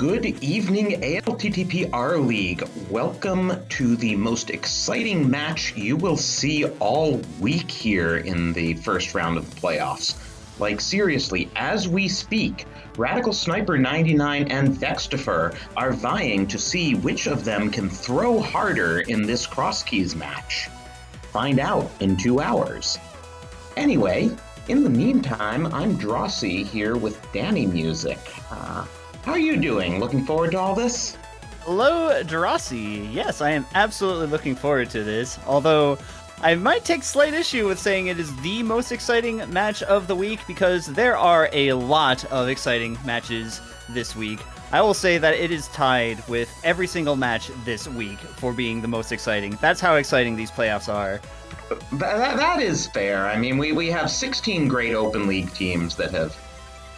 Good evening, ALTTPR League. Welcome to the most exciting match you will see all week here in the first round of the playoffs. Like, seriously, as we speak, RadicalSniper99 and VeXtopher are vying to see which of them can throw harder in this cross-keys match. Find out in 2 hours. Anyway, in the meantime, I'm Drossi here with Danny Music. How are you doing? Looking forward to all this? Hello, Drossi. Yes, I am absolutely looking forward to this, although I might take slight issue with saying it is the most exciting match of the week because there are a lot of exciting matches this week. I will say that it is tied with every single match this week for being the most exciting. That's how exciting these playoffs are. That is fair. I mean, we have 16 great Open League teams that have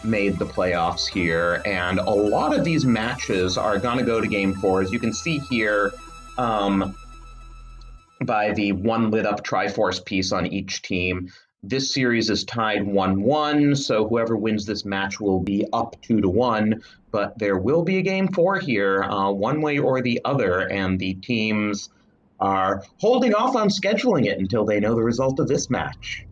made the playoffs here, and a lot of these matches are going to go to Game 4. As you can see here by the one lit up Triforce piece on each team, this series is tied 1-1, so whoever wins this match will be up 2-1, but there will be a Game 4 here, one way or the other, and the teams are holding off on scheduling it until they know the result of this match.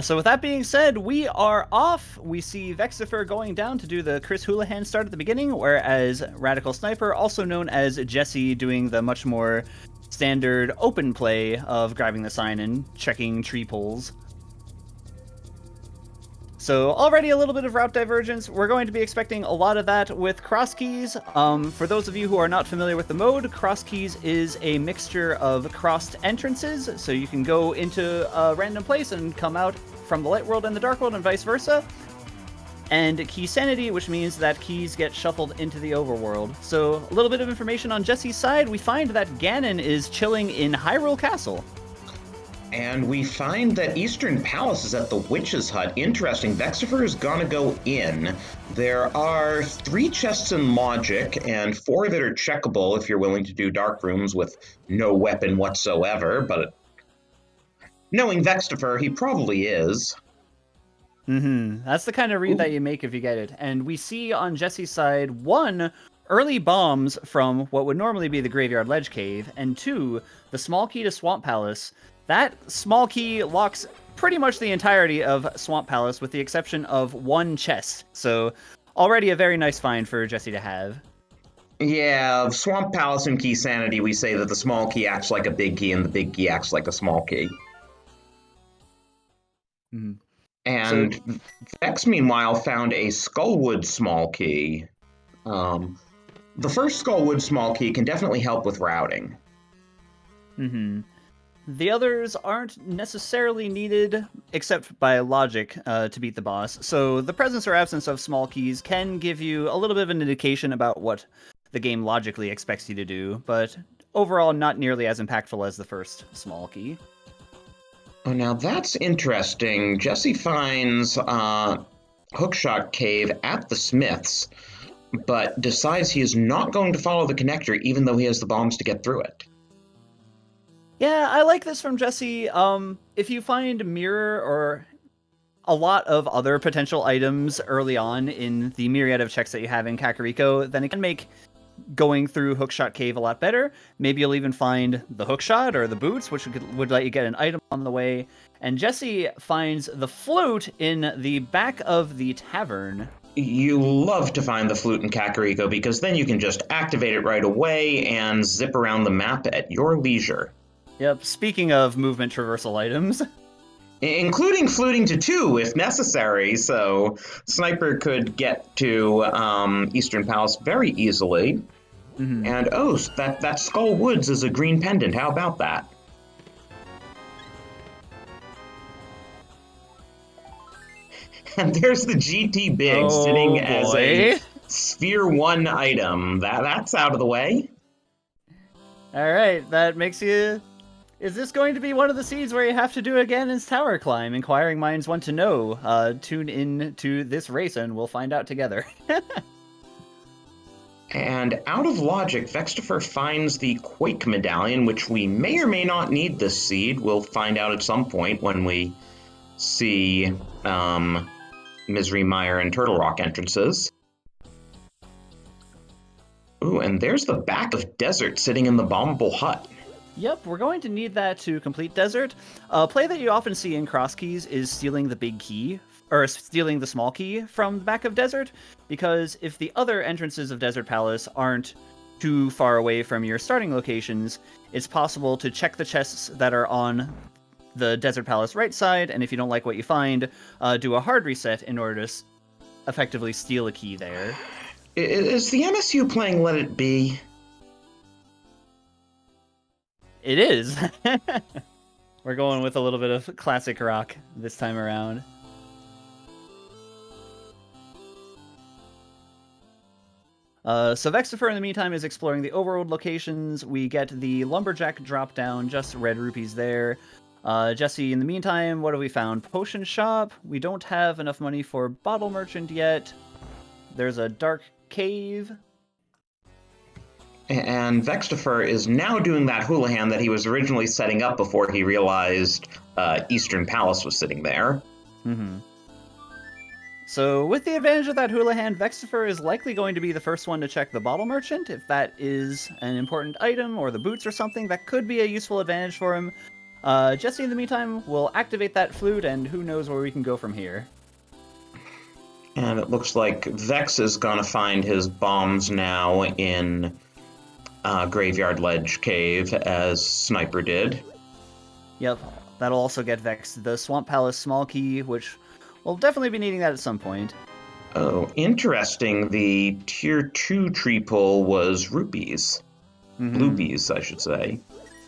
So with that being said, we are off. We see VeXtopher going down to do the Chris Houlihan start at the beginning, whereas Radical Sniper, also known as Jesse, doing the much more standard open play of grabbing the sign and checking tree poles. So already a little bit of route divergence. We're going to be expecting a lot of that with cross keys. For those of you who are not familiar with the mode, cross keys is a mixture of crossed entrances. So you can go into a random place and come out from the light world and the dark world and vice versa. And key sanity, which means that keys get shuffled into the overworld. So a little bit of information on Jesse's side. We find that Ganon is chilling in Hyrule Castle. And we find that Eastern Palace is at the Witch's Hut. Interesting. VeXtopher is gonna go in. There are 3 chests in Logic and 4 that are checkable if you're willing to do dark rooms with no weapon whatsoever, but knowing VeXtopher, he probably is. That's the kind of read that you make if you get it. And we see on Jesse's side, 1, early bombs from what would normally be the Graveyard Ledge Cave, and 2, the small key to Swamp Palace. That small key locks pretty much the entirety of Swamp Palace with the exception of 1 chest. So already a very nice find for Jesse to have. Yeah, of Swamp Palace and Key Sanity, we say that the small key acts like a big key and the big key acts like a small key. And Vex, meanwhile, found a Skullwood small key. The first Skullwood small key can definitely help with routing. The others aren't necessarily needed, except by logic, to beat the boss. So the presence or absence of small keys can give you a little bit of an indication about what the game logically expects you to do, but overall not nearly as impactful as the first small key. Oh, now that's interesting. Jesse finds Hookshot Cave at the Smiths, but decides he is not going to follow the connector even though he has the bombs to get through it. Yeah, I like this from Jesse. If you find Mirror or a lot of other potential items early on in the myriad of checks that you have in Kakariko, then it can make going through Hookshot Cave a lot better. Maybe you'll even find the hookshot or the boots, which would let you get an item on the way. And Jesse finds the flute in the back of the tavern. You love to find the flute in Kakariko because then you can just activate it right away and zip around the map at your leisure. Yep, speaking of movement traversal items. Including fluting to 2 if necessary, so Sniper could get to Eastern Palace very easily. And that Skull Woods is a green pendant. How about that? And there's the GT Big sitting as a Sphere 1 item. That's out of the way. Alright, that makes you... Is this going to be one of the seeds where you have to do again in Tower Climb? Inquiring minds want to know. Tune in to this race and we'll find out together. And out of logic, VeXtopher finds the Quake Medallion, which we may or may not need this seed. We'll find out at some point when we see Misery Mire and Turtle Rock entrances. Ooh, and there's the back of Desert sitting in the bombable hut. Yep, we're going to need that to complete Desert. A play that you often see in cross keys is stealing the big key, or stealing the small key from the back of Desert, because if the other entrances of Desert Palace aren't too far away from your starting locations, it's possible to check the chests that are on the Desert Palace right side, and if you don't like what you find, do a hard reset in order to effectively steal a key there. Is the MSU playing Let It Be? It is. We're going with a little bit of classic rock this time around. So VeXtopher, in the meantime, is exploring the overworld locations. We get the Lumberjack drop down, just red rupees there. Jesse, in the meantime, what have we found? Potion shop. We don't have enough money for bottle merchant yet. There's a dark cave. And VeXtopher is now doing that Houlihan that he was originally setting up before he realized Eastern Palace was sitting there. Mm-hmm. So with the advantage of that Houlihan, VeXtopher is likely going to be the first one to check the bottle merchant. If that is an important item, or the boots or something, that could be a useful advantage for him. Jesse, in the meantime, will activate that flute, and who knows where we can go from here. And it looks like Vex is going to find his bombs now in Graveyard Ledge Cave, as Sniper did. Yep, that'll also get Vex the Swamp Palace small key, which we'll definitely be needing that at some point. Oh, interesting. The Tier 2 tree pull was rupees. Bluebies, I should say.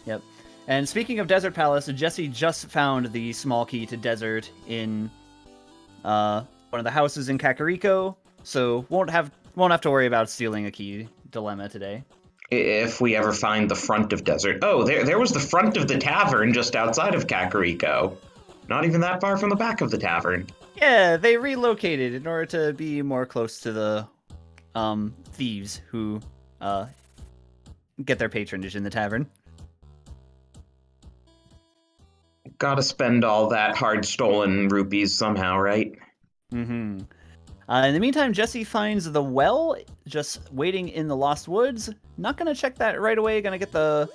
Yep. And speaking of Desert Palace, Jesse just found the small key to Desert in one of the houses in Kakariko, so won't have to worry about stealing a key dilemma today. If we ever find the front of Desert. Oh, there was the front of the tavern just outside of Kakariko. Not even that far from the back of the tavern. Yeah, they relocated in order to be more close to the thieves who get their patronage in the tavern. Gotta spend all that hard stolen rupees somehow, right? Mm-hmm. In the meantime, Jesse finds the well just waiting in the Lost Woods. Not gonna check that right away, gonna get the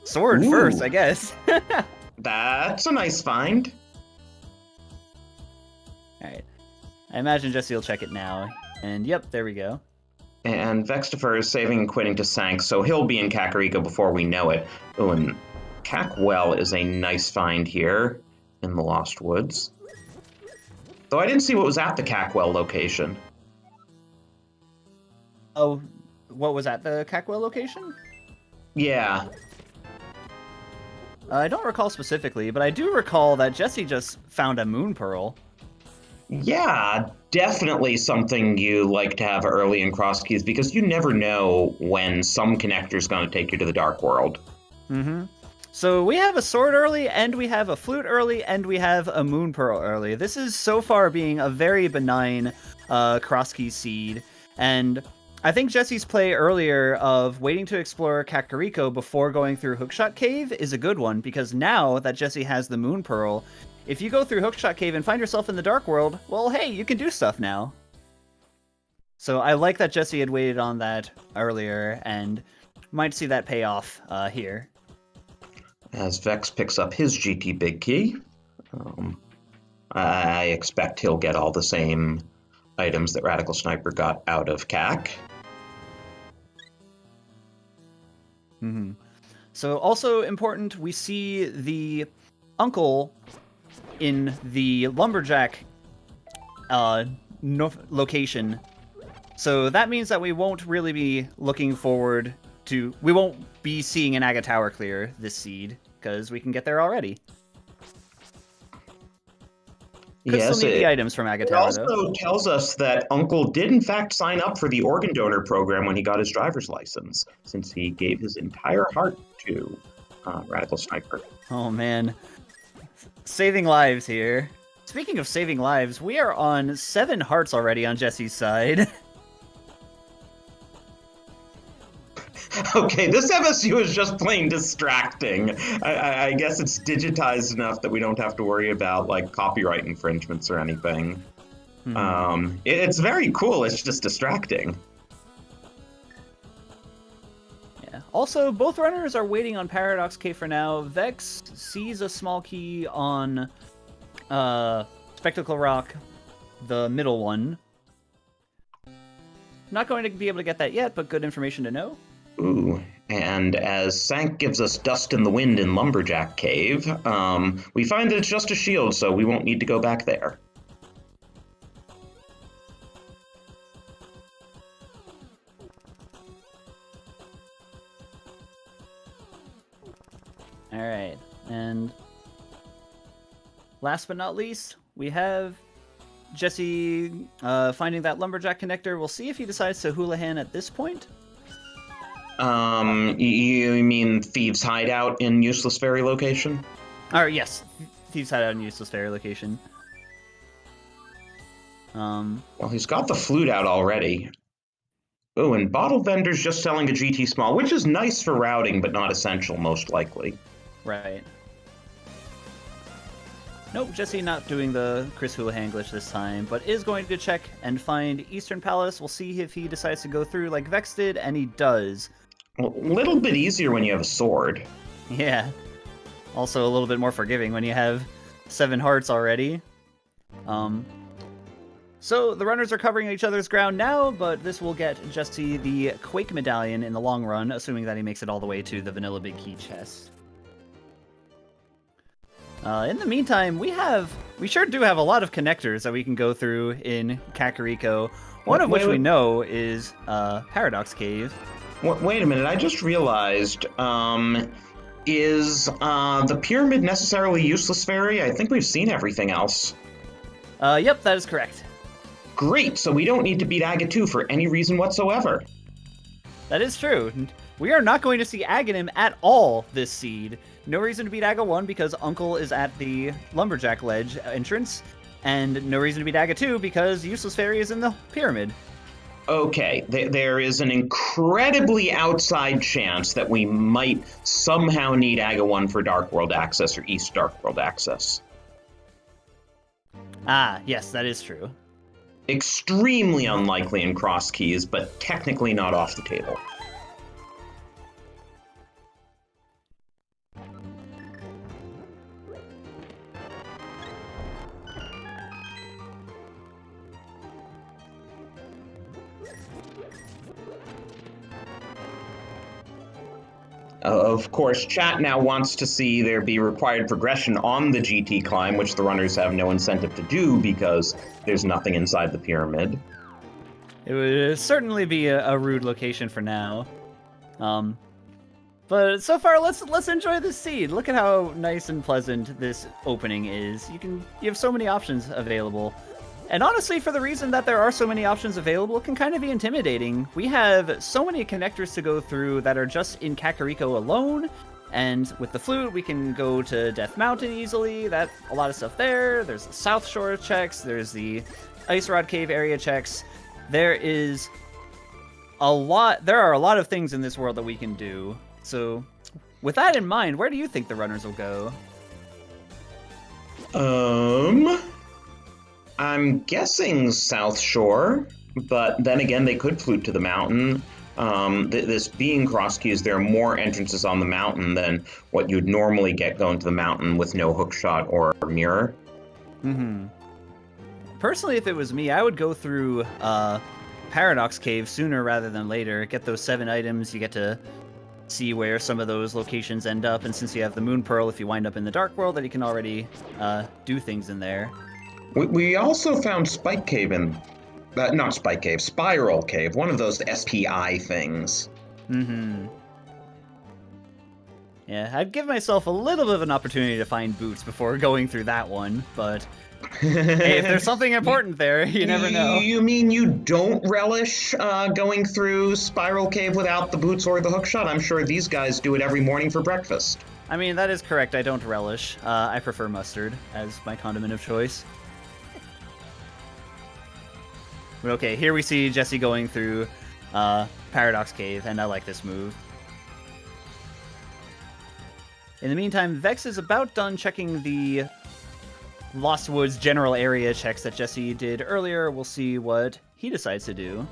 sword first, I guess. That's a nice find. Alright. I imagine Jesse will check it now. And yep, there we go. And VeXtopher is saving and quitting to Sank, so he'll be in Kakariko before we know it. Oh, and Cakwell is a nice find here in the Lost Woods. Though I didn't see what was at the Cakwell location. Oh, what was at the Cakwell location? Yeah. I don't recall specifically, but I do recall that Jesse just found a moon pearl. Yeah, definitely something you like to have early in cross keys, because you never know when some connector's going to take you to the dark world. Mm-hmm. So we have a sword early, and we have a flute early, and we have a moon pearl early. This is so far being a very benign cross key seed, and I think Jesse's play earlier of waiting to explore Kakariko before going through Hookshot Cave is a good one, because now that Jesse has the moon pearl, if you go through Hookshot Cave and find yourself in the dark world, well, hey, you can do stuff now. So I like that Jesse had waited on that earlier, and might see that pay off here. As Vex picks up his GT Big Key, I expect he'll get all the same items that Radical Sniper got out of CAC. Mm-hmm. So also important, we see the uncle in the Lumberjack location. So that means that we won't really be looking forward to... We won't be seeing an Aga Tower clear this seed, because we can get there already. Could Yes, still need the items from Aga Tower, it also tells us that Uncle did in fact sign up for the organ donor program when he got his driver's license, since he gave his entire heart to Radical Sniper. Oh man. Saving lives here. Speaking of saving lives, we are on 7 hearts already on Jesse's side. Okay, this MSU is just plain distracting. I guess it's digitized enough that we don't have to worry about like copyright infringements or anything. Mm-hmm. It's very cool, it's just distracting. Yeah. Also, both runners are waiting on Paradox Cave for now. Vex sees a small key on Spectacle Rock, the middle one. Not going to be able to get that yet, but good information to know. Ooh, and as Sank gives us dust in the wind in Lumberjack Cave, we find that it's just a shield, so we won't need to go back there. Alright, and last but not least, we have Jesse finding that Lumberjack connector. We'll see if he decides to Houlihan at this point. You mean Thieves' Hideout in Useless Fairy location? Yes, Thieves' Hideout in Useless Fairy location. Well, he's got the flute out already. Oh, and Bottle Vendor's just selling a GT Small, which is nice for routing, but not essential, most likely. Right. Nope, Jesse not doing the Chris Houlihan glitch this time, but is going to check and find Eastern Palace. We'll see if he decides to go through like Vex did, and he does. A little bit easier when you have a sword. Yeah. Also a little bit more forgiving when you have 7 hearts already. So the runners are covering each other's ground now, but this will get Jesse the Quake Medallion in the long run, assuming that he makes it all the way to the Vanilla Big Key chest. In the meantime, we sure do have a lot of connectors that we can go through in Kakariko, one of which we know is Paradox Cave. Wait a minute, I just realized, is the pyramid necessarily Useless Fairy? I think we've seen everything else. Yep, that is correct. Great, so we don't need to beat Aga 2 for any reason whatsoever. That is true. We are not going to see Aghanim at all this seed. No reason to beat Aga 1 because Uncle is at the Lumberjack Ledge entrance, and no reason to beat Aga 2 because Useless Fairy is in the pyramid. Okay, there is an incredibly outside chance that we might somehow need Aga 1 for Dark World access or East Dark World access. Ah, yes, that is true. Extremely unlikely in Cross Keys, but technically not off the table. Of course, chat now wants to see there be required progression on the GT climb, which the runners have no incentive to do because there's nothing inside the pyramid. It would certainly be a rude location for now. But so far, let's enjoy this seed. Look at how nice and pleasant this opening is. You have so many options available. And honestly, for the reason that there are so many options available, it can kind of be intimidating. We have so many connectors to go through that are just in Kakariko alone, and with the flute, we can go to Death Mountain easily. A lot of stuff there. There's the South Shore checks. There's the Ice Rod Cave area checks. There are a lot of things in this world that we can do. So, with that in mind, where do you think the runners will go? I'm guessing South Shore, but then again, they could flute to the mountain. This being Cross Keys, there are more entrances on the mountain than what you'd normally get going to the mountain with no hookshot or mirror. Mm-hmm. Personally, if it was me, I would go through Paradox Cave sooner rather than later. Get those 7 items, you get to see where some of those locations end up, and since you have the Moon Pearl, if you wind up in the Dark World, that you can already do things in there. We also found Spike Cave not Spike Cave, Spiral Cave, one of those SPI things. Mm-hmm. Yeah, I'd give myself a little bit of an opportunity to find boots before going through that one, but hey, if there's something important there, you never know. You mean you don't relish going through Spiral Cave without the boots or the hookshot? I'm sure these guys do it every morning for breakfast. I mean, that is correct. I don't relish. I prefer mustard as my condiment of choice. But okay, here we see Jesse going through Paradox Cave, and I like this move. In the meantime, Vex is about done checking the Lost Woods general area checks that Jesse did earlier. We'll see what he decides to do.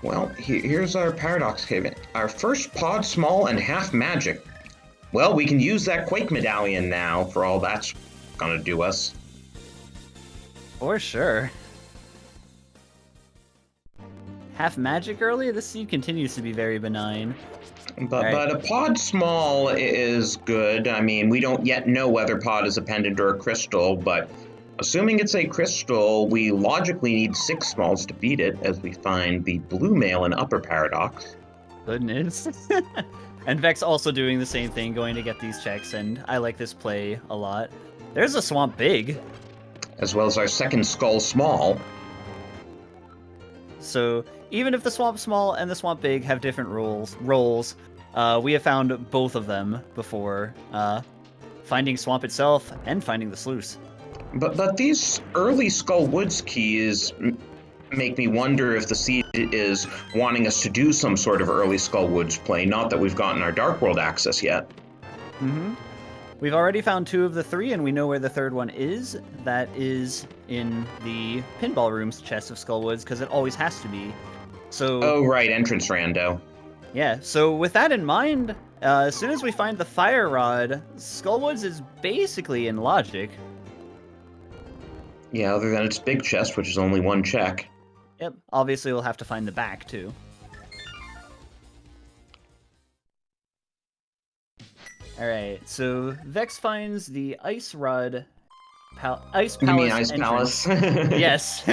Well, here's our Paradox Cave. Our first pod small and half magic. Well, we can use that Quake Medallion now for all that's gonna do us. For sure. Half magic early? This seed continues to be very benign. But a pod small is good. I mean, we don't yet know whether pod is a pendant or a crystal, but assuming it's a crystal, we logically need 6 smalls to beat it, as we find the blue mail in Upper Paradox. Goodness. And Vex also doing the same thing, going to get these checks, and I like this play a lot. There's a Swamp Big. As well as our second Skull Small. So even if the Swamp Small and the Swamp Big have different roles, we have found both of them before, finding Swamp itself and finding the Sluice. But these early Skull Woods keys make me wonder if the seed is wanting us to do some sort of early Skull Woods play, not that we've gotten our Dark World access yet. Mm-hmm. We've already found 2 of the 3, and we know where the third one is. That is in the Pinball Room's chest of Skullwoods, because it always has to be. So. Oh, right, entrance rando. Yeah, so with that in mind, as soon as we find the Fire Rod, Skullwoods is basically in logic. Yeah, other than its big chest, which is only 1 check. Yep, obviously we'll have to find the back, too. Alright, so Vex finds the Ice Rod... Ice Palace. You mean Ice entrance. Palace? Yes,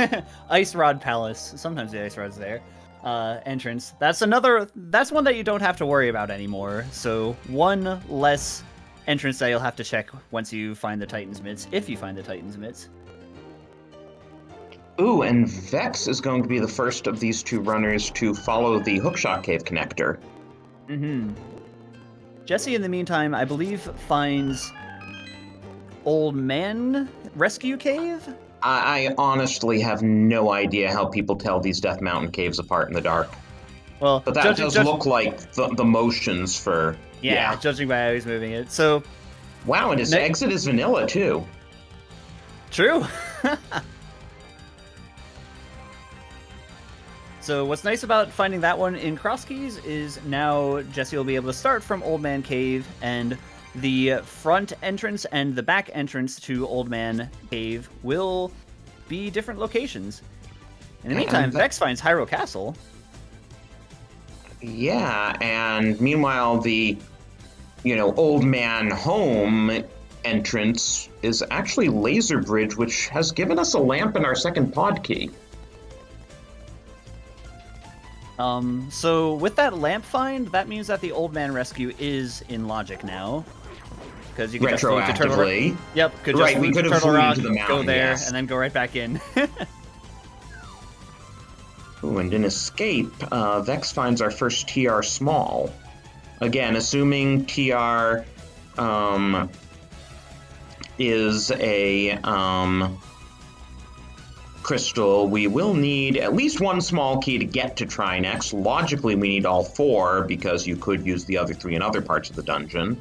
Ice Rod Palace. Sometimes the Ice Rod's there. Entrance. That's one that you don't have to worry about anymore. So 1 less entrance that you'll have to check once you find the Titan's Mitts, if you find the Titan's Mitts. Ooh, and Vex is going to be the first of these 2 runners to follow the Hookshot Cave connector. Mm-hmm. Jesse, in the meantime, I believe finds Old Man Rescue Cave? I honestly have no idea how people tell these Death Mountain caves apart in the dark. Well, but that does look like the motions for... Yeah, judging by how he's moving it. So, wow, and his exit is vanilla, too. True. So what's nice about finding that one in Cross Keys is now Jesse will be able to start from Old Man Cave, and the front entrance and the back entrance to Old Man Cave will be different locations. In the meantime, Vex finds Hyrule Castle. Yeah, and meanwhile the, Old Man Home entrance is actually Laser Bridge, which has given us a lamp in our second pod key. So with that lamp find, that means that the Old Man Rescue is in logic now. Because you can just float to Turtle Rock. Yep, could just float to Turtle Rock, go there, and then go right back in. Ooh, and in Escape, Vex finds our first TR small. Again, assuming TR is a crystal, we will need at least 1 small key to get to Trinex. Logically, we need all 4, because you could use the other 3 in other parts of the dungeon.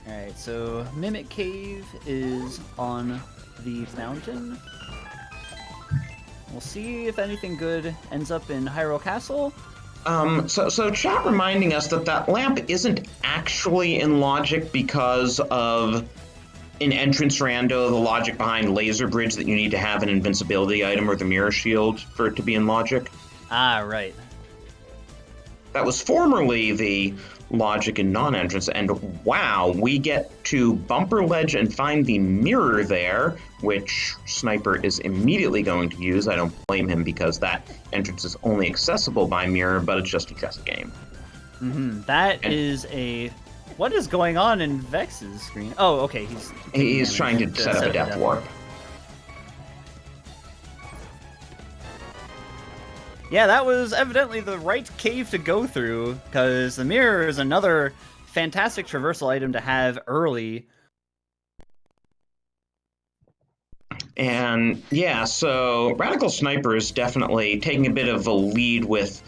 Alright, so Mimic Cave is on the mountain. We'll see if anything good ends up in Hyrule Castle. So chat reminding us that lamp isn't actually in logic because of in entrance rando, the logic behind Laser Bridge that you need to have an invincibility item or the mirror shield for it to be in logic. Ah, right. That was formerly the logic in non-entrance, and wow, we get to Bumper Ledge and find the mirror there, which Sniper is immediately going to use. I don't blame him, because that entrance is only accessible by mirror, but it's just a chess game. Mm-hmm. That is a... What is going on in Vex's screen? Oh, okay, he's trying to set up a Death Warp. Yeah, that was evidently the right cave to go through, because the mirror is another fantastic traversal item to have early. And yeah, so Radical Sniper is definitely taking a bit of a lead with,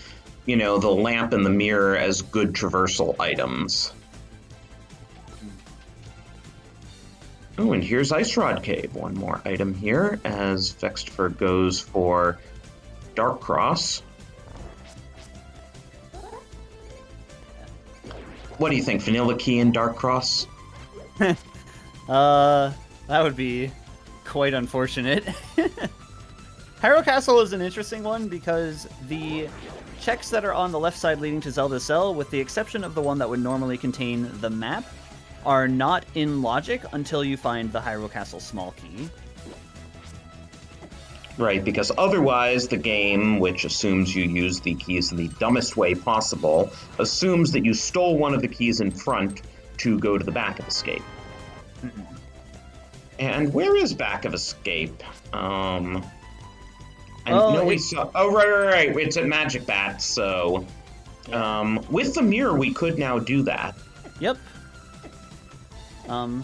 the lamp and the mirror as good traversal items. Oh, and here's Ice Rod Cave. One more item here as VeXtopher goes for Dark Cross. What do you think, Vanilla Key and Dark Cross? That would be quite unfortunate. Hyrule Castle is an interesting one because the checks that are on the left side leading to Zelda Cell, with the exception of the one that would normally contain the map, are not in logic until you find the Hyrule Castle small key. Right, because otherwise the game, which assumes you use the keys in the dumbest way possible, assumes that you stole one of the keys in front to go to the back of escape. Mm-hmm. And where is back of escape? I Well, know we saw... Oh, right. It's at Magic Bat, so... with the mirror, we could now do that. Yep.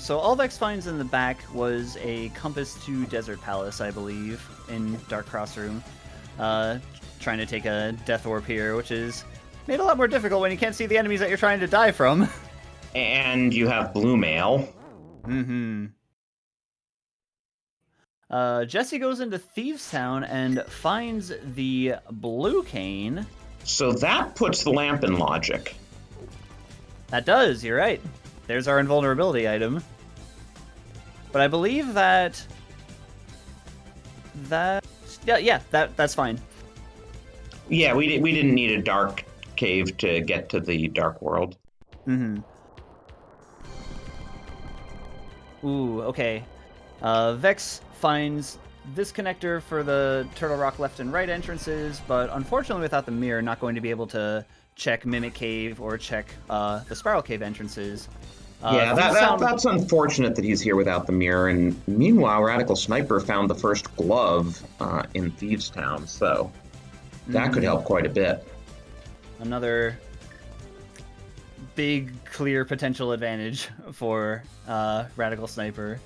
So all Vex finds in the back was a compass to Desert Palace, I believe, in Dark Cross Room. Trying to take a Death Orb here, which is made a lot more difficult when you can't see the enemies that you're trying to die from. And you have Blue Mail. Mm-hmm. Jesse goes into Thieves Town and finds the blue cane. So that puts the lamp in logic. That does, you're right. There's our invulnerability item. But I believe that's fine. Yeah, we didn't need a dark cave to get to the dark world. Mm-hmm. Ooh, okay. Vex finds this connector for the Turtle Rock left and right entrances, but unfortunately without the mirror, not going to be able to check Mimic Cave or check the Spiral Cave entrances. Yeah, that's unfortunate that he's here without the mirror, and meanwhile, Radical Sniper found the first glove in Thieves Town, so that could help quite a bit. Another big, clear potential advantage for Radical Sniper.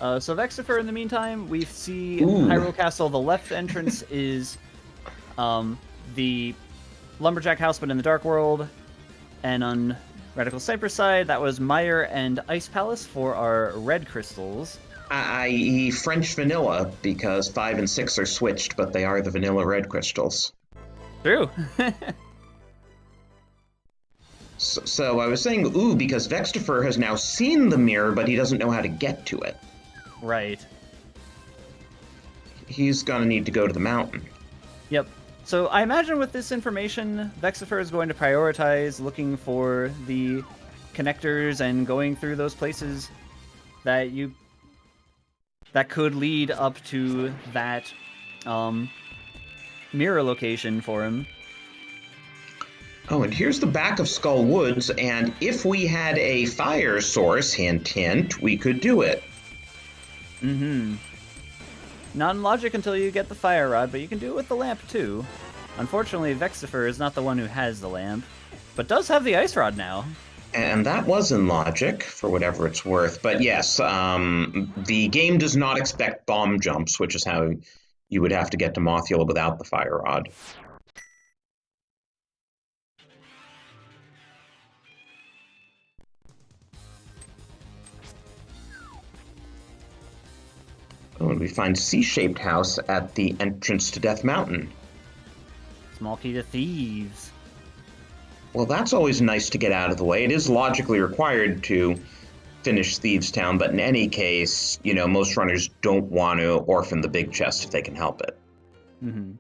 So VeXtopher, in the meantime, we see Hyrule Castle. The left entrance is the Lumberjack House, but in the Dark World. And on Radical Sniper's side, that was Mire and Ice Palace for our red crystals. I.e. French vanilla, because 5 and 6 are switched, but they are the vanilla red crystals. True. So I was saying, because VeXtopher has now seen the mirror, but he doesn't know how to get to it. Right. He's gonna need to go to the mountain. Yep. So I imagine with this information, VeXtopher is going to prioritize looking for the connectors and going through those places that could lead up to that mirror location for him. Oh, and here's the back of Skull Woods, and if we had a fire source, hint, hint, we could do it. Mm-hmm. Not in logic until you get the fire rod, but you can do it with the lamp too. Unfortunately, VeXtopher is not the one who has the lamp, but does have the ice rod now. And that was in logic, for whatever it's worth. But yes, the game does not expect bomb jumps, which is how you would have to get to Mothula without the fire rod. Oh, and we find C-shaped house at the entrance to Death Mountain. Small key to thieves. Well, that's always nice to get out of the way. It is logically required to finish Thieves Town, but in any case, most runners don't want to orphan the big chest if they can help it. Mm-hmm.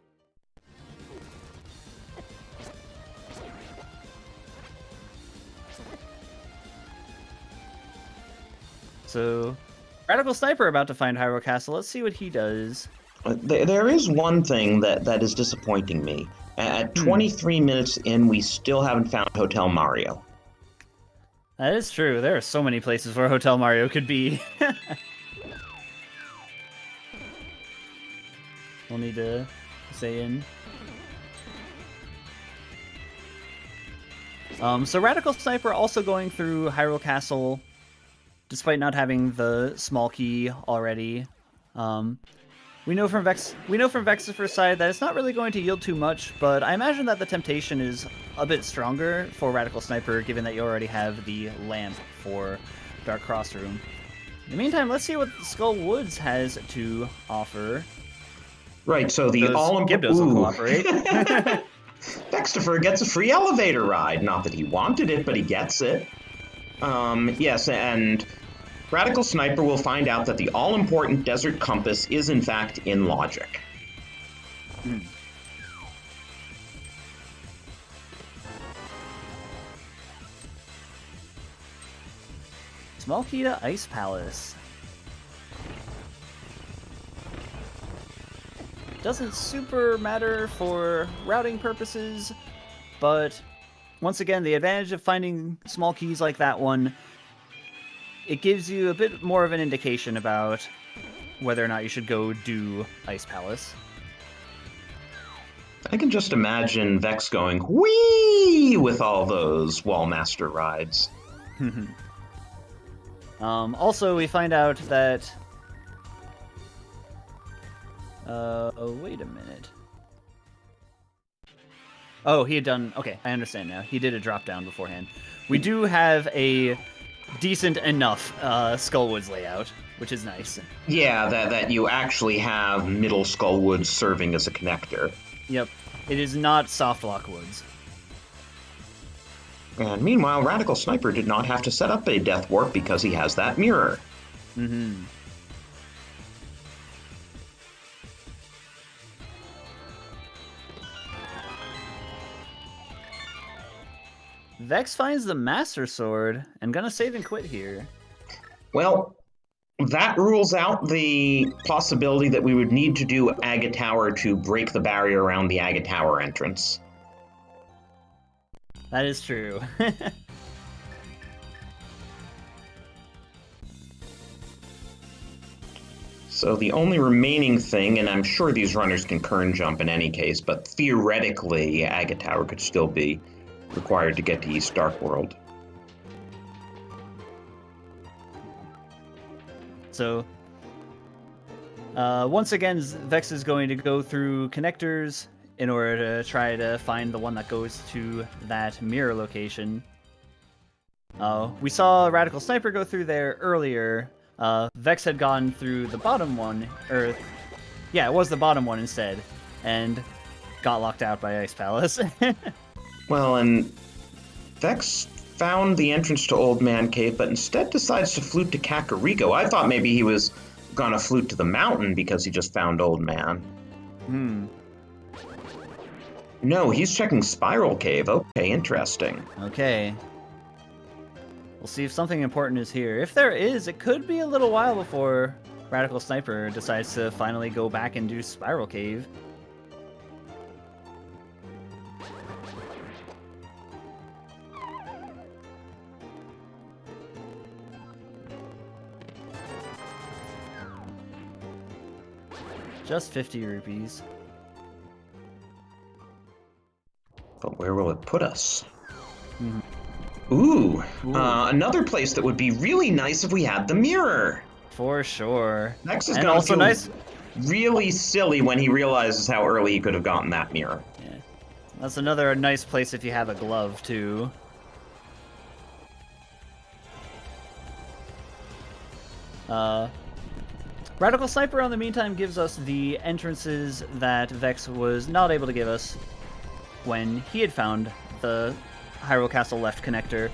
So, Radical Sniper about to find Hyrule Castle. Let's see what he does. There is one thing that is disappointing me. At 23 minutes in, we still haven't found Hotel Mario. That is true. There are so many places where Hotel Mario could be. We'll need to stay in. So Radical Sniper also going through Hyrule Castle, despite not having the small key already. We know from VeXtopher's side that it's not really going to yield too much, but I imagine that the temptation is a bit stronger for Radical Sniper, given that you already have the lamp for Dark Cross Room. In the meantime, let's see what Skull Woods has to offer. Right, so the Those Gibdos will cooperate. VeXtopher gets a free elevator ride. Not that he wanted it, but he gets it. Yes, and Radical Sniper will find out that the all-important Desert Compass is in fact in logic. Small key to Ice Palace. Doesn't super matter for routing purposes, but once again, the advantage of finding small keys like that one, it gives you a bit more of an indication about whether or not you should go do Ice Palace. I can just imagine Vex going, whee, with all those Wallmaster rides. Also, we find out that... wait a minute. Oh, he had done... Okay, I understand now. He did a drop-down beforehand. We do have a decent enough Skullwoods layout, which is nice. Yeah, that you actually have Middle Skullwoods serving as a connector. Yep. It is not Softlock Woods. And meanwhile, Radical Sniper did not have to set up a Death Warp because he has that mirror. Mm-hmm. Vex finds the Master Sword and gonna save and quit here. Well, that rules out the possibility that we would need to do Agate Tower to break the barrier around the Agate Tower entrance. That is true. So the only remaining thing, and I'm sure these runners can kern jump in any case, but theoretically, Agate Tower could still be required to get to East Dark World. So, once again, Vex is going to go through connectors in order to try to find the one that goes to that mirror location. We saw Radical Sniper go through there earlier. Vex had gone through the bottom one, or yeah, it was the bottom one instead, and got locked out by Ice Palace. Well, and Vex found the entrance to Old Man Cave, but instead decides to flute to Kakariko. I thought maybe he was gonna flute to the mountain because he just found Old Man. No, he's checking Spiral Cave. Okay, interesting. Okay. We'll see if something important is here. If there is, it could be a little while before Radical Sniper decides to finally go back and do Spiral Cave. Just 50 rupees. But where will it put us? Ooh. Another place that would be really nice if we had the mirror. For sure. Next is and gonna also feel nice. really silly when he realizes how early he could have gotten that mirror. Yeah. That's another nice place if you have a glove too. Radical Sniper, in the meantime, gives us the entrances that Vex was not able to give us when he had found the Hyrule Castle left connector.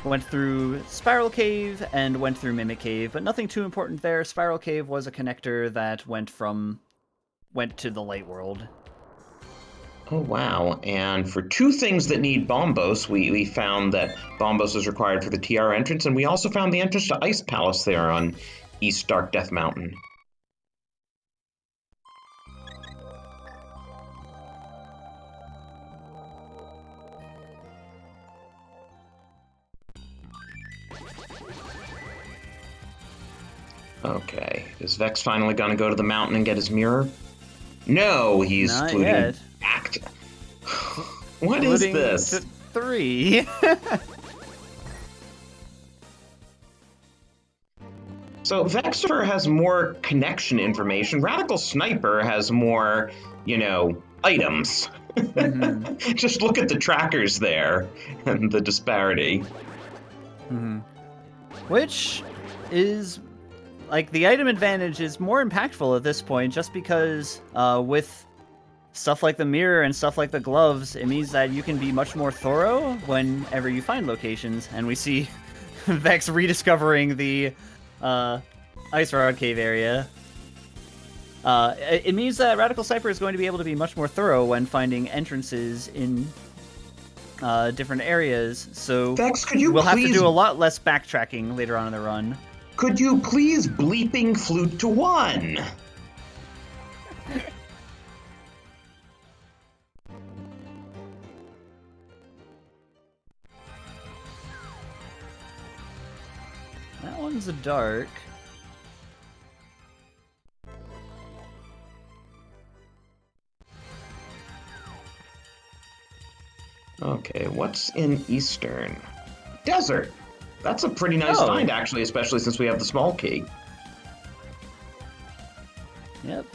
Went through Spiral Cave and went through Mimic Cave, but nothing too important there. Spiral Cave was a connector that went to the Light World. Oh, wow. And for two things that need Bombos, we found that Bombos is required for the TR entrance, and we also found the entrance to Ice Palace there on East Dark Death Mountain. Okay, is Vex finally gonna go to the mountain and get his mirror? No, he's Not fluting yet. back. What is Fluting this? to 3. So VeXtopher has more connection information. Radical Sniper has more, items. Just look at the trackers there and the disparity. Which is, like, the item advantage is more impactful at this point just because with stuff like the mirror and stuff like the gloves, it means that you can be much more thorough whenever you find locations. And we see Vex rediscovering the Ice Rod Cave area. It means that RadicalSniper is going to be able to be much more thorough when finding entrances in different areas. So Vex, could you we'll have to do a lot less backtracking later on in the run. Could you please bleeping flute to 1? That one's a dark. Okay, what's in Eastern? Desert! That's a pretty nice find, actually, especially since we have the small key. Yep.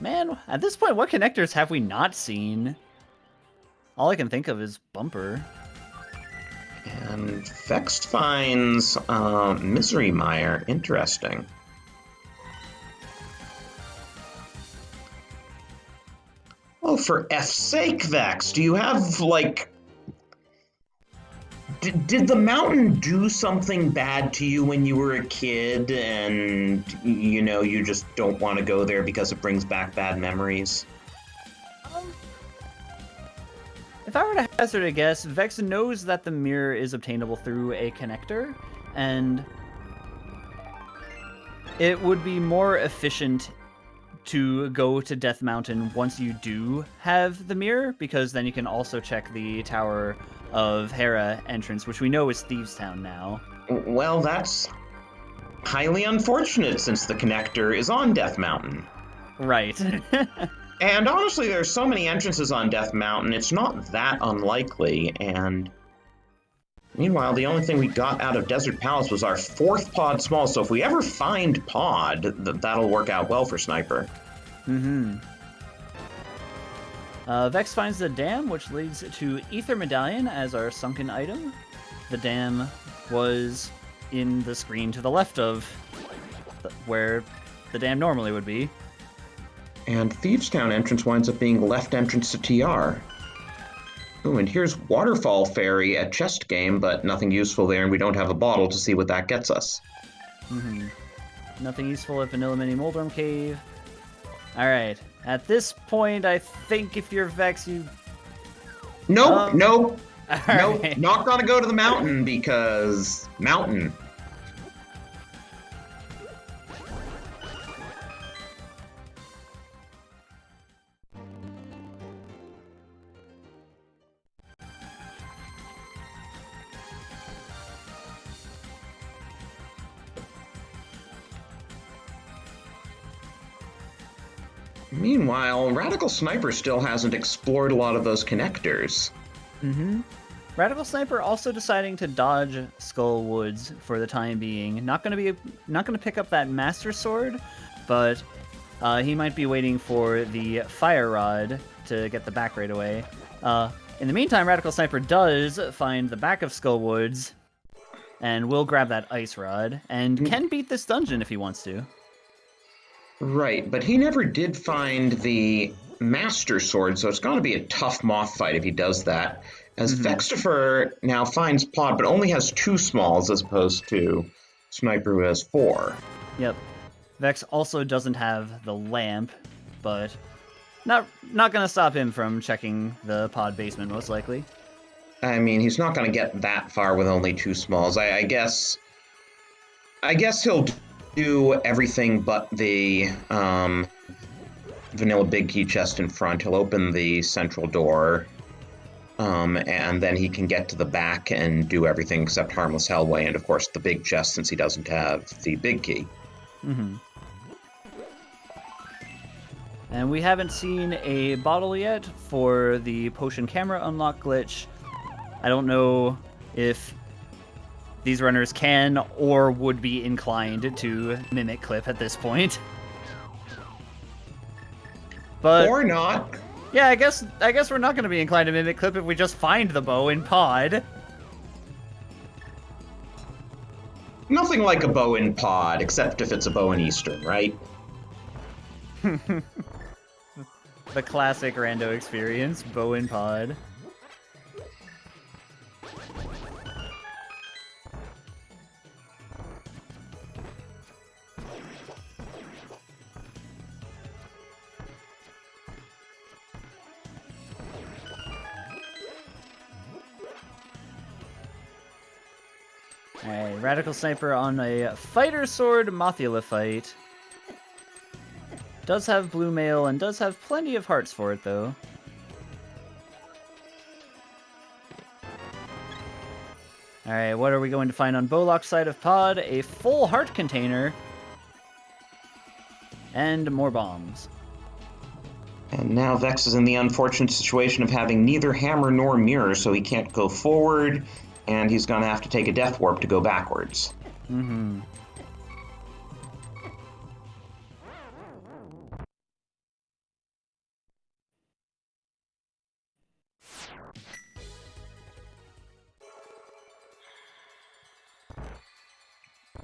Man, at this point, what connectors have we not seen? All I can think of is Bumper. And Vex finds Misery Mire. Interesting. Oh, for F's sake, Vex, do you have, like... Did the mountain do something bad to you when you were a kid and, you know, you just don't want to go there because it brings back bad memories? If I were to hazard a guess, Vex knows that the mirror is obtainable through a connector, and it would be more efficient to go to Death Mountain once you do have the mirror, because then you can also check the Tower of Hera entrance, which we know is Thieves Town now. Well, that's highly unfortunate since the connector is on Death Mountain. Right. And honestly, there's so many entrances on Death Mountain, it's not that unlikely, and meanwhile, the only thing we got out of Desert Palace was our 4th pod small, so if we ever find pod, that'll work out well for Sniper. Vex finds the dam, which leads to Ether Medallion as our sunken item. The dam was in the screen to the left of where the dam normally would be. And Thieves Town entrance winds up being left entrance to TR. Ooh, and here's Waterfall Fairy at chest game, but nothing useful there, and we don't have a bottle to see what that gets us. Nothing useful at Vanilla Mini Moldrum Cave. Alright, at this point, I think if you're Vex, you... Nope, nope, nope, right. not gonna go to the mountain, because... mountain. Meanwhile, Radical Sniper still hasn't explored a lot of those connectors. RadicalSniper also deciding to dodge Skull Woods for the time being. Not gonna pick up that Master Sword, but he might be waiting for the Fire Rod to get the back right away. In the meantime, RadicalSniper does find the back of Skull Woods, and will grab that Ice Rod, and can beat this dungeon if he wants to. Right, but he never did find the Master Sword, so it's going to be a tough moth fight if he does that. As VeXtopher now finds Pod, but only has 2 smalls as opposed to Sniper, who has 4. Yep. Vex also doesn't have the lamp, but not gonna stop him from checking the pod basement, most likely. I mean, he's not going to get that far with only 2 smalls. I guess he'll do everything but the vanilla big key chest in front. He'll open the central door, and then he can get to the back and do everything except Harmless Hellway, and of course the big chest since he doesn't have the big key. And we haven't seen a bottle yet for the potion camera unlock glitch. I don't know if these runners can or would be inclined to mimic Clip at this point. But Or not. yeah, I guess we're not going to be inclined to mimic Clip if we just find the bow in pod. Nothing like a bow in pod, except if it's a bow in Eastern, right? The classic Rando experience, bow in pod. Alright, Radical Sniper on a Fighter Sword Mothula fight. Does have blue mail and does have plenty of hearts for it, though. Alright, what are we going to find on Bolok's side of pod? A full heart container. And more bombs. And now Vex is in the unfortunate situation of having neither hammer nor mirror, so he can't go forward, and he's going to have to take a death warp to go backwards. Mm-hmm.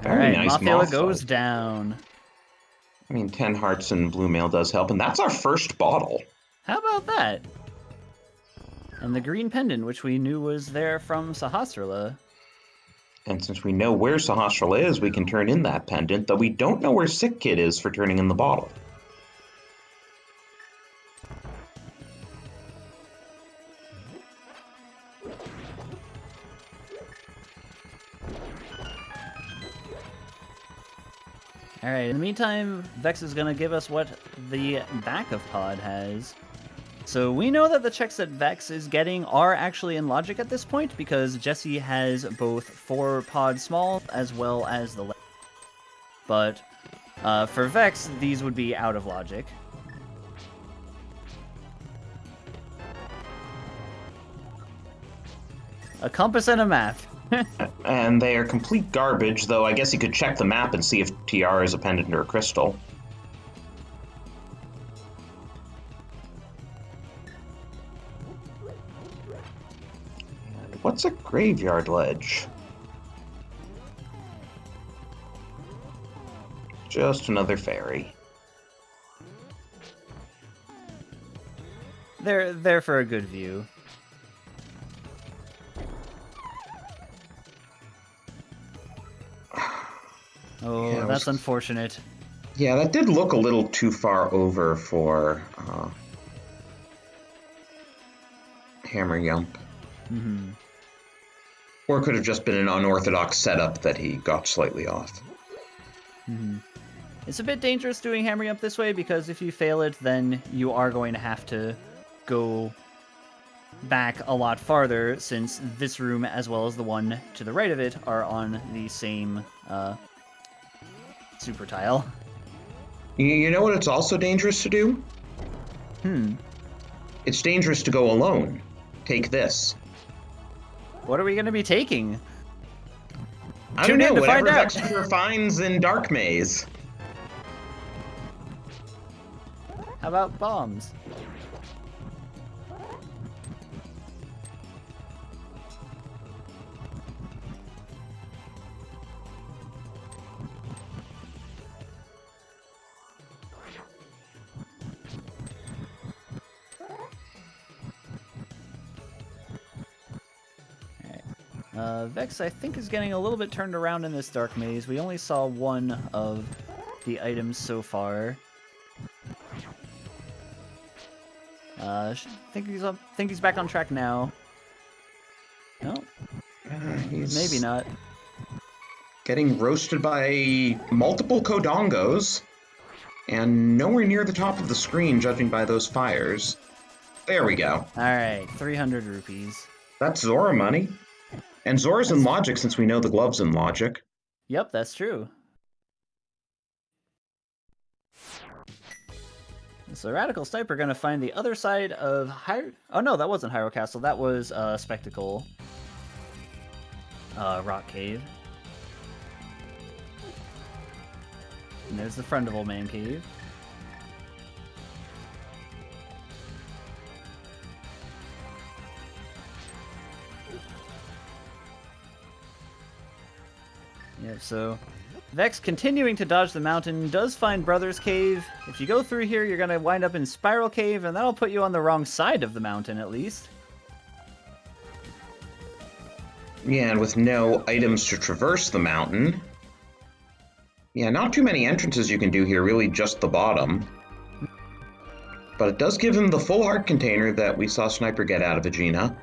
Alright, nice Mothula moth goes fight. down. I mean, 10 hearts and blue mail does help, and that's our first bottle. How about that? And the green pendant, which we knew was there from Sahasrara. And since we know where Sahasrara is, we can turn in that pendant, though we don't know where Sick Kid is for turning in the bottle. Alright, in the meantime, Vex is going to give us what the back of pod has. So we know that the checks that Vex is getting are actually in logic at this point, because Jesse has both 4 pod small as well as the... But for Vex, these would be out of logic. A compass and a map. And they are complete garbage, though I guess you could check the map and see if TR is a pendant or a crystal. And what's a graveyard ledge? Just another fairy. They're there for a good view. Oh, Yeah, that's unfortunate. Yeah, that did look a little too far over for Hammer Yump. Mm-hmm. Or it could have just been an unorthodox setup that he got slightly off. Mm-hmm. It's a bit dangerous doing Hammer Up this way, because if you fail it, then you are going to have to go back a lot farther, since this room, as well as the one to the right of it, are on the same super tile. You know what it's also dangerous to do? It's dangerous to go alone. Take this. What are we going to be taking? I don't Tune in know, to find whatever out. VeXtopher finds in Dark Maze. How about bombs? Vex, I think, is getting a little bit turned around in this dark maze. We only saw one of the items so far. Think he's back on track now. No, He's maybe not. getting roasted by multiple Kodongos, and nowhere near the top of the screen, judging by those fires. There we go. Alright, 300 rupees. That's Zora money. And Zora's in logic, since we know the glove's in logic. Yep, that's true. So Radical Sniper gonna find the other side of Oh no, that wasn't Hyro Castle. That was Spectacle. Rock Cave. And there's the friend of Old Man Cave. Yep, so Vex continuing to dodge the mountain does find Brothers Cave. If you go through here, you're going to wind up in Spiral Cave, and that'll put you on the wrong side of the mountain, at least. Yeah, and with no items to traverse the mountain. Yeah, not too many entrances you can do here, really just the bottom. But it does give him the full heart container that we saw Sniper get out of Vegeta.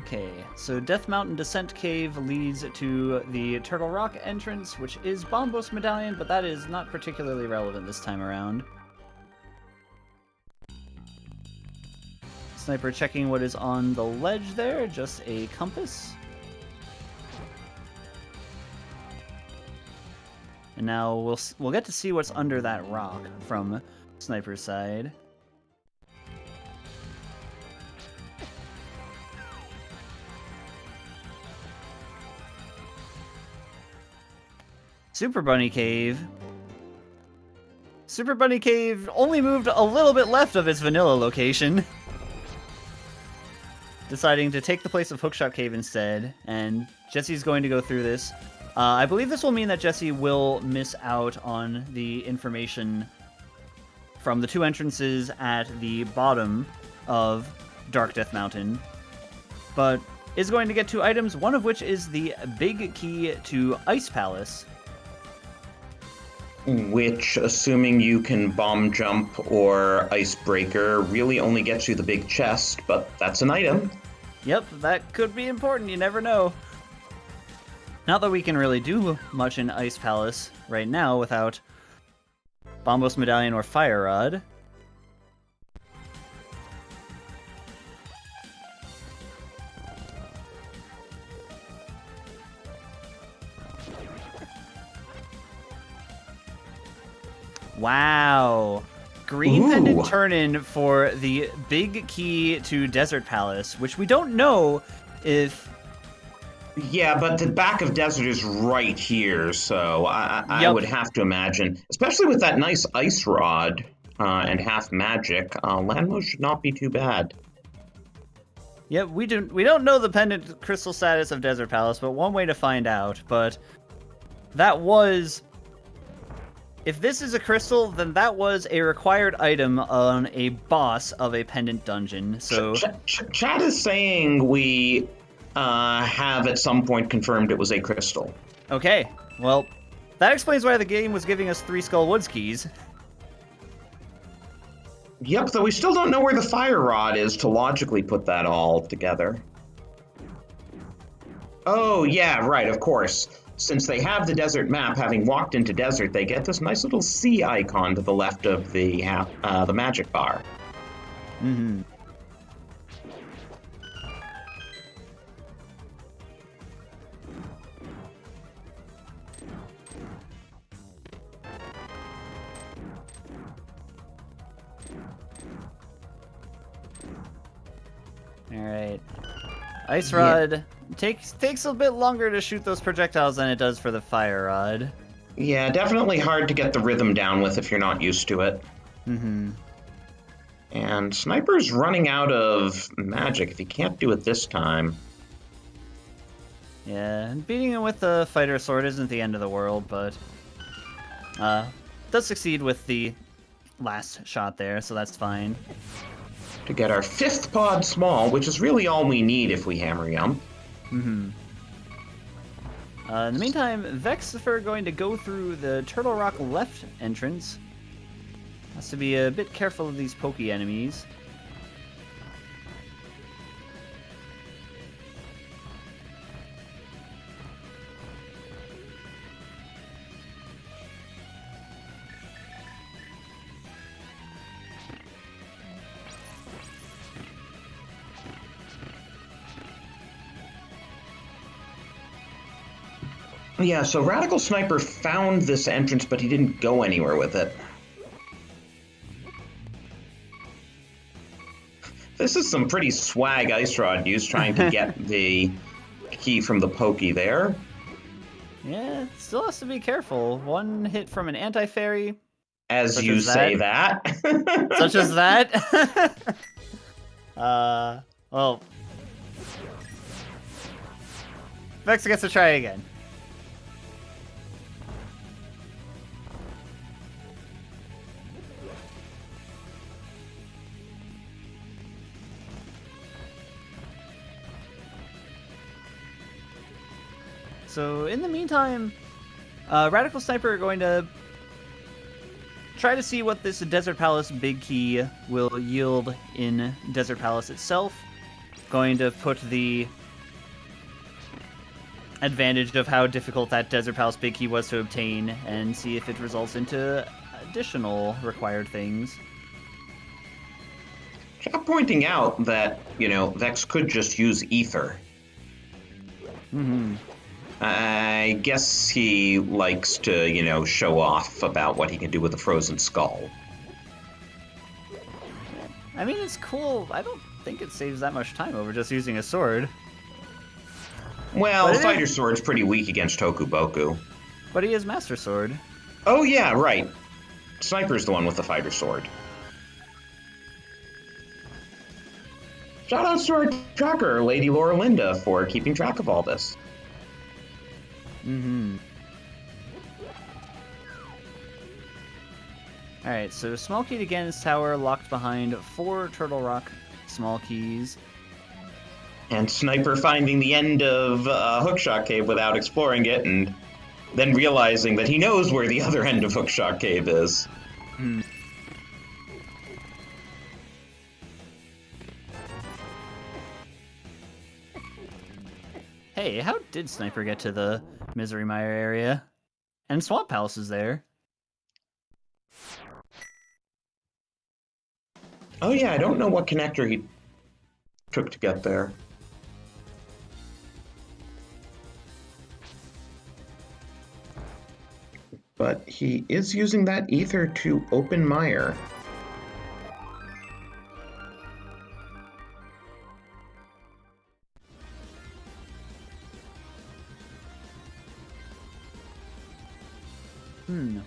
Okay, so Death Mountain Descent Cave leads to the Turtle Rock entrance, which is Bombos Medallion, but that is not particularly relevant this time around. Sniper checking what is on the ledge there, just a compass. And now we'll get to see what's under that rock from Sniper's side. Super Bunny Cave. Super Bunny Cave only moved a little bit left of its vanilla location, deciding to take the place of Hookshot Cave instead, and Jesse's going to go through this. I believe this will mean that Jesse will miss out on the information from the two entrances at the bottom of Dark Death Mountain, but is going to get two items, one of which is the big key to Ice Palace. Which, assuming you can bomb jump or icebreaker, really only gets you the big chest, but that's an item. Yep, that could be important, you never know. Not that we can really do much in Ice Palace right now without Bombos Medallion or Fire Rod. Wow. Green Pendant Turn-In for the big key to Desert Palace, which we don't know if... Yeah, but the back of Desert is right here, so I would have to imagine, especially with that nice Ice Rod and half magic, Landmo should not be too bad. Yep, we don't know the pendant crystal status of Desert Palace, but one way to find out, but that was... If this is a crystal, then that was a required item on a boss of a pendant dungeon, so... Chat is saying we have at some point confirmed it was a crystal. Okay, well, that explains why the game was giving us 3 Skull Woods keys. Yep, though we still don't know where the Fire Rod is to logically put that all together. Oh, yeah, right, of course. Since they have the desert map, having walked into desert, they get this nice little sea icon to the left of the magic bar. Mm-hmm. All right. Ice Rod takes a bit longer to shoot those projectiles than it does for the Fire Rod. Yeah, definitely hard to get the rhythm down with if you're not used to it. Mm-hmm. And Sniper's running out of magic if he can't do it this time. Yeah, beating him with the Fighter Sword isn't the end of the world, but does succeed with the last shot there, so that's fine. To get our 5th pod small, which is really all we need if we hammer jump. Mm-hmm. In the meantime, VeXtopher going to go through the Turtle Rock left entrance. Has to be a bit careful of these pokey enemies. Yeah, so Radical Sniper found this entrance, but he didn't go anywhere with it. This is some pretty swag Ice Rod use, trying to get the key from the pokey there. Yeah, still has to be careful. One hit from an anti-fairy, As such you as say that. that. Such as that. Well, Vex gets to try again. So in the meantime, Radical Sniper are going to try to see what this Desert Palace big key will yield in Desert Palace itself. Going to put the advantage of how difficult that Desert Palace big key was to obtain and see if it results into additional required things. Just pointing out that, Vex could just use Ether. Mm-hmm. I guess he likes to, show off about what he can do with a frozen skull. I mean, it's cool. I don't think it saves that much time over just using a sword. Well, Fighter Sword's pretty weak against Tokuboku. But he has Master Sword. Oh yeah, right. Sniper's the one with the Fighter Sword. Shout out to our tracker, Lady Laura Linda, for keeping track of all this. Mm-hmm. Alright, so small key to Ganon's Tower, locked behind 4 Turtle Rock small keys. And Sniper finding the end of Hookshot Cave without exploring it, and then realizing that he knows where the other end of Hookshot Cave is. Hmm. Hey, how did Sniper get to the Misery Mire area? And Swamp Palace is there. Oh yeah, I don't know what connector he took to get there. But he is using that ether to open Mire.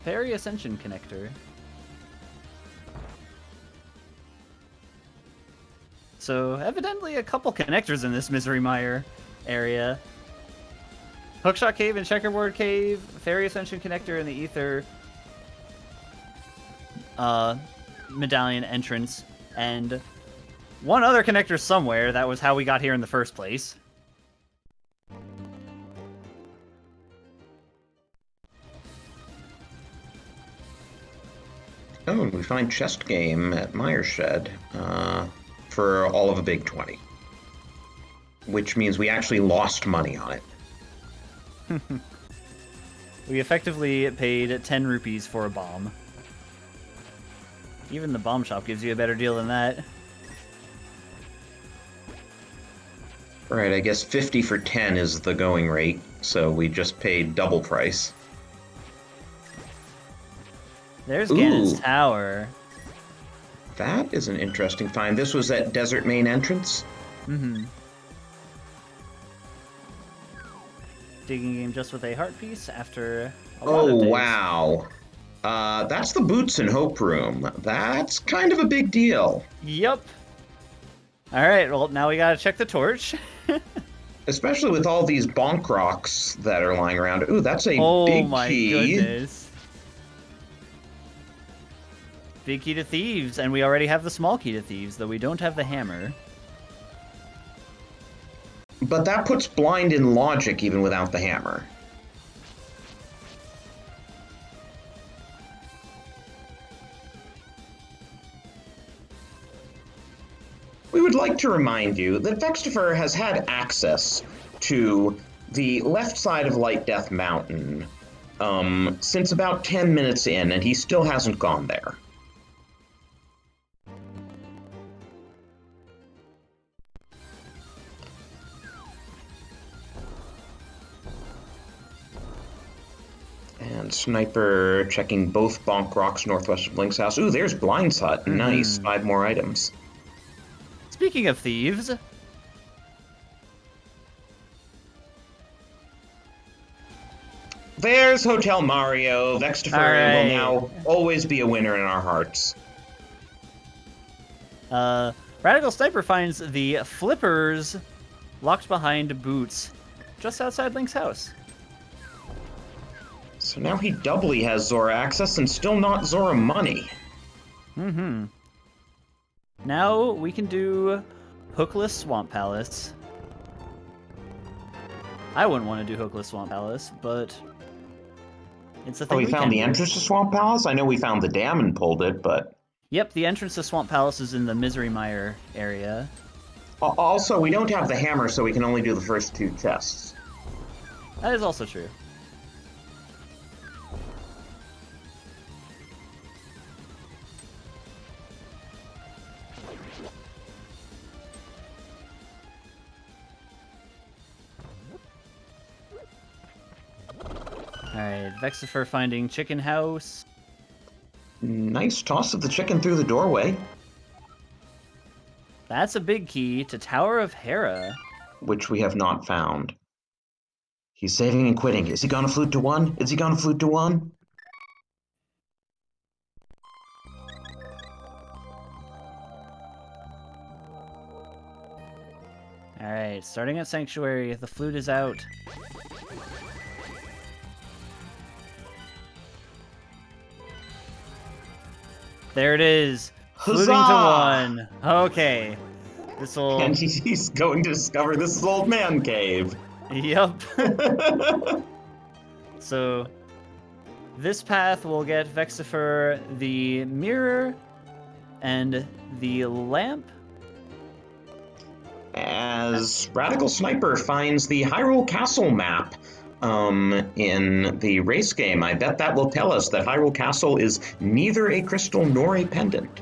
Fairy Ascension connector. So, evidently a couple connectors in this Misery Mire area. Hookshot Cave and Checkerboard Cave, Fairy Ascension connector in the Ether medallion entrance, and one other connector somewhere. That was how we got here in the first place. Oh, and we find Chest Game at Mire Shed for all of a big 20. Which means we actually lost money on it. We effectively paid 10 rupees for a bomb. Even the bomb shop gives you a better deal than that. Right, I guess 50 for 10 is the going rate, so we just paid double price. There's Ganon's Tower. That is an interesting find. This was at Desert Main entrance? Mm-hmm. Digging game just with a heart piece after a lot of days. Wow. That's the Boots and Hope Room. That's kind of a big deal. Yep. Alright, well, now we gotta check the torch. Especially with all these bonk rocks that are lying around. Ooh, that's a big key. Oh my goodness. Big key to Thieves, and we already have the small key to Thieves, though we don't have the hammer. But that puts blind in logic even without the hammer. We would like to remind you that VeXtopher has had access to the left side of Light Death Mountain since about 10 minutes in, and he still hasn't gone there. And Sniper checking both bonk rocks northwest of Link's house. Ooh, there's Blind's Hut. Nice. 5 more items. Speaking of thieves... There's Hotel Mario. VeXtopher will now always be a winner in our hearts. Radical Sniper finds the flippers locked behind boots just outside Link's house. So now he doubly has Zora access and still not Zora money. Mm-hmm. Now we can do Hookless Swamp Palace. I wouldn't want to do Hookless Swamp Palace, but it's a thing we found the entrance to Swamp Palace? I know we found the dam and pulled it, but... Yep, the entrance to Swamp Palace is in the Misery Mire area. Also, we don't have the hammer, so we can only do the first 2 chests. That is also true. Alright, VeXtopher finding Chicken House. Nice toss of the chicken through the doorway. That's a big key to Tower of Hera. Which we have not found. He's saving and quitting. Is he gonna flute to 1? Is he gonna flute to 1? Alright, starting at Sanctuary, the flute is out. There it is. Fluting to 1. Okay. This'll... And he's going to discover this is Old Man Cave. Yup. So, this path will get VeXtopher the mirror and the lamp. As Radical Sniper finds the Hyrule Castle map in the race game, I bet that will tell us that Hyrule Castle is neither a crystal nor a pendant.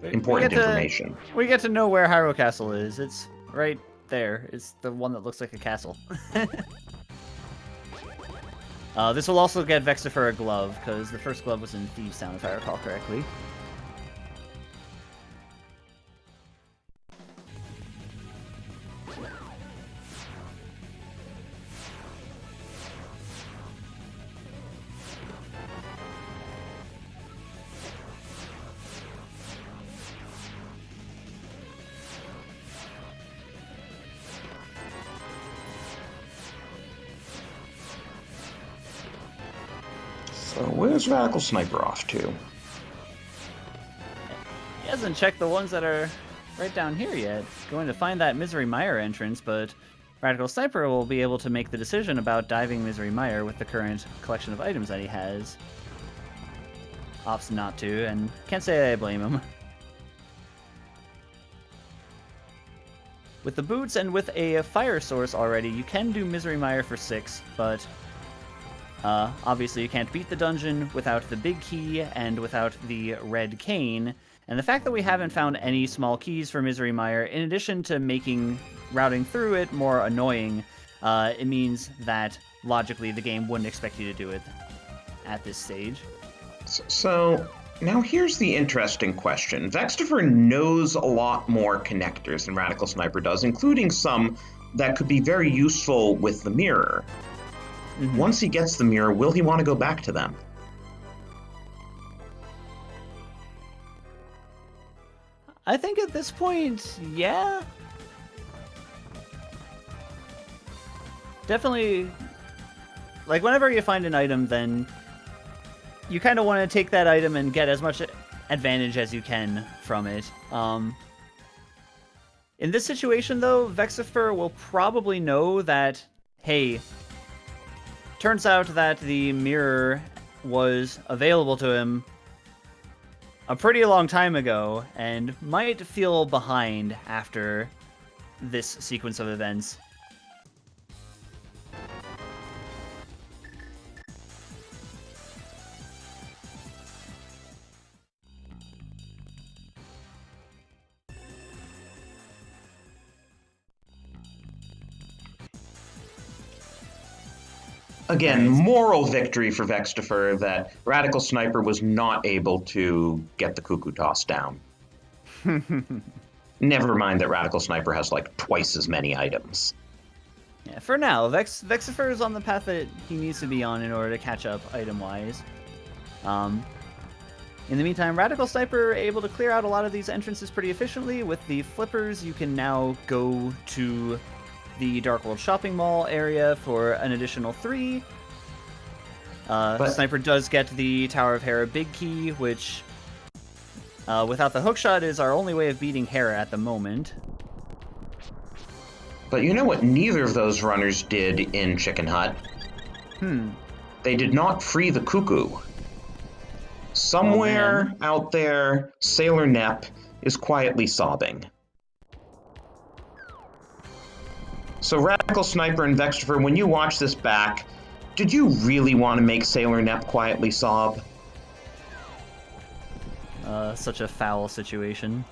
Important information. We get to know where Hyrule Castle is. It's right there. It's the one that looks like a castle. This will also get VeXtopher a glove, because the first glove was in Thieves Town, if I recall correctly. So where's Radical Sniper off to? He hasn't checked the ones that are right down here yet. Going to find that Misery Mire entrance, but Radical Sniper will be able to make the decision about diving Misery Mire with the current collection of items that he has. Opts not to, and can't say I blame him. With the boots and with a fire source already, you can do Misery Mire for 6, but obviously you can't beat the dungeon without the big key and without the red cane. And the fact that we haven't found any small keys for Misery Mire, in addition to making routing through it more annoying, it means that logically the game wouldn't expect you to do it at this stage. So now here's the interesting question. VeXtopher knows a lot more connectors than Radical Sniper does, including some that could be very useful with the mirror. Mm-hmm. Once he gets the mirror, will he want to go back to them? I think at this point, yeah. Definitely, like, whenever you find an item, then you kind of want to take that item and get as much advantage as you can from it. In this situation, though, VeXtopher will probably know that, hey, turns out that the mirror was available to him a pretty long time ago, and might feel behind after this sequence of events. Again, moral victory for VeXtopher that Radical Sniper was not able to get the Cuckoo Toss down. Never mind that Radical Sniper has like twice as many items. Yeah, for now, VeXtopher is on the path that he needs to be on in order to catch up item-wise. In the meantime, Radical Sniper able to clear out a lot of these entrances pretty efficiently. With the flippers, you can now go to the Dark World Shopping Mall area for an additional 3. Sniper does get the Tower of Hera big key, which, without the hookshot, is our only way of beating Hera at the moment. But you know what neither of those runners did in Chicken Hut? They did not free the cuckoo. Somewhere out there, Sailor Nep is quietly sobbing. So Radical Sniper and VeXtopher, when you watch this back, did you really want to make Sailor Nep quietly sob? Such a foul situation.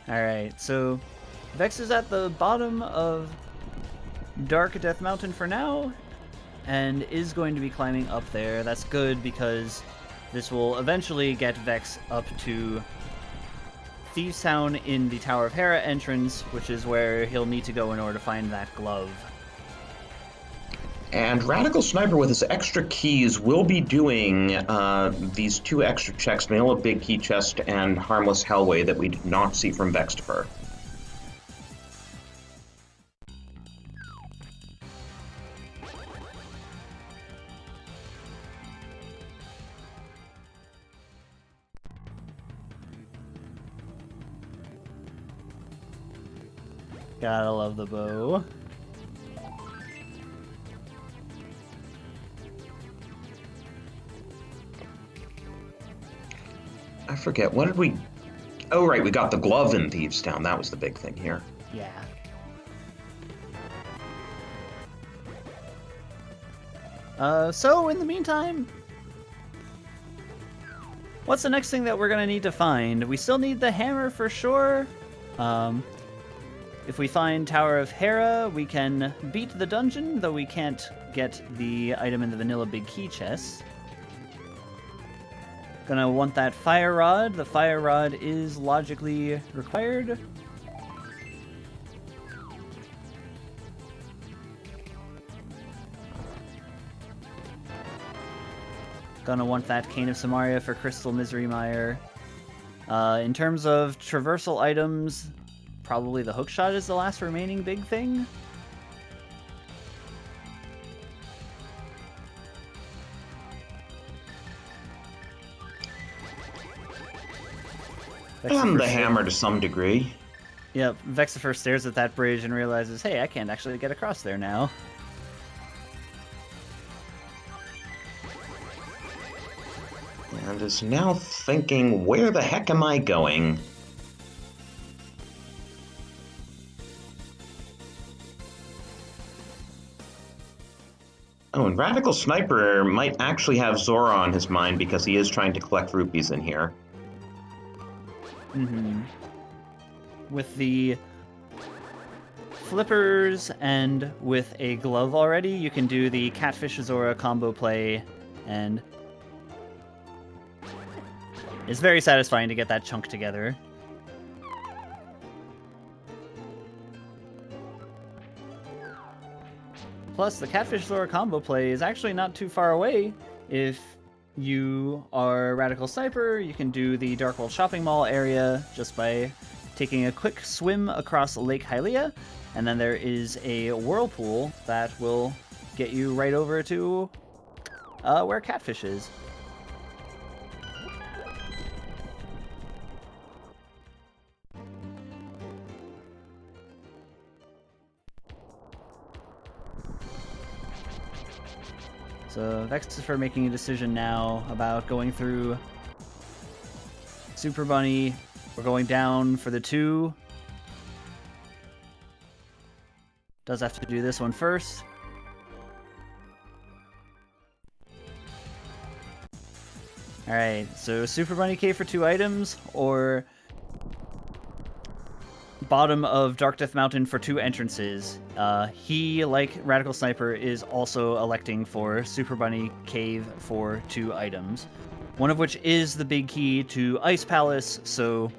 Alright, so Vex is at the bottom of Dark Death Mountain for now, and is going to be climbing up there. That's good, because this will eventually get Vex up to Thieves Town in the Tower of Hera entrance, which is where he'll need to go in order to find that glove. And Radical Sniper, with his extra keys, will be doing these 2 extra checks, Manila Big Key Chest and Harmless Hellway, that we did not see from VeXtopher. Gotta love the bow. I forget, what did we... Oh, right, we got the glove in Thieves Town. That was the big thing here. Yeah. So, in the meantime, what's the next thing that we're gonna need to find? We still need the hammer for sure. If we find Tower of Hera, we can beat the dungeon, though we can't get the item in the vanilla big key chest. Gonna want that fire rod. The fire rod is logically required. Gonna want that Cane of Samaria for Crystal Misery Mire. In terms of traversal items, probably the hookshot is the last remaining big thing. And the hammer to some degree. Yep, VeXtopher stares at that bridge and realizes, hey, I can't actually get across there now. And is now thinking, where the heck am I going? Oh, and Radical Sniper might actually have Zora on his mind because he is trying to collect rupees in here. With the flippers and with a glove already, you can do the Catfish Zora combo play, and it's very satisfying to get that chunk together. Plus, the Catfish Zora combo play is actually not too far away. If you are Radical Sniper, you can do the Dark World Shopping Mall area just by taking a quick swim across Lake Hylia, and then there is a whirlpool that will get you right over to where Catfish is. So VeXtopher making a decision now about going through Super Bunny. We're going down for the 2. Does have to do this one first. Alright, so Super Bunny Cave for 2 items, or bottom of Dark Death Mountain for 2 entrances. He, like Radical Sniper, is also electing for Super Bunny Cave for 2 items. One of which is the big key to Ice Palace, so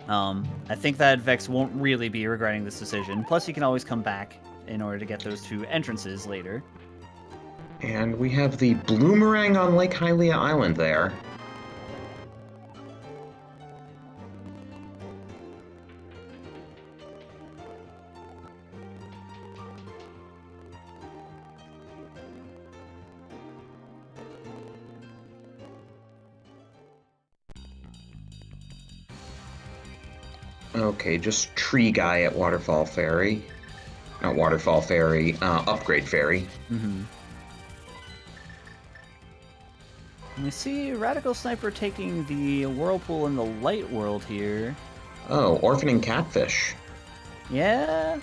I think that Vex won't really be regretting this decision. Plus, he can always come back in order to get those 2 entrances later. And we have the Bloomerang on Lake Hylia Island there. Okay, just Tree Guy at Waterfall Ferry. Not Waterfall Ferry, Upgrade Ferry. Mm-hmm. You see Radical Sniper taking the Whirlpool in the light world here. Oh, Orphaning Catfish. Yeah?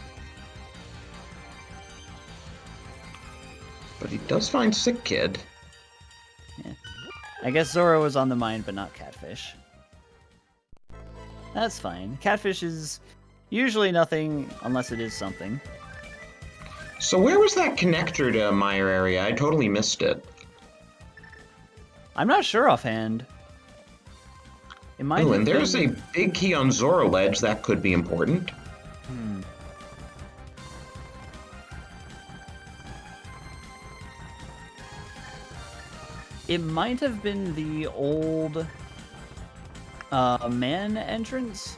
But he does find Sick Kid. Yeah. I guess Zoro was on the mind, but not Catfish. That's fine. Catfish is usually nothing unless it is something. So where was that connector to Meyer area? I totally missed it. I'm not sure offhand. It might Ooh, have and there's been... a big key on Zoro Ledge that could be important. It might have been the old man entrance.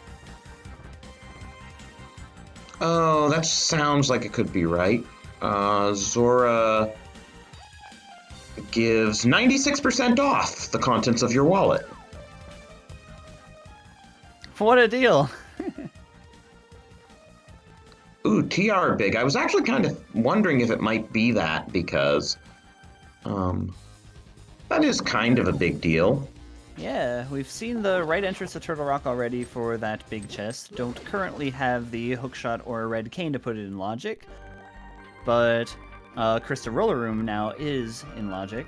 Oh, that sounds like it could be right. Zora gives 96% off the contents of your wallet. What a deal! Ooh, TR big. I was actually kind of wondering if it might be that because that is kind of a big deal. Yeah, we've seen the right entrance to Turtle Rock already for that big chest. Don't currently have the hookshot or a red cane to put it in Logic, but Crystal Roller Room now is in Logic.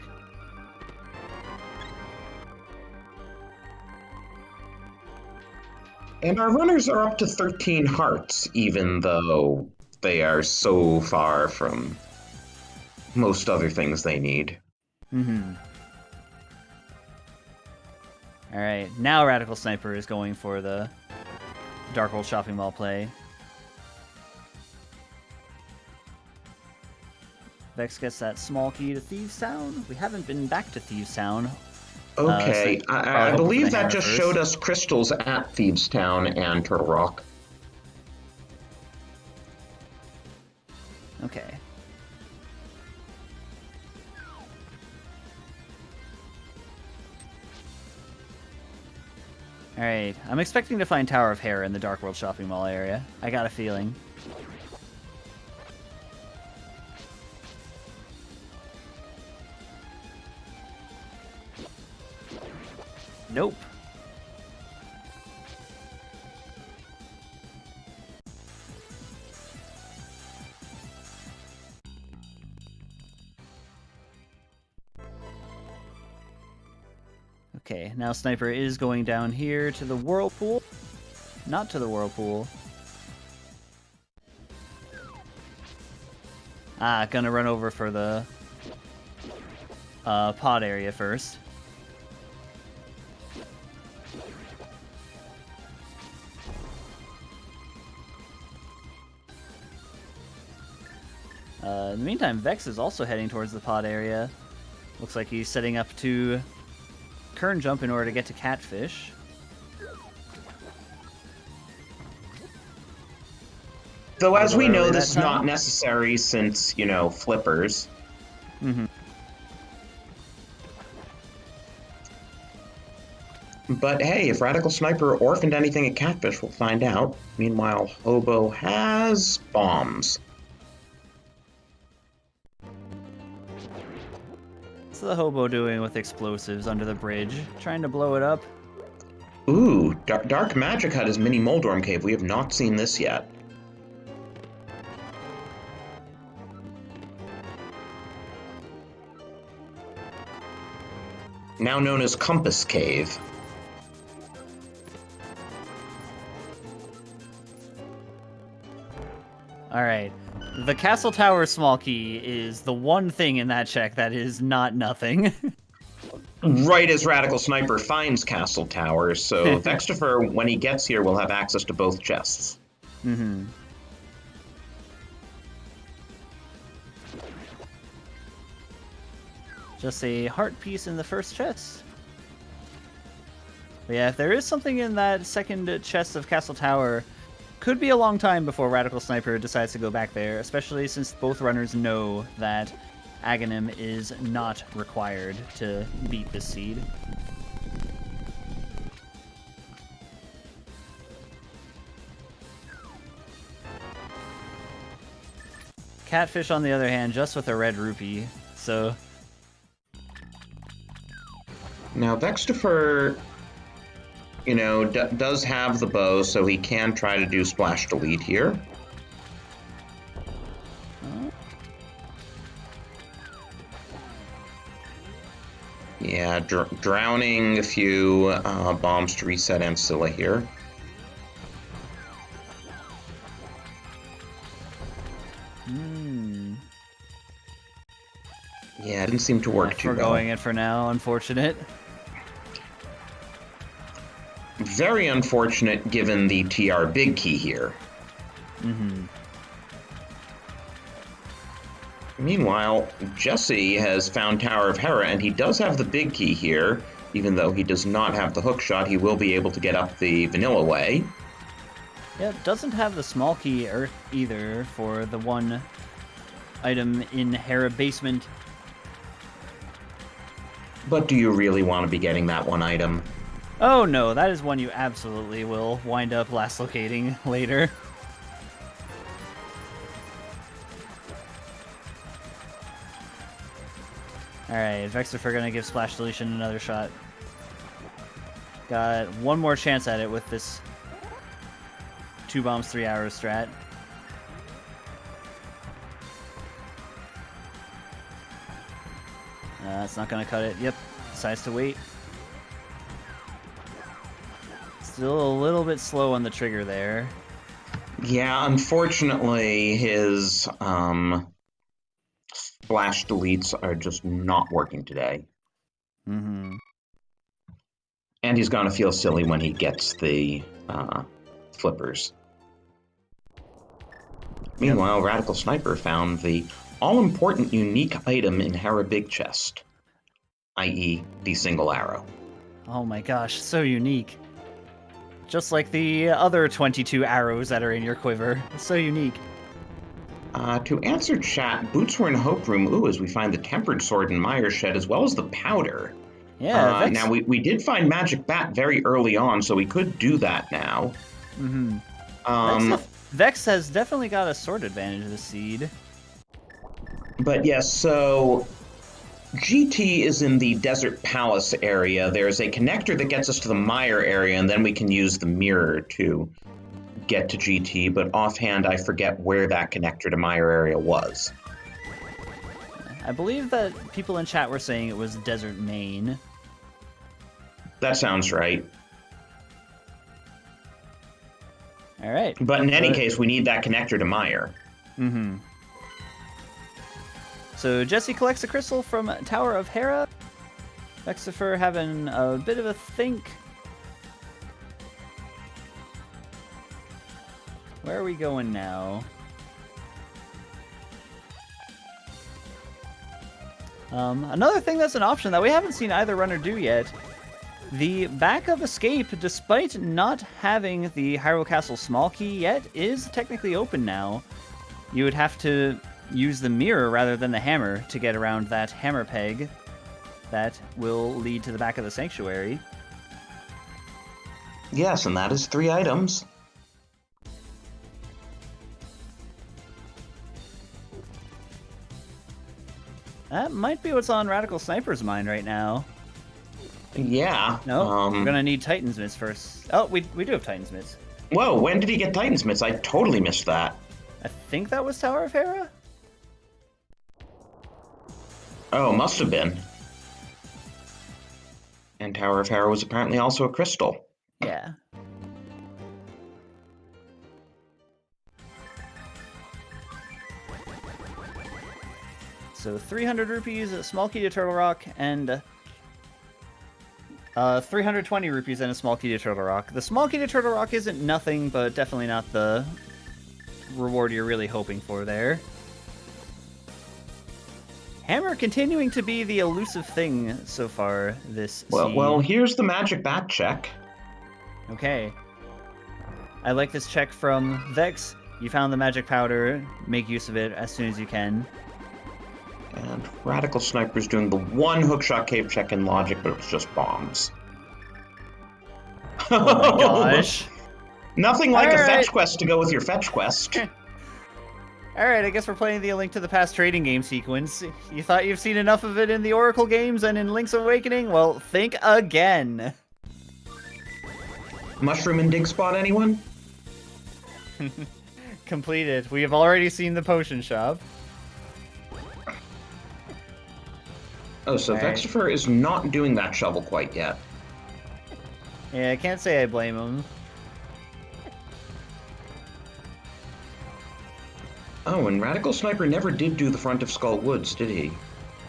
And our runners are up to 13 hearts, even though they are so far from most other things they need. Mm-hmm. Alright, now Radical Sniper is going for the Dark World Shopping Mall play. Vex gets that small key to Thieves Town. We haven't been back to Thieves Town. Okay, So I believe that just first. showed us crystals at Thieves Town and Turtle Rock. Okay. Alright, I'm expecting to find Tower of Hair in the Dark World Shopping Mall area. I got a feeling. Nope. Okay, now Sniper is going down here to the Whirlpool. Not to the Whirlpool. Ah, gonna run over for the pod area first. In the meantime, Vex is also heading towards the pod area. Looks like he's setting up to Kern jump in order to get to Catfish. Though, as we know, this is not necessary since, you know, flippers. Mm-hmm. But hey, if Radical Sniper orphaned anything at Catfish, we'll find out. Meanwhile, Hobo has bombs. What's the Hobo doing with explosives under the bridge? Trying to blow it up? Ooh, Dark Magic Hut is Mini Moldorm Cave. We have not seen this yet. Now known as Compass Cave. Alright. The Castle Tower small key is the one thing in that check that is not nothing. right as Radical Sniper finds Castle Tower, so VeXtopher, when he gets here, will have access to both chests. Mm-hmm. Just a heart piece in the first chest. But yeah, if there is something in that second chest of Castle Tower, could be a long time before Radical Sniper decides to go back there, especially since both runners know that Aghanim is not required to beat this seed. Catfish, on the other hand, just with a red rupee, so... Now, VeXtopher, you know, does have the bow, so he can try to do Splash Delete here. Yeah, drowning a few bombs to reset Ancilla here. Yeah, it didn't seem to work too well. Forgoing it for now, unfortunate. Very unfortunate given the TR big key here. Mm-hmm. Meanwhile, Jesse has found Tower of Hera, and he does have the big key here. Even though he does not have the hook shot, he will be able to get up the vanilla way. Yeah, doesn't have the small key either for the one item in Hera basement. But do you really want to be getting that one item? Oh no, that is one you absolutely will wind up last locating later. Alright, VeXtopher gonna give Splash Deletion another shot. Got one more chance at it with this 2 bombs, 3 arrows strat. That's not gonna cut it. Yep, decides to wait. Still a little bit slow on the trigger there. Yeah, unfortunately, his Splash Deletes are just not working today. Mm-hmm. And he's gonna feel silly when he gets the flippers. Meanwhile, Radical Sniper found the all-important unique item in Hera Big Chest, i.e. the single arrow. Oh my gosh, so unique. Just like the other 22 arrows that are in your quiver. It's so unique. To answer chat, Boots were in Hope Room, as we find the Tempered Sword in Mire Shed, as well as the powder. Yeah, now, we did find Magic Bat very early on, so we could do that now. Mm-hmm. Vex has definitely got a sword advantage of the seed. But yes, so GT is in the Desert Palace area. There's a connector that gets us to the Mire area, and then we can use the mirror to get to GT, but offhand I forget where that connector to Mire area was. I believe that people in chat were saying it was Desert Main. That sounds right. All right. But in any case, we need that connector to Mire. Mm-hmm. So Jesse collects a crystal from Tower of Hera. VeXtopher having a bit of a think. Where are we going now? Another thing that's an option that we haven't seen either runner do yet. The back of escape, despite not having the Hyrule Castle small key yet, is technically open now. You would have to use the mirror rather than the hammer to get around that hammer peg that will lead to the back of the sanctuary. Yes, and that is 3 items. That might be what's on Radical Sniper's mind right now. Yeah. No, we're gonna need Titan's Mitts first. Oh, we do have Titan's Mitts. Whoa, when did he get Titan's Mitts? I totally missed that. I think that was Tower of Hera? Oh, must have been. And Tower of Hera was apparently also a crystal. Yeah. So 300 rupees, a small key to Turtle Rock, and 320 rupees and a small key to Turtle Rock. The small key to Turtle Rock isn't nothing, but definitely not the reward you're really hoping for there. Hammer continuing to be the elusive thing so far this seed. Well, here's the magic bat check. Okay. I like this check from Vex. You found the magic powder. Make use of it as soon as you can. And Radical Sniper's doing the one hookshot cave check in logic, but it was just bombs. Oh my gosh. Nothing like a fetch quest to go with your fetch quest. Alright, I guess we're playing the A Link to the Past trading game sequence. You thought you've seen enough of it in the Oracle games and in Link's Awakening? Well, think again. Mushroom and dig spot, anyone? Completed. We have already seen the potion shop. Oh, so VeXtopher is not doing that shovel quite yet. Yeah, I can't say I blame him. Oh, and Radical Sniper never did do the front of Skull Woods, did he?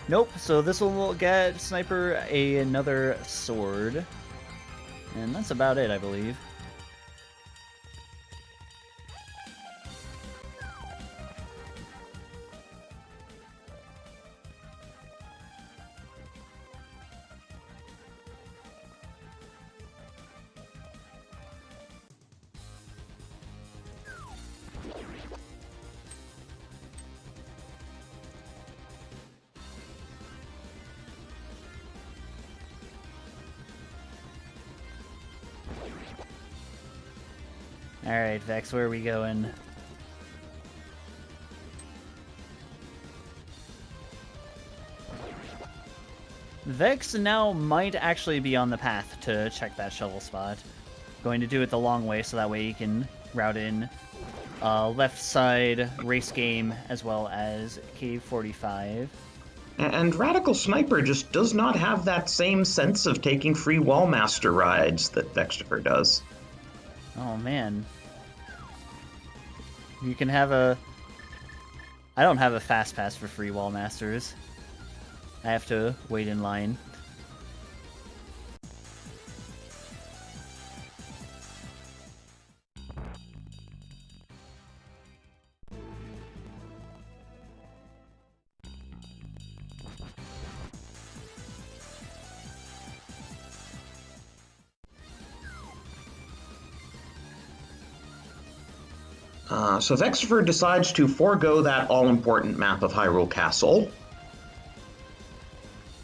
Nope, so this will get Sniper another sword. And that's about it, I believe. Alright, Vex, where are we going? Vex now might actually be on the path to check that shovel spot. Going to do it the long way so that way you can route in left side race game as well as Cave 45. And Radical Sniper just does not have that same sense of taking free Wallmaster rides that VeXtopher does. Oh man. You can have a... I don't have a fast pass for free Wallmasters. I have to wait in line. So VeXtopher decides to forego that all-important map of Hyrule Castle.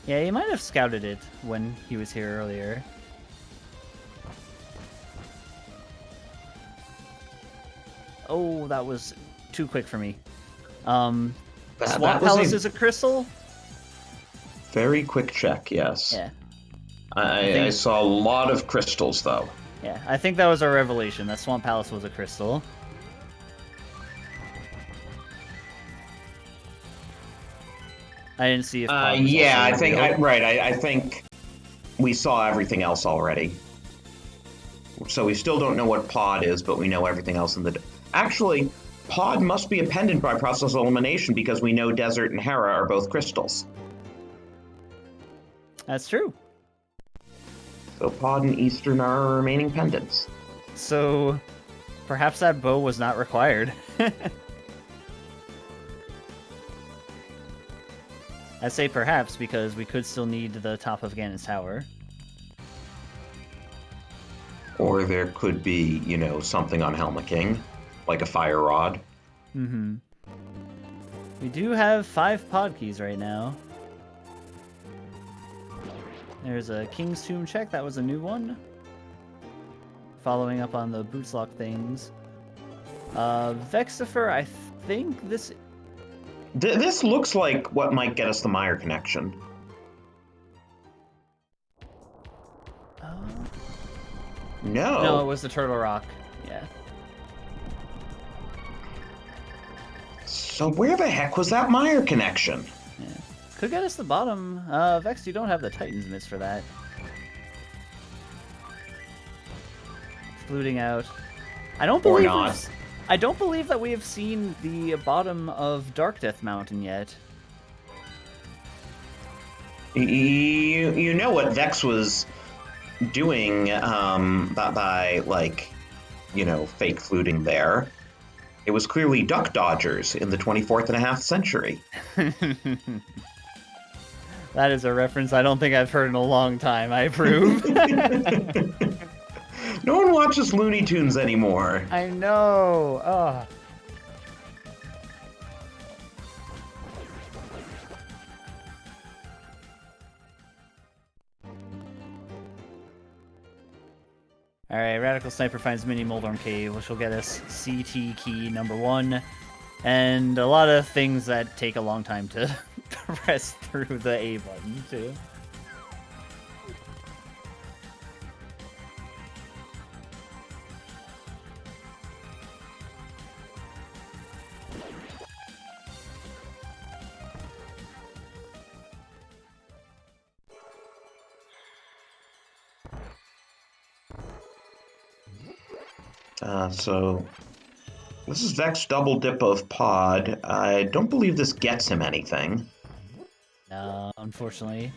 Yeah, he might have scouted it when he was here earlier. Oh, that was too quick for me. Swamp Palace is a crystal? Very quick check, yes. Yeah. I saw a lot of crystals, though. Yeah, I think that was a revelation, that Swamp Palace was a crystal. I didn't see if Pod was yeah, also I think revealed. I think we saw everything else already. So we still don't know what Pod is, but we know everything else in the... Actually, Pod must be a pendant by process of elimination because we know Desert and Hera are both crystals. That's true. So Pod and Eastern are our remaining pendants. So, perhaps that bow was not required. I say perhaps because we could still need the top of Ganon's tower. Or there could be, you know, something on Helma King, like a fire rod. Mm-hmm. We do have 5 pod keys right now. There's a King's Tomb check, that was a new one. Following up on the boots lock things. VeXtopher, I think this... This looks like what might get us the Meyer connection. No. No, it was the Turtle Rock. Yeah. So where the heck was that Meyer connection? Yeah. Could get us the bottom. Vex, you don't have the Titan's Mist for that. Fluting out. I don't believe I don't believe that we have seen the bottom of Dark Death Mountain yet. You know what Vex was doing by like, fake fluting there. It was clearly duck dodgers in the 24th and a half century. That is a reference I don't think I've heard in a long time, I approve. No one watches Looney Tunes anymore. I know. Oh. Alright, Radical Sniper finds Mini Moldorm Cave, which will get us CT key number 1, and a lot of things that take a long time to press through the A button, too. So this is Vex double dip of pod. I don't believe this gets him anything. No, unfortunately.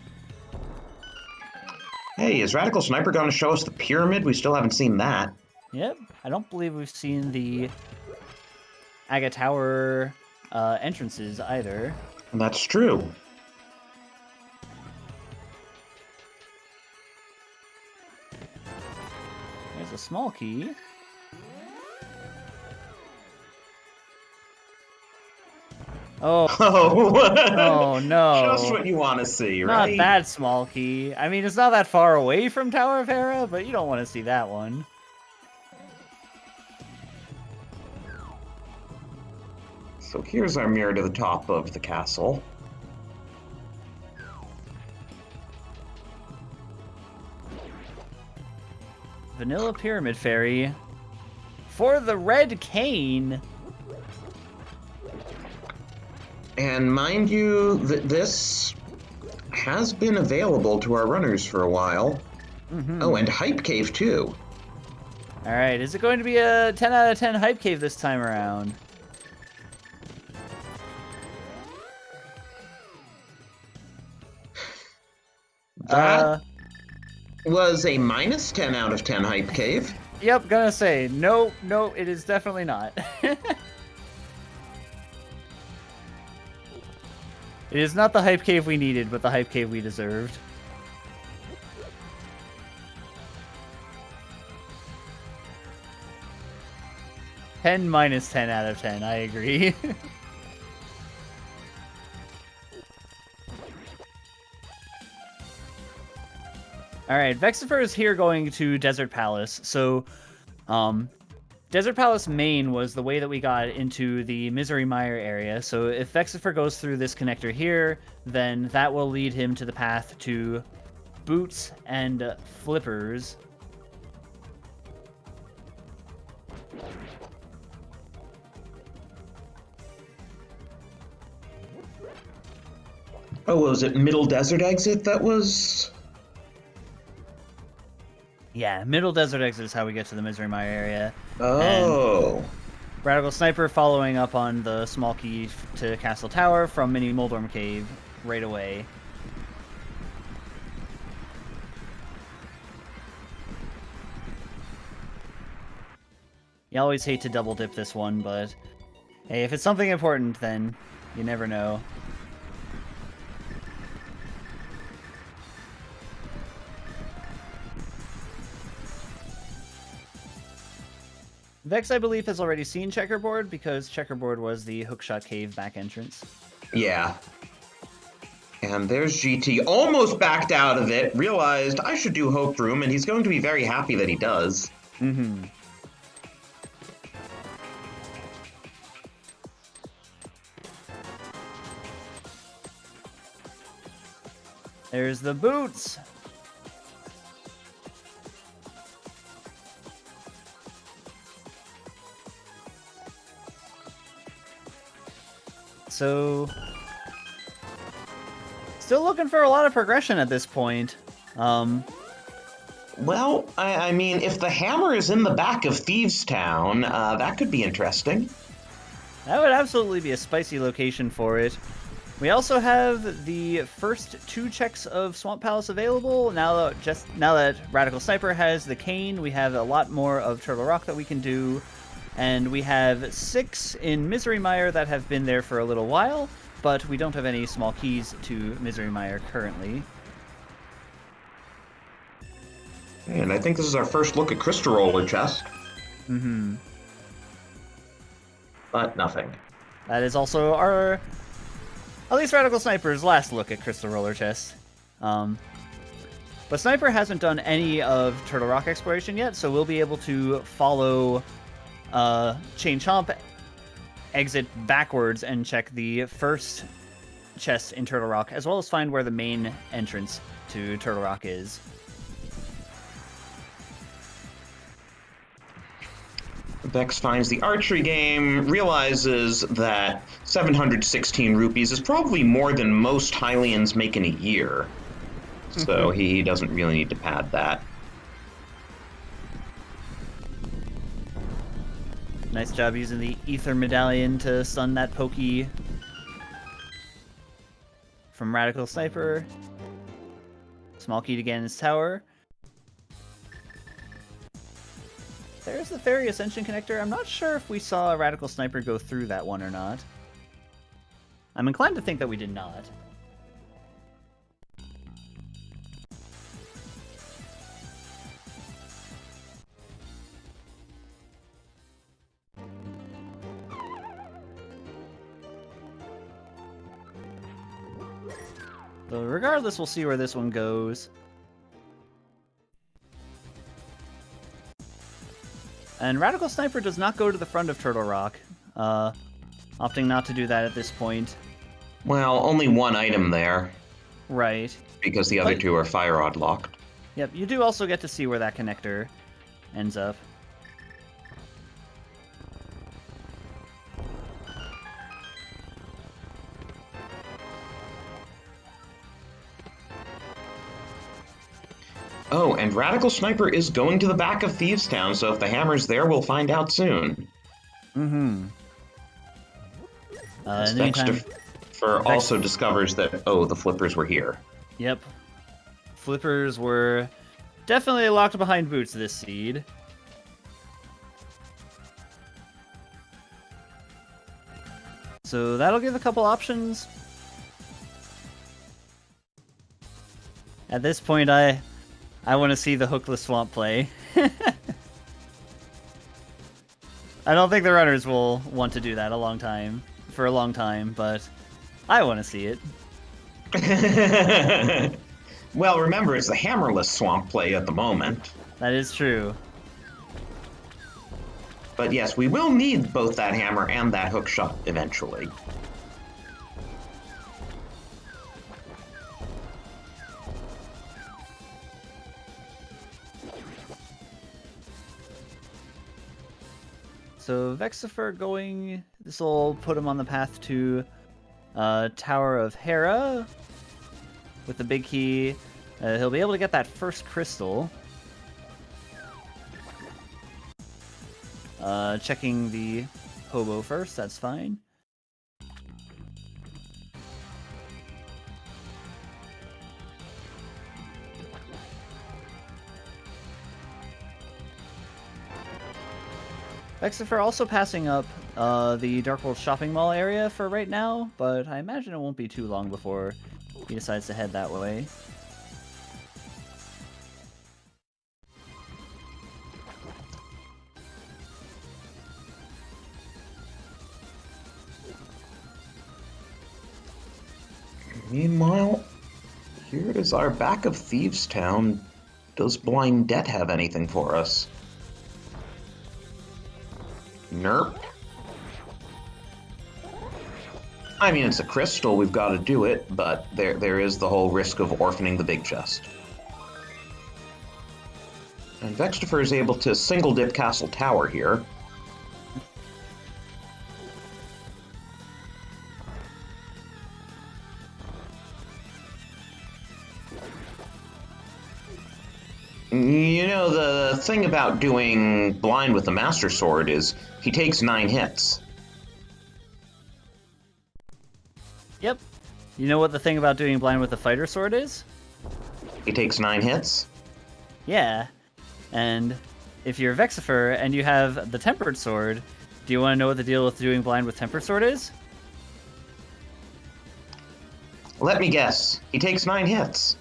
Hey, is Radical Sniper going to show us the pyramid? We still haven't seen that. Yep, I don't believe we've seen the Aga Tower entrances either. That's true. There's a small key. Oh. Oh no. Just what you want to see, right? Not that small key. I mean, it's not that far away from Tower of Hera, but you don't want to see that one. So here's our mirror to the top of the castle. Vanilla Pyramid Fairy for the red cane. And mind you, this has been available to our runners for a while. Mm-hmm. Oh, and Hype Cave too. All right, is it going to be a 10 out of 10 Hype Cave this time around? That was a minus 10 out of 10 Hype Cave. Yep, gonna say, no, it is definitely not. It is not the Hype Cave we needed, but the Hype Cave we deserved. -10 out of 10, I agree. Alright, VeXtopher is here going to Desert Palace. So, Desert Palace main was the way that we got into the Misery Mire area. So if VeXtopher goes through this connector here, then that will lead him to the path to Boots and Flippers. Oh, was it Middle Desert exit that was... Yeah, Middle Desert exit is how we get to the Misery Mire area. Oh. And Radical Sniper following up on the small key to Castle Tower from Mini Moldorm Cave right away. You always hate to double dip this one, but hey, if it's something important, then you never know. Vex, I believe, has already seen Checkerboard because Checkerboard was the Hookshot Cave back entrance. Yeah. And there's GT, almost backed out of it, realized I should do Hope Room, and he's going to be very happy that he does. Mm-hmm. There's the boots! So, still looking for a lot of progression at this point. Well, I mean, if the hammer is in the back of Thieves Town, that could be interesting. That would absolutely be a spicy location for it. We also have the first 2 checks of Swamp Palace available. Now that Radical Sniper has the cane, we have a lot more of Turtle Rock that we can do. And we have 6 in Misery Mire that have been there for a little while, but we don't have any small keys to Misery Mire currently. And I think this is our first look at Crystal Roller chest. Mm-hmm. But nothing. That is also our, at least Radical Sniper's last look at Crystal Roller chest. But Sniper hasn't done any of Turtle Rock exploration yet, so we'll be able to follow Chain Chomp exit backwards and check the first chest in Turtle Rock, as well as find where the main entrance to Turtle Rock is. Vex finds the archery game, realizes that 716 rupees is probably more than most Hylians make in a year. So he doesn't really need to pad that. Nice job using the Ether Medallion to stun that pokey from Radical Sniper. Small key to Ganon's Tower. There's the Fairy Ascension connector. I'm not sure if we saw a Radical Sniper go through that one or not. I'm inclined to think that we did not. So regardless, we'll see where this one goes. And Radical Sniper does not go to the front of Turtle Rock, opting not to do that at this point. Well, only one item there. Right. Because the other 2 are fire rod locked. Yep, you do also get to see where that connector ends up. Oh, and Radical Sniper is going to the back of Thieves Town, so if the hammer's there, we'll find out soon. Mm-hmm. In the meantime, VeXtopher also discovers that, oh, the flippers were here. Yep. Flippers were definitely locked behind boots this seed. So that'll give a couple options. At this point, I want to see the hookless swamp play. I don't think the runners will want to do that for a long time, but I want to see it. Well, remember, it's the hammerless swamp play at the moment. That is true. But yes, we will need both that hammer and that hook shot eventually. So VeXtopher going, this will put him on the path to Tower of Hera. With the big key, he'll be able to get that first crystal. Checking the hobo first, that's fine. VeXtopher also passing up the Dark World shopping mall area for right now, but I imagine it won't be too long before he decides to head that way. Meanwhile, here is our back of Thieves Town. Does Blind Debt have anything for us? Nerp. I mean, it's a crystal, we've got to do it, but there is the whole risk of orphaning the big chest. And VeXtopher is able to single dip Castle Tower here. You know, the thing about doing blind with the Master Sword is he takes 9 hits. Yep. You know what the thing about doing blind with the fighter sword is? He takes 9 hits. Yeah. And if you're VeXtopher and you have the tempered sword, do you want to know what the deal with doing blind with tempered sword is? Let me guess. He takes 9 hits.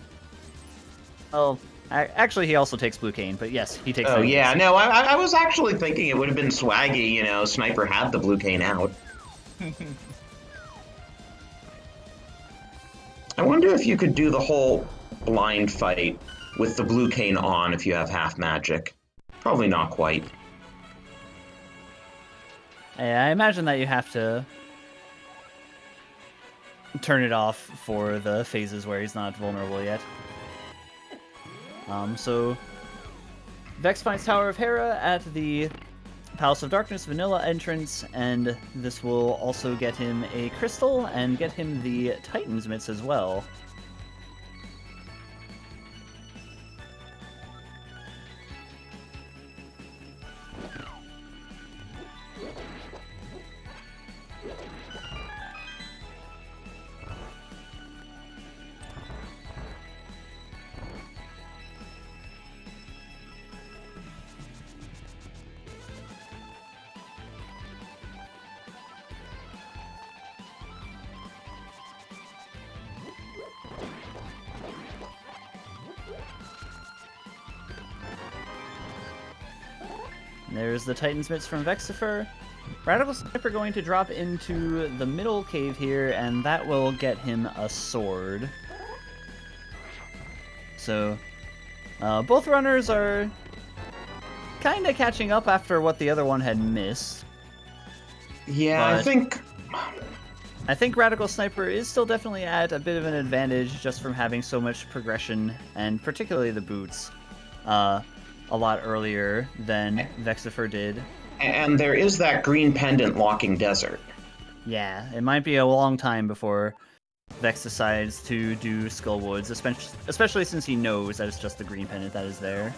Well, actually, he also takes blue cane, but yes, he takes. Oh, 9 yeah. hits. No, I was actually thinking it would have been swaggy, you know, Sniper had the blue cane out. I wonder if you could do the whole blind fight with the blue cane on if you have half magic. Probably not quite. I imagine that you have to turn it off for the phases where he's not vulnerable yet. So Vex finds Tower of Hera at the Palace of Darkness vanilla entrance, and this will also get him a crystal and get him the Titan's Mitts as well. There's the Titan's Mitts from VeXtopher. RadicalSniper going to drop into the middle cave here, and that will get him a sword. So, both runners are kind of catching up after what the other one had missed. Yeah, I think RadicalSniper is still definitely at a bit of an advantage just from having so much progression, and particularly the boots, a lot earlier than VeXtopher did. And there is that green pendant locking desert. Yeah, it might be a long time before Vex decides to do Skullwoods, especially since he knows that it's just the green pendant that is there.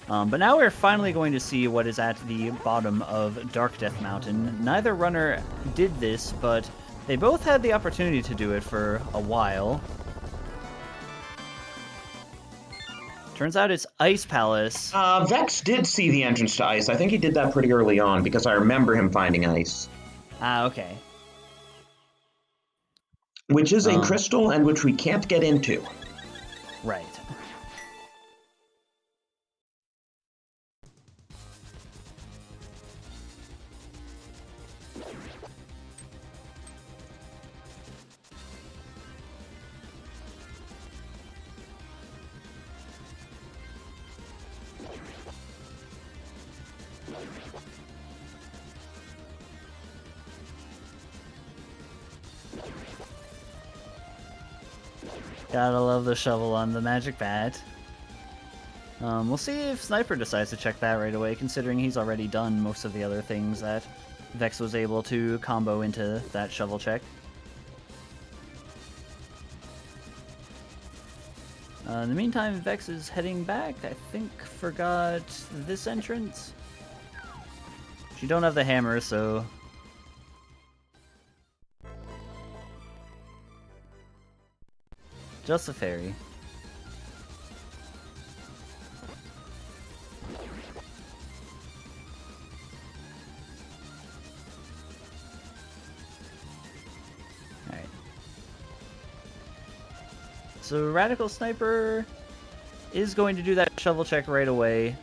But now we're finally going to see what is at the bottom of Dark Death Mountain. Neither runner did this, but they both had the opportunity to do it for a while. Turns out it's Ice Palace. Vex did see the entrance to ice. I think he did that pretty early on because I remember him finding ice. Ah, okay. Which is a crystal and which we can't get into. Right. Gotta love the shovel on the magic bat. We'll see if Sniper decides to check that right away, considering he's already done most of the other things that Vex was able to combo into that shovel check. In the meantime, Vex is heading back. I think forgot this entrance. She don't have the hammer, so... just a fairy. Alright. So RadicalSniper is going to do that shovel check right away.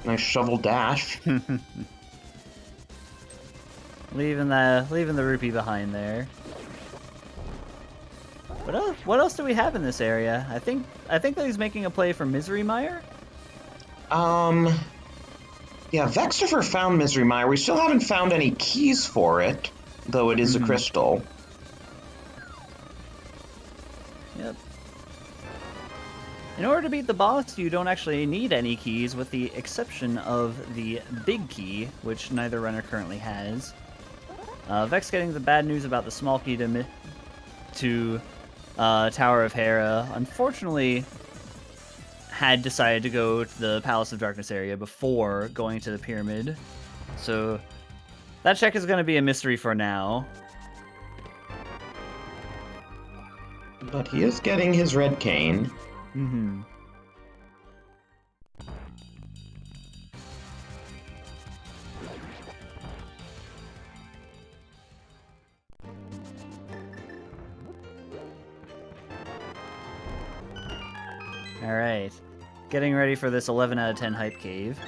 Nice shovel dash. Leaving the rupee behind there. What else do we have in this area? I think that he's making a play for Misery Mire. Yeah, VeXtopher found Misery Mire. We still haven't found any keys for it, though it is a crystal. Yep. In order to beat the boss, you don't actually need any keys, with the exception of the big key, which neither runner currently has. Vex getting the bad news about the small key to Tower of Hera, unfortunately had decided to go to the Palace of Darkness area before going to the pyramid. So That check is going to be a mystery for now. But he is getting his red cane. Mm-hmm. Alright. Getting ready for this 11 out of 10 hype cave.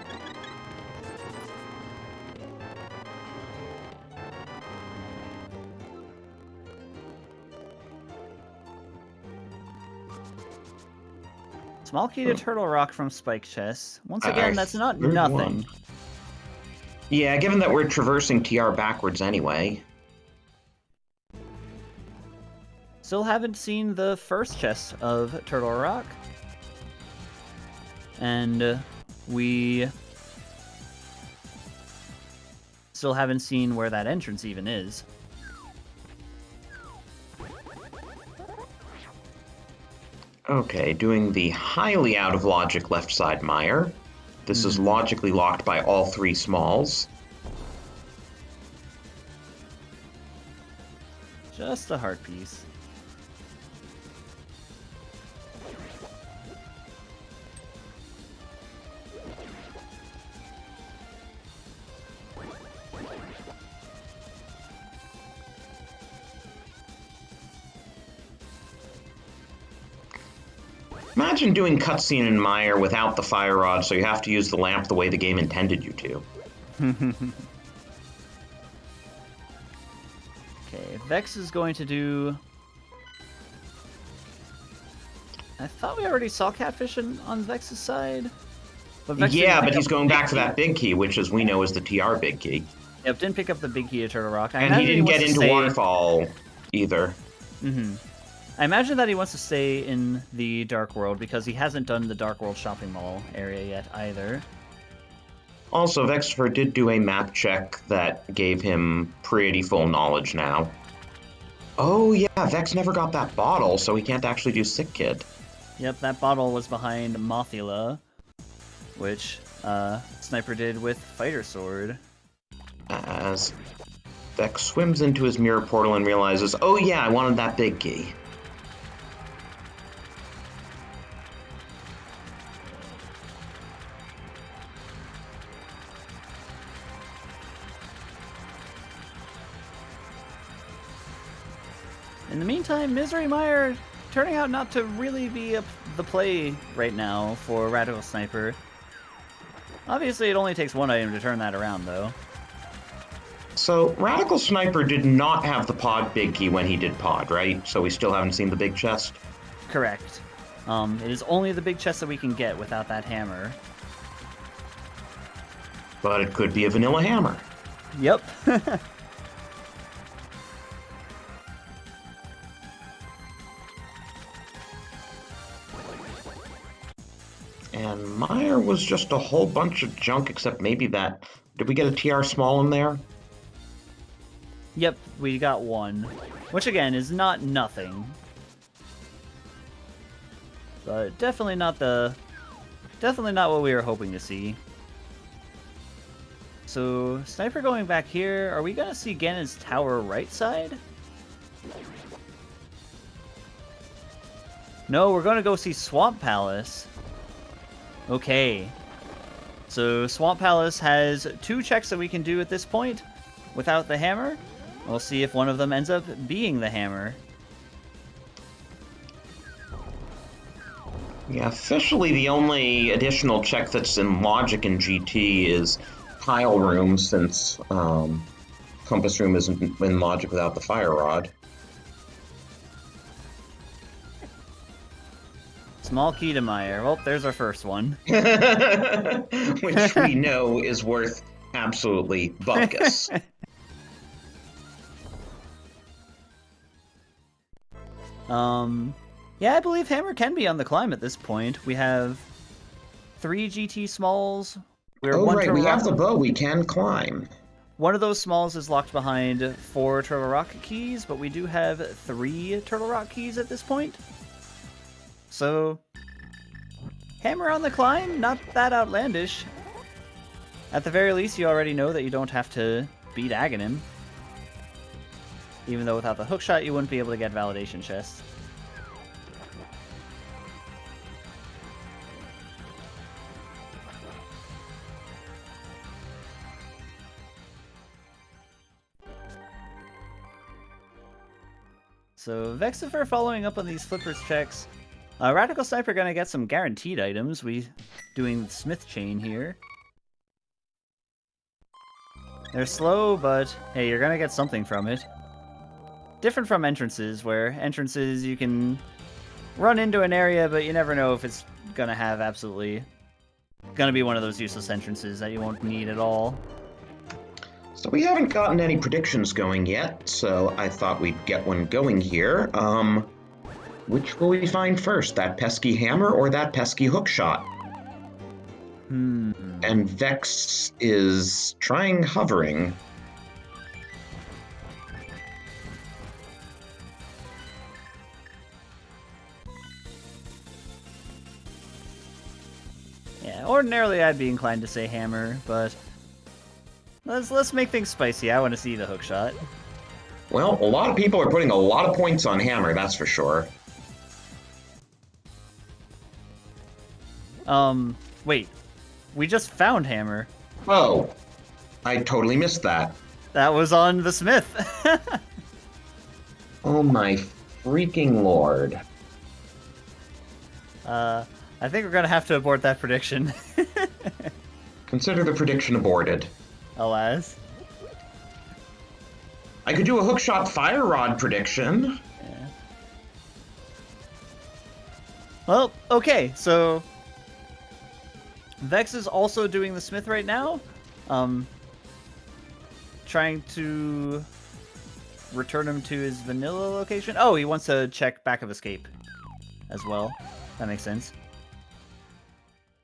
Small key to Turtle Rock from Spike Chest. Once again, that's not nothing. Yeah, given that we're traversing TR backwards anyway. Still haven't seen the first chest of Turtle Rock. And we still haven't seen where that entrance even is. Okay, doing the highly out of logic left side mire. This is logically locked by all three smalls. Just a heart piece. Imagine doing cutscene in Mire without the fire rod, so you have to use the lamp the way the game intended you to. Okay, Vex is going to do... I thought we already saw Catfish on Vex's side. But he's going back to that big key, which as we know is the TR big key. Yep, didn't pick up the big key at Turtle Rock. And he didn't get into Waterfall either. Mm-hmm. I imagine that he wants to stay in the Dark World because he hasn't done the Dark World shopping mall area yet either. Also, VeXtopher did do a map check that gave him pretty full knowledge now. Oh yeah, Vex never got that bottle, so he can't actually do Sick Kid. Yep, that bottle was behind Mothula, which Sniper did with Fighter Sword. As Vex swims into his mirror portal and realizes, oh yeah, I wanted that big key. In the meantime, Misery Mire turning out not to really be the play right now for RadicalSniper. Obviously, it only takes one item to turn that around, though. So, RadicalSniper did not have the pod big key when he did pod, right? So we still haven't seen the big chest? Correct. It is only the big chest that we can get without that hammer. But it could be a vanilla hammer. Yep. And Mire was just a whole bunch of junk, except maybe that... Did we get a TR small in there? Yep, we got one. Which, again, is not nothing. But definitely not what we were hoping to see. So, Sniper going back here. Are we going to see Ganon's tower right side? No, we're going to go see Swamp Palace. Okay. So, Swamp Palace has 2 checks that we can do at this point without the hammer. We'll see if one of them ends up being the hammer. Yeah, officially the only additional check that's in Logic in GT is Tile Room, since Compass Room isn't in Logic without the Fire Rod. Small key to Mire. Well, there's our first one. Which we know is worth absolutely buckus. Yeah, I believe Hammer can be on the climb at this point. We have 3 GT smalls. Right, we have the bow, we can climb. One of those smalls is locked behind 4 Turtle Rock keys, but we do have 3 Turtle Rock keys at this point. So, Hammer on the climb, not that outlandish. At the very least, you already know that you don't have to beat Aghanim. Even though without the hookshot, you wouldn't be able to get validation chests. So VeXtopher following up on these flippers checks. RadicalSniper gonna get some guaranteed items. We doing Smith chain here. They're slow, but hey, you're gonna get something from it. Different from entrances, where entrances you can run into an area, but you never know if it's gonna have gonna be one of those useless entrances that you won't need at all. So we haven't gotten any predictions going yet, so I thought we'd get one going here. Which will we find first, that pesky hammer or that pesky hookshot? And Vex is trying hovering. Yeah, ordinarily I'd be inclined to say hammer, but let's make things spicy. I want to see the hookshot. Well, a lot of people are putting a lot of points on hammer, that's for sure. Wait. We just found hammer. Oh, I totally missed that. That was on the Smith. Oh my freaking lord. I think we're gonna have to abort that prediction. Consider the prediction aborted. Alas. I could do a hookshot fire rod prediction. Yeah. Well, okay, so Vex is also doing the Smith right now. Trying to return him to his vanilla location. Oh, he wants to check back of escape as well. That makes sense.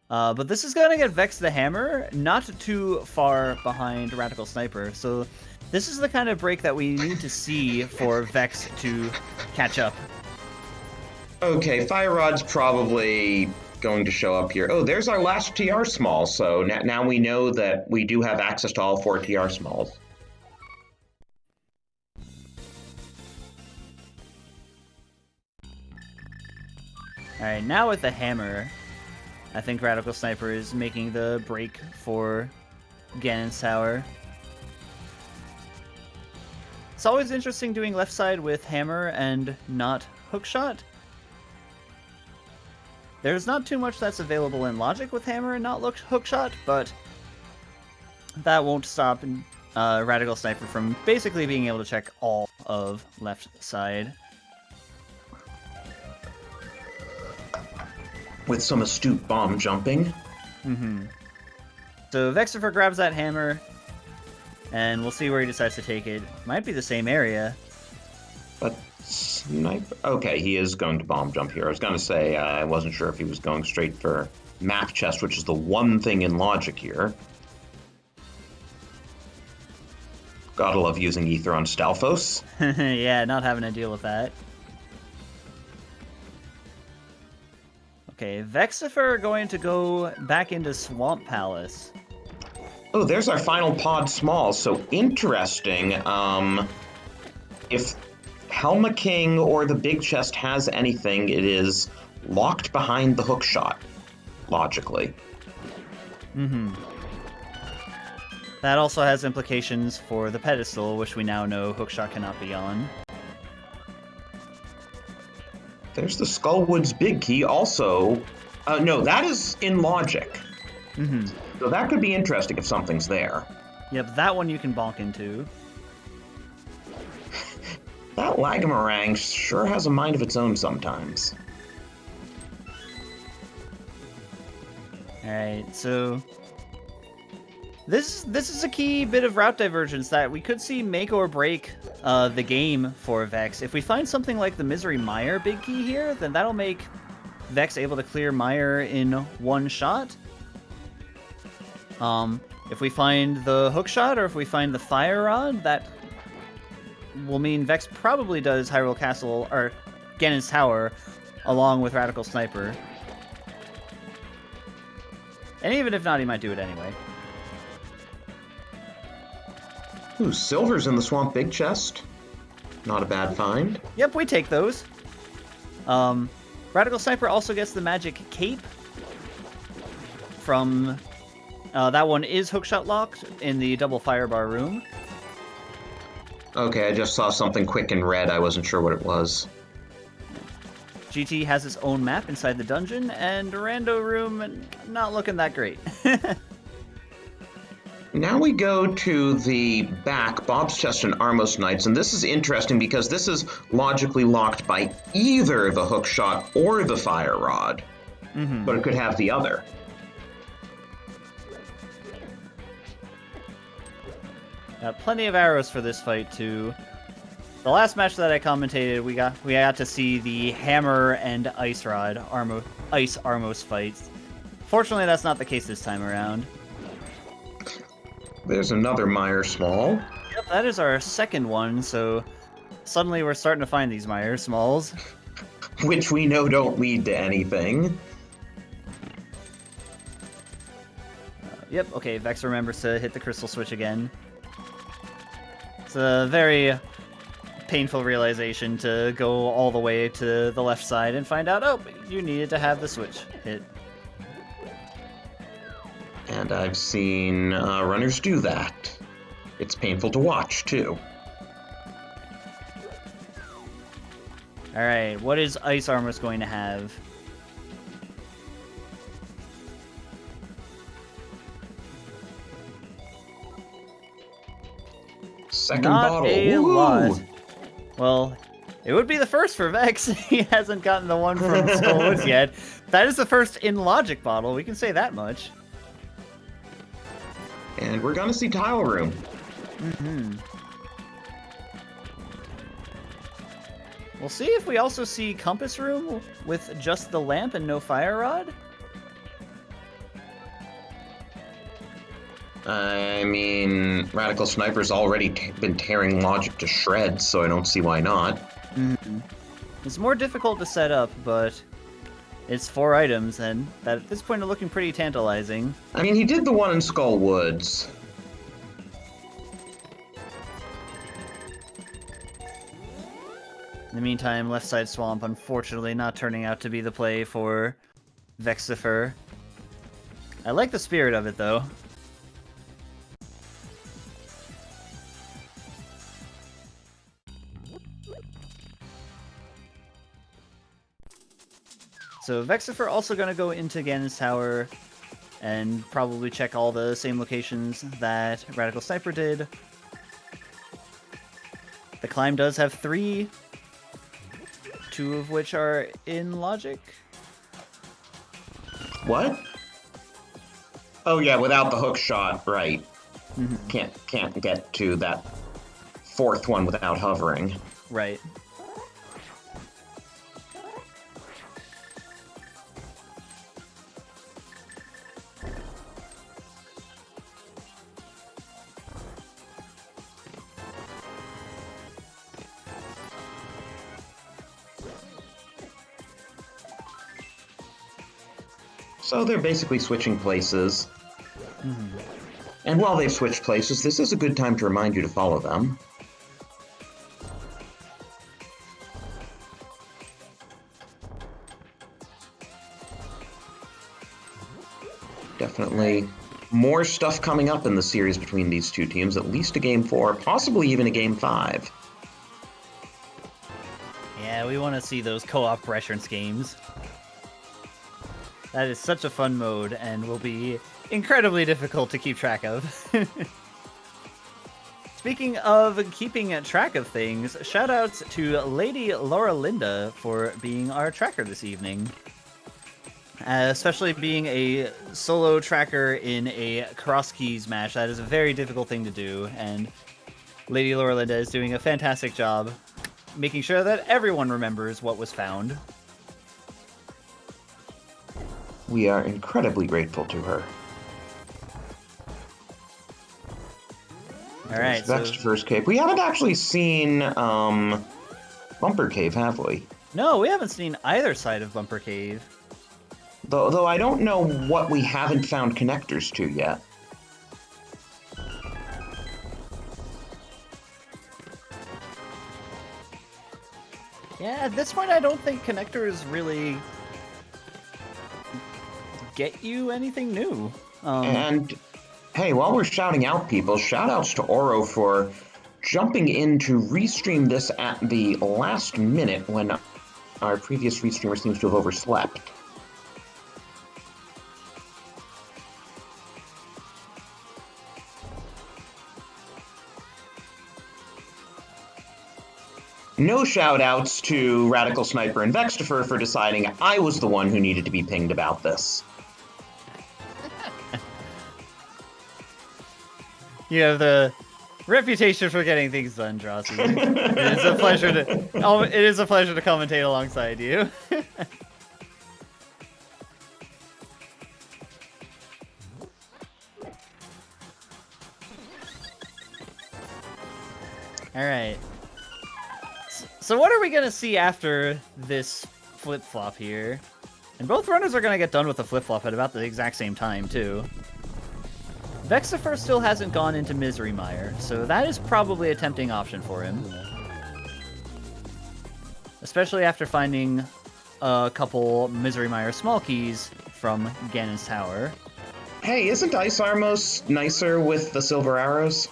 But this is gonna get Vex the hammer not too far behind Radical Sniper. So this is the kind of break that we need to see for Vex to catch up. Okay, fire rod's probably going to show up here. Oh, there's our last TR small, so now we know that we do have access to all 4 TR smalls. Alright, now with the hammer, I think Radical Sniper is making the break for Ganon's Tower. It's always interesting doing left side with hammer and not hookshot. There's not too much that's available in logic with hammer and not hookshot, but that won't stop Radical Sniper from basically being able to check all of left side. With some astute bomb jumping. So VeXtopher grabs that hammer, and we'll see where he decides to take it. Might be the same area. But Sniper... Okay, he is going to bomb jump here. I was going to say, I wasn't sure if he was going straight for map chest, which is the one thing in logic here. Gotta love using Ether on Stalfos. Yeah, not having to deal with that. Okay, VeXtopher going to go back into Swamp Palace. Oh, there's our final pod small. So interesting. If Helma King or the big chest has anything, it is locked behind the hookshot, logically. That also has implications for the pedestal, which we now know hookshot cannot be on. There's the Skullwood's big key also. No, that is in logic. So that could be interesting if something's there. Yep, that one you can bonk into. That Lagamarang sure has a mind of its own sometimes. Alright, so this is a key bit of route divergence that we could see make or break the game for Vex. If we find something like the Misery Mire big key here, then that'll make Vex able to clear Mire in one shot. If we find the hookshot or if we find the fire rod, that will mean Vex probably does Hyrule Castle or Ganon's Tower along with Radical Sniper. And even if not, he might do it anyway. Ooh, silver's in the swamp big chest. Not a bad find. Yep, we take those. Radical Sniper also gets the magic cape from... that one is hookshot locked in the double firebar room. Okay, I just saw something quick in red. I wasn't sure what it was. GT has its own map inside the dungeon, and Rando room not looking that great. Now we go to the back, Bob's Chest and Armos Knights, and this is interesting because this is logically locked by either the hookshot or the fire rod, but it could have the other. Plenty of arrows for this fight too. The last match that I commentated, we got to see the hammer and ice Armos fights. Fortunately, that's not the case this time around. There's another Meyer Small. Yep, that is our second one, so suddenly we're starting to find these Meyer Smalls. Which we know don't lead to anything. Yep, okay, Vex remembers to hit the crystal switch again. It's a very painful realization to go all the way to the left side and find out, oh, you needed to have the switch hit. And I've seen runners do that. It's painful to watch, too. Alright, what is Ice Armor's going to have? Second Not bottle. a Woo! lot. Well, it would be the first for Vex. He hasn't gotten the one from Skullwoods yet. That is the first in Logic bottle, we can say that much. And we're gonna see Tile Room. We'll see if we also see Compass Room with just the lamp and no fire rod. I mean, Radical Sniper's already been tearing Logic to shreds, so I don't see why not. It's more difficult to set up, but it's 4 items, and that at this point are looking pretty tantalizing. I mean, he did the one in Skull Woods. In the meantime, left side swamp unfortunately not turning out to be the play for VeXtopher. I like the spirit of it, though. So VeXtopher also going to go into Ganon's Tower and probably check all the same locations that Radical Sniper did. The climb does have 3, 2 of which are in Logic. What? Oh yeah, without the hook shot, right. Can't get to that 4th one without hovering. Right. So they're basically switching places. And while they've switched places, this is a good time to remind you to follow them. Definitely more stuff coming up in the series between these two teams, at least a Game 4, possibly even a Game 5. Yeah, we want to see those co-op reference games. That is such a fun mode and will be incredibly difficult to keep track of. Speaking of keeping track of things, shoutouts to Lady Laura Linda for being our tracker this evening. Especially being a solo tracker in a cross keys match, that is a very difficult thing to do, and Lady Laura Linda is doing a fantastic job making sure that everyone remembers what was found. We are incredibly grateful to her. Alright, That's first cave. We haven't actually seen Bumper Cave, have we? No, we haven't seen either side of Bumper Cave. Though I don't know what we haven't found connectors to yet. Yeah, at this point, I don't think connectors really get you anything new. And hey, while we're shouting out people, shout outs to Oro for jumping in to restream this at the last minute when our previous restreamer seems to have overslept. No shout-outs to Radical Sniper and VeXtopher for deciding I was the one who needed to be pinged about this. You have the reputation for getting things done, Drosy. It is a pleasure to commentate alongside you. All right. So what are we gonna see after this flip-flop here? And both runners are gonna get done with the flip-flop at about the exact same time, too. VeXtopher still hasn't gone into Misery Mire, so that is probably a tempting option for him. Especially after finding a couple Misery Mire small keys from Ganon's Tower. Hey, isn't Ice Armos nicer with the silver arrows?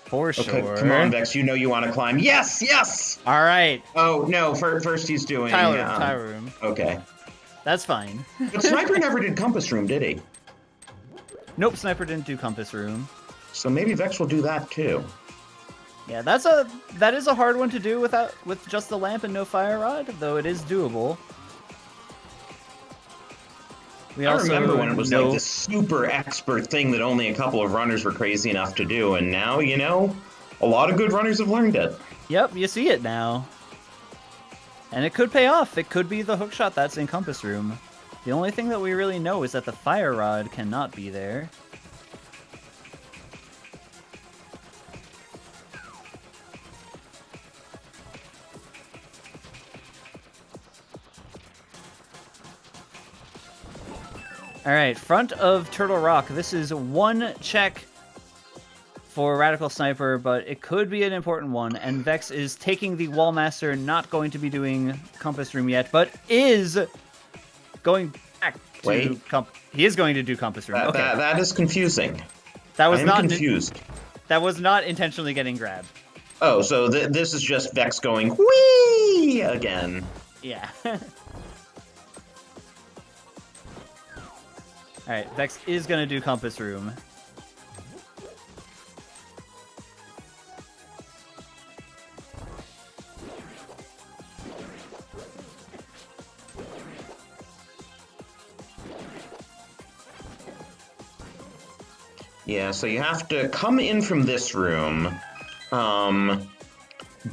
For sure. Okay, come on, Vex, you know you want to climb. Yes, yes! All right. Oh, no, first he's doing... Tile room. Okay. That's fine. But Sniper never did Compass Room, did he? Nope, Sniper didn't do Compass Room. So maybe Vex will do that, too. Yeah, that is a hard one to do with just the lamp and no fire rod, though it is doable. I remember when it was like this super expert thing that only a couple of runners were crazy enough to do, and now, you know, a lot of good runners have learned it. Yep, you see it now. And it could pay off. It could be the hookshot that's in Compass Room. The only thing that we really know is that the fire rod cannot be there. Alright, front of Turtle Rock. This is one check for Radical Sniper, but it could be an important one. And Vex is taking the Wallmaster, not going to be doing Compass Room yet, but is going back to... He is going to do Compass Room. Okay. That is confusing. That was not confused. That was not intentionally getting grabbed. Oh, so this is just Vex going, whee! Again. Yeah. Alright, Vex is going to do Compass Room. Yeah, so you have to come in from this room,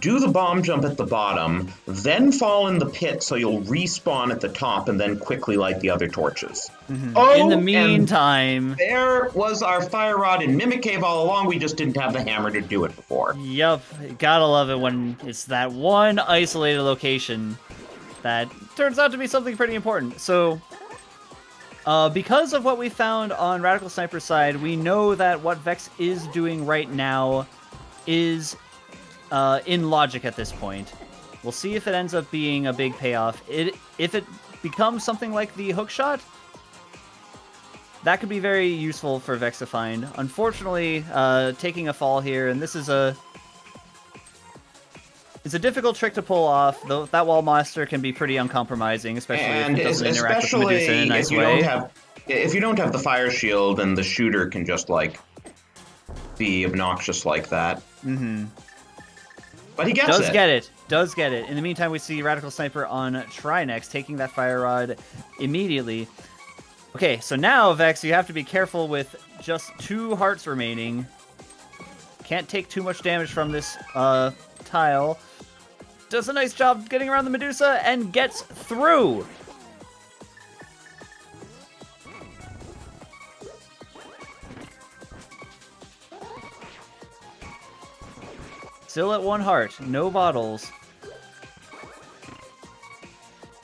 do the bomb jump at the bottom, then fall in the pit so you'll respawn at the top and then quickly light the other torches. Mm-hmm. Oh, in the meantime... There was our fire rod in Mimic Cave all along, we just didn't have the hammer to do it before. Yup, gotta love it when it's that one isolated location that turns out to be something pretty important. So, because of what we found on Radical Sniper's side, we know that what Vex is doing right now is... in logic at this point. We'll see if it ends up being a big payoff. If it becomes something like the hookshot, that could be very useful for Vex to find. Unfortunately, taking a fall here, and this is it's a difficult trick to pull off, though that wall master can be pretty uncompromising, especially if it doesn't interact with Medusa in a nice way. If you don't have the fire shield, and the shooter can just, like, be obnoxious like that. Mm-hmm. But he gets it. Does get it. In the meantime, we see Radical Sniper on Trinex, taking that fire rod immediately. Okay, so now, Vex, you have to be careful with just 2 hearts remaining. Can't take too much damage from this tile. Does a nice job getting around the Medusa and gets through. Still at 1 heart. No bottles.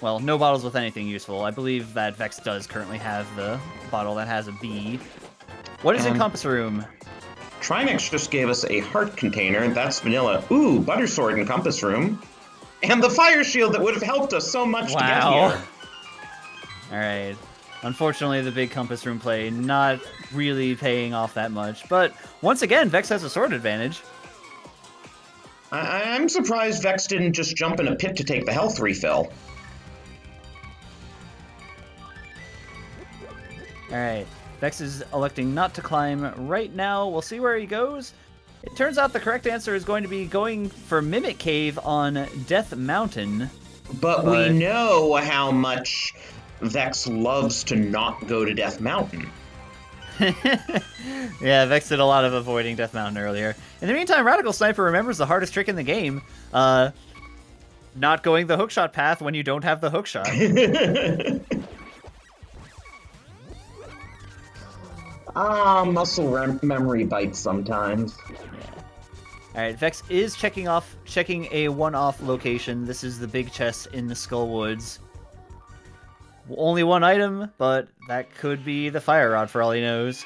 Well, no bottles with anything useful. I believe that Vex does currently have the bottle that has a B. What is in Compass Room? Trinex just gave us a heart container. That's vanilla. Ooh, Buttersword in Compass Room. And the fire shield that would have helped us so much to get here. All right. Unfortunately, the big compass room play not really paying off that much. But once again, Vex has a sword advantage. I'm surprised Vex didn't just jump in a pit to take the health refill. All right. Vex is electing not to climb right now. We'll see where he goes. It turns out the correct answer is going to be going for Mimic Cave on Death Mountain. But we know how much Vex loves to not go to Death Mountain. Yeah, Vex did a lot of avoiding Death Mountain earlier. In the meantime, Radical Sniper remembers the hardest trick in the game. Not going the hookshot path when you don't have the hookshot. Muscle memory bites sometimes. Alright, Vex is checking a one-off location. This is the big chest in the Skull Woods. Only one item, but that could be the fire rod for all he knows.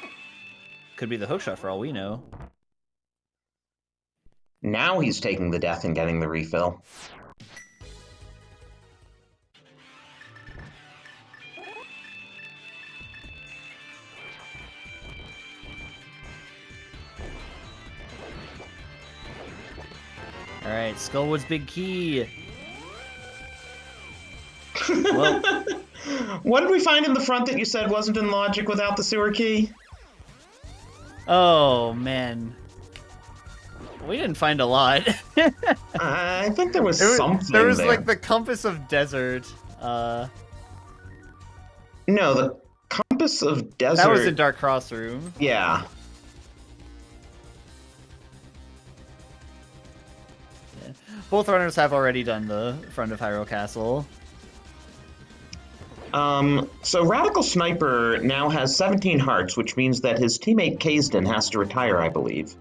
Could be the hookshot for all we know. Now he's taking the death and getting the refill. Alright, Skullwood's big key. Well, what did we find in the front that you said wasn't in logic without the sewer key? Oh, man. We didn't find a lot. I think there was something there. Was there. like the Compass of Desert. No, the Compass of Desert... That was in Dark Cross Room. Yeah. Both runners have already done the front of Hyrule Castle. So Radical Sniper now has 17 hearts, which means that his teammate Kaysden has to retire, I believe.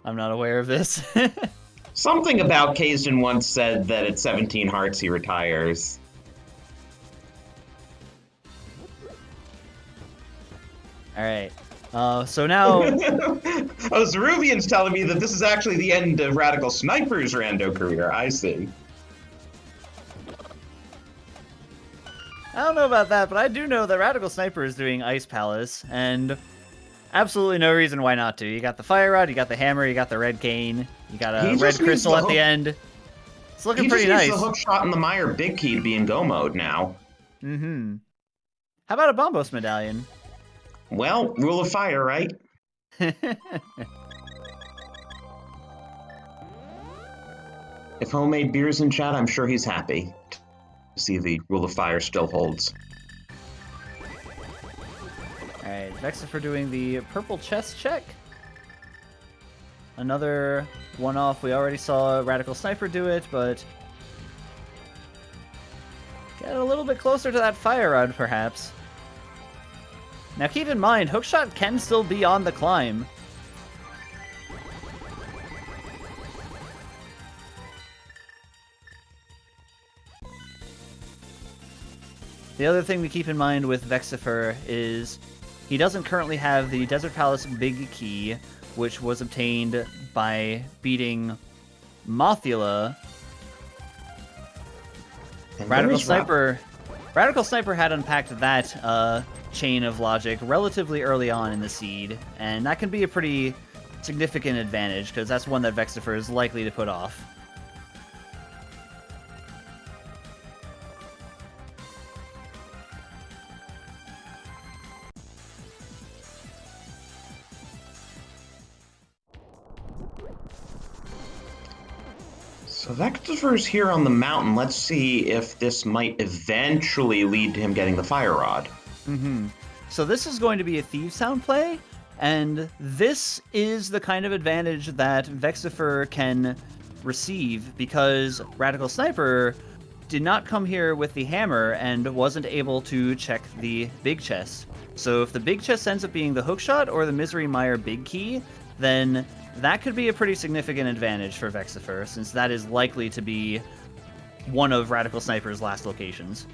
I'm not aware of this. Something about Kaysden once said that at 17 hearts he retires. Alright. So now... Oh, Zeruvian's telling me that this is actually the end of Radical Sniper's Rando career. I see. I don't know about that, but I do know that Radical Sniper is doing Ice Palace, and absolutely no reason why not to. You got the Fire Rod, you got the Hammer, you got the Red Cane, you got a Red Crystal at the end. It's looking pretty nice. He just needs the hook shot and the Meyer Big Key to be in go mode now. Mm-hmm. How about a Bombos Medallion? Well, rule of fire, right? If Homemade Beer's in chat, I'm sure he's happy to see the rule of fire still holds. Alright, VeXtopher doing the purple chest check. Another one-off. We already saw Radical Sniper do it, but... get a little bit closer to that Fire Rod, perhaps. Now keep in mind, Hookshot can still be on the climb. The other thing to keep in mind with VeXtopher is he doesn't currently have the Desert Palace Big Key, which was obtained by beating Mothula. Radical Sniper had unpacked that chain of logic relatively early on in the seed, and that can be a pretty significant advantage, because that's one that VeXtopher is likely to put off. So VeXtopher's here on the mountain. Let's see if this might eventually lead to him getting the Fire Rod. Mm-hmm. So this is going to be a Thieves Town play, and this is the kind of advantage that VeXtopher can receive, because Radical Sniper did not come here with the hammer and wasn't able to check the big chest. So if the big chest ends up being the hookshot or the Misery Mire Big Key, then that could be a pretty significant advantage for VeXtopher, since that is likely to be one of Radical Sniper's last locations.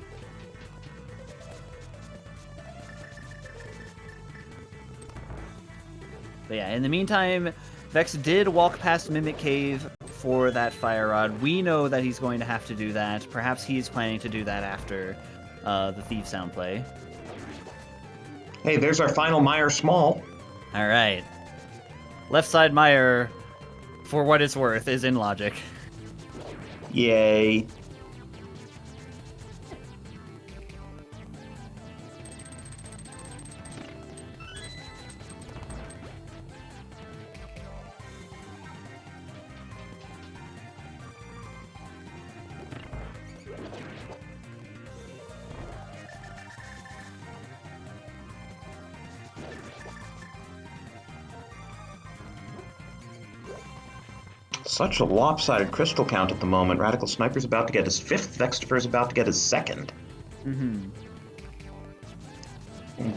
But yeah, in the meantime, Vex did walk past Mimic Cave for that Fire Rod. We know that he's going to have to do that. Perhaps he's planning to do that after the Thief Sound play. Hey, there's our final Meyer Small. All right. Left side Meyer, for what it's worth, is in logic. Yay. Such a lopsided crystal count at the moment. Radical Sniper's about to get his 5th, VeXtopher's about to get his 2nd. Mm-hmm.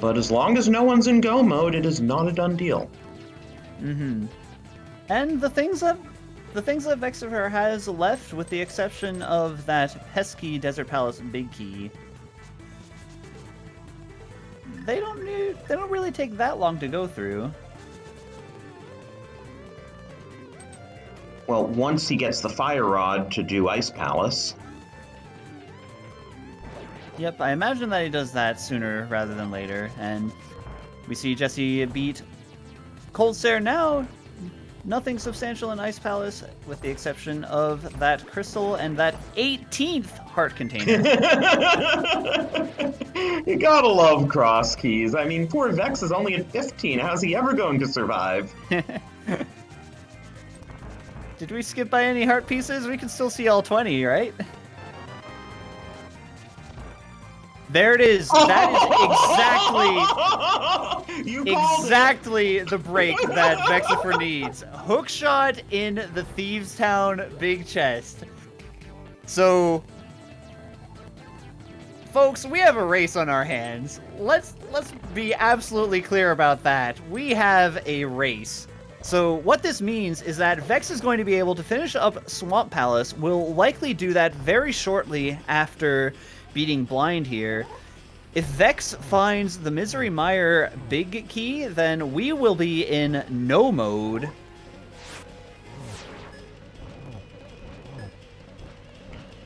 But as long as no one's in go mode, it is not a done deal. Mm-hmm. And the things that VeXtopher has left, with the exception of that pesky Desert Palace big key, they don't really take that long to go through. Well, once he gets the Fire Rod to do Ice Palace. Yep, I imagine that he does that sooner rather than later, and we see Jesse beat Cold Stare now. Nothing substantial in Ice Palace, with the exception of that crystal and that 18th heart container. You gotta love cross keys. I mean, poor Vex is only at 15. How's he ever going to survive? Did we skip by any heart pieces? We can still see all 20, right? There it is. That is exactly the break that VeXtopher needs. Hookshot in the Thieves Town big chest. So, folks, we have a race on our hands. Let's be absolutely clear about that. We have a race. So what this means is that Vex is going to be able to finish up Swamp Palace. Will likely do that very shortly after beating Blind here. If Vex finds the Misery Mire big key, then we will be in no mode.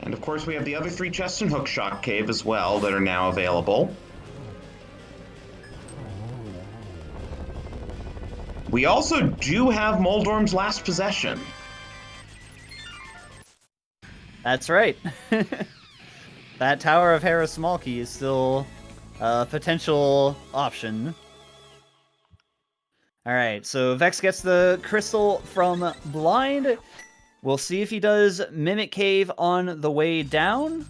And of course we have the other 3 chests in Hookshot Cave as well that are now available. We also do have Moldorm's Last Possession. That's right. That Tower of Hera small key is still a potential option. Alright, so Vex gets the crystal from Blind. We'll see if he does Mimic Cave on the way down.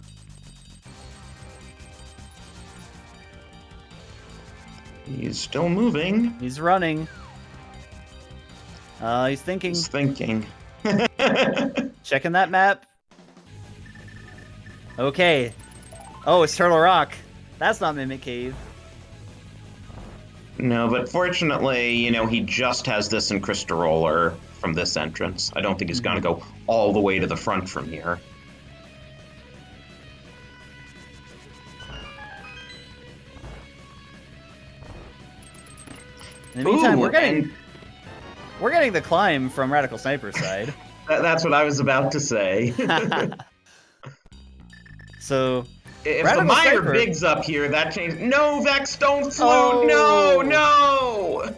He's still moving. He's running. He's thinking. He's thinking. Checking that map. Okay. Oh, it's Turtle Rock. That's not Mimic Cave. No, but fortunately, you know, he just has this in Crystal Roller from this entrance. I don't think he's gonna go all the way to the front from here. In the meantime, we're getting the climb from Radical Sniper's side. That's what I was about to say. So, if Radical the Meyer Sniper... Big's up here, that changes. No, Vex, don't float! Oh. No!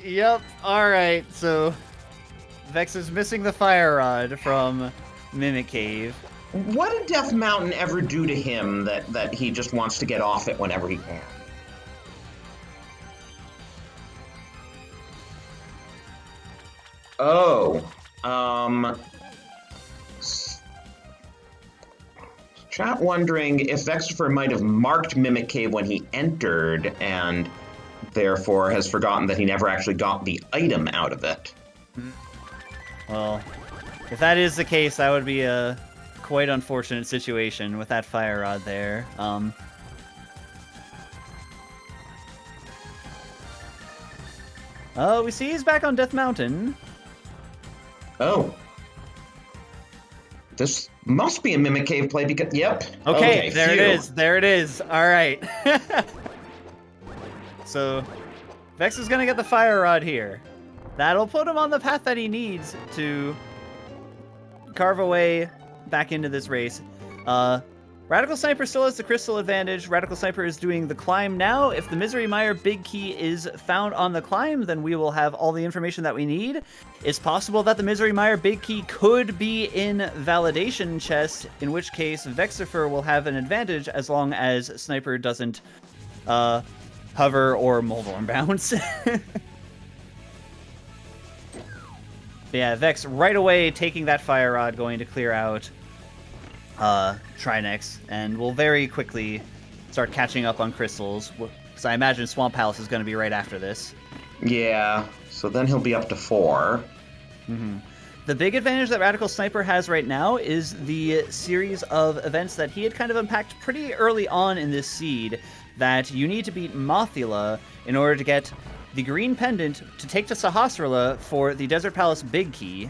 Yep, alright, so Vex is missing the Fire Rod from Mimic Cave. What did Death Mountain ever do to him that he just wants to get off it whenever he can? Oh, chat wondering if VeXtopher might have marked Mimic Cave when he entered and therefore has forgotten that he never actually got the item out of it. Well, if that is the case, that would be a quite unfortunate situation with that Fire Rod there. Oh, we see he's back on Death Mountain. Oh. This must be a Mimic Cave play because, yep. Okay, there it is. There it is. All right. So, Vex is going to get the Fire Rod here. That'll put him on the path that he needs to carve away back into this race. Radical Sniper still has the crystal advantage. Radical Sniper is doing the climb now. If the Misery Mire big key is found on the climb, then we will have all the information that we need. It's possible that the Misery Mire big key could be in validation chest, in which case VeXtopher will have an advantage as long as Sniper doesn't hover or Moldorm bounce. Yeah, Vex right away taking that Fire Rod, going to clear out Trinex, and we'll very quickly start catching up on crystals, because I imagine Swamp Palace is going to be right after this. Yeah, so then he'll be up to 4. The big advantage that Radical Sniper has right now is the series of events that he had kind of unpacked pretty early on in this seed, that you need to beat Mothula in order to get the green pendant to take to Sahasrahla for the Desert Palace big key.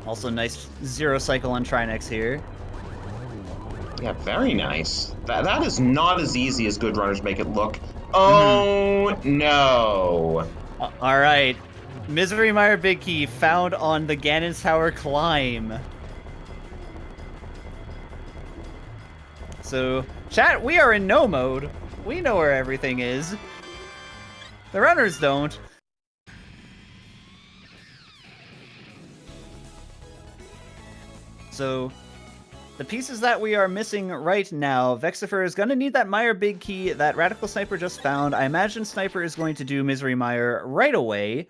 Also nice zero cycle on Trinex here. Yeah, very nice. That is not as easy as good runners make it look. Oh, no. All right. Misery Mire big key found on the Ganon's Tower climb. So, chat, we are in no mode. We know where everything is. The runners don't. So, the pieces that we are missing right now, VeXtopher is going to need that Mire big key that Radical Sniper just found. I imagine Sniper is going to do Misery Mire right away.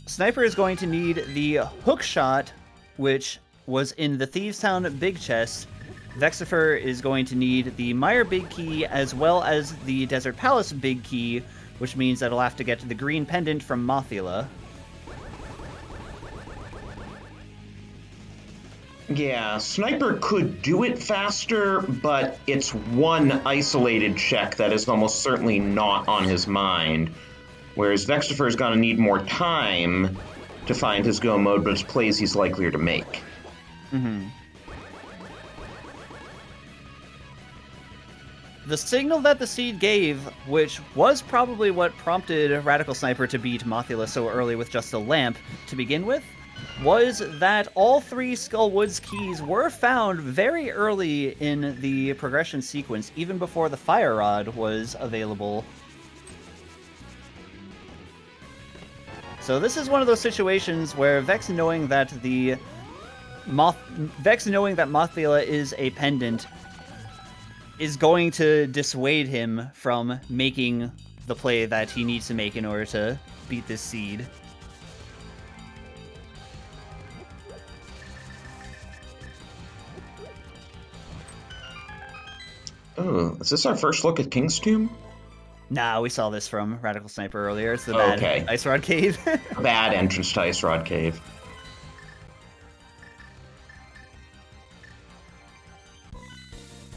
Sniper is going to need the hook shot, which was in the Thieves Town big chest. VeXtopher is going to need the Mire big key as well as the Desert Palace big key, which means that he'll have to get the green pendant from Mothula. Yeah, Sniper could do it faster, but it's one isolated check that is almost certainly not on his mind. Whereas VeXtopher is going to need more time to find his go mode, but it's plays he's likelier to make. The signal that the seed gave, which was probably what prompted Radical Sniper to beat Mothula so early with just a lamp to begin with, was that all 3 Skullwoods keys were found very early in the progression sequence, even before the Fire Rod was available. So this is one of those situations where Vex knowing that Mothula is a pendant is going to dissuade him from making the play that he needs to make in order to beat this seed. Oh, is this our first look at King's Tomb? Nah, we saw this from Radical Sniper earlier. It's the bad Ice Rod Cave. Bad entrance to Ice Rod Cave.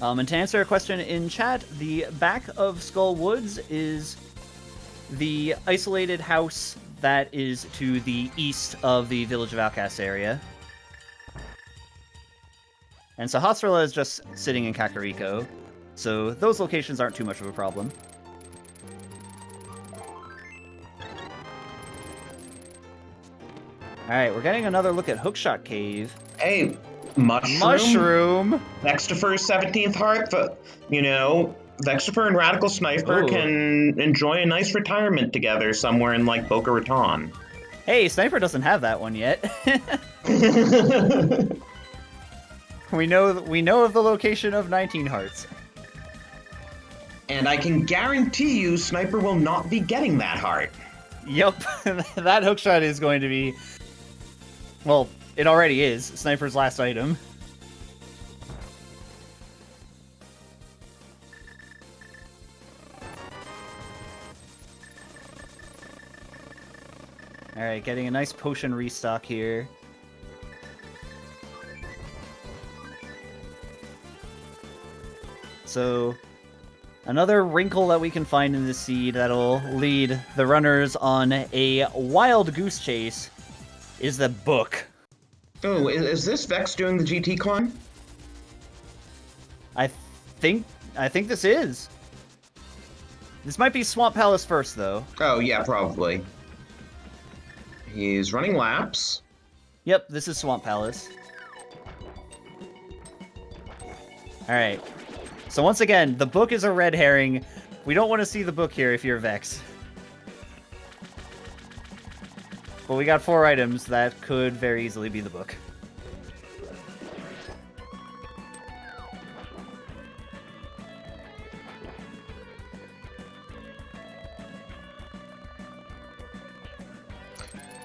And to answer a question in chat, the back of Skull Woods is the isolated house that is to the east of the Village of Outcasts area. And Sahasrahla is just sitting in Kakariko, so those locations aren't too much of a problem. Alright, we're getting another look at Hookshot Cave. Hey, Mushroom. VeXtopher's 17th heart, but, you know, VeXtopher and Radical Sniper can enjoy a nice retirement together somewhere in, like, Boca Raton. Hey, Sniper doesn't have that one yet. We know of the location of 19 hearts. And I can guarantee you Sniper will not be getting that heart. Yup, that hookshot is going to be... Well, it already is. Sniper's last item. Alright, getting a nice potion restock here. So, another wrinkle that we can find in this seed that'll lead the runners on a wild goose chase is the book. Oh, is this Vex doing the GT climb? I think I think this is. This might be Swamp Palace first, though. Oh, yeah, probably. He's running laps. Yep, this is Swamp Palace. Alright. So once again, the book is a red herring. We don't want to see the book here if you're Vex. But we got 4 items that could very easily be the book.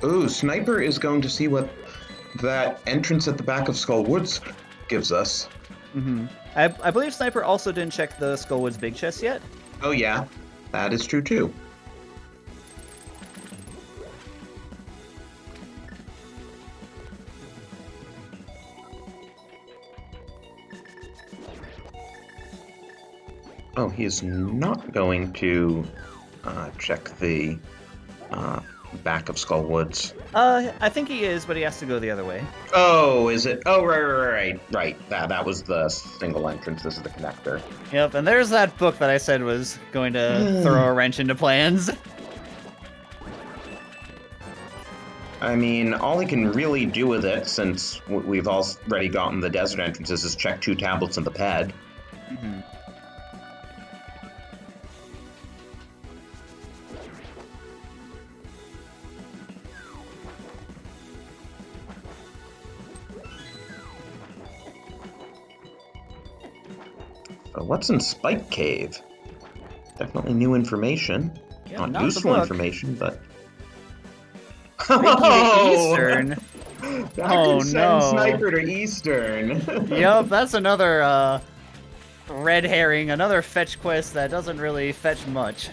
Ooh, Sniper is going to see what that entrance at the back of Skull Woods gives us. Mm-hmm. I believe Sniper also didn't check the Skullwoods big chest yet. Oh yeah, that is true too. Oh, he is not going to check the back of Skull Woods. I think he is, but he has to go the other way. Oh, is it? Oh, right. That was the single entrance. This is the connector. Yep, and there's that book that I said was going to throw a wrench into plans. I mean, all he can really do with it, since we've already gotten the desert entrances, is check 2 tablets in the pad. Mm-hmm. What's in Spike Cave? Definitely new information. Yeah, not useful information, but... Eastern. That can send Sniper to Eastern. Yep, that's another red herring, another fetch quest that doesn't really fetch much.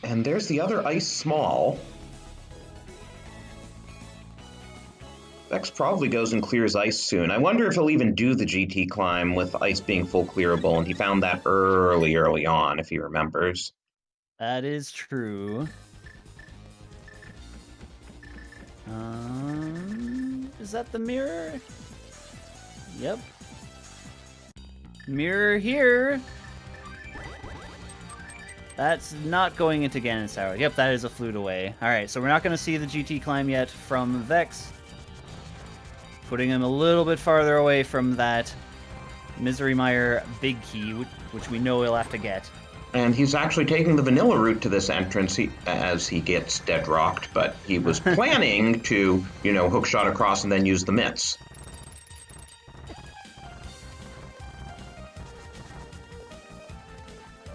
And there's the other ice small. Vex probably goes and clears ice soon. I wonder if he'll even do the GT climb with ice being full clearable, and he found that early on, if he remembers. That is true. Is that the mirror? Yep. Mirror here. That's not going into Ganon's Tower. Yep, that is a flute away. Alright, so we're not going to see the GT climb yet from Vex. Putting him a little bit farther away from that Misery Mire big key, which we know he'll have to get. And he's actually taking the vanilla route to this entrance as he gets dead rocked, but he was planning to, hookshot across and then use the mitts.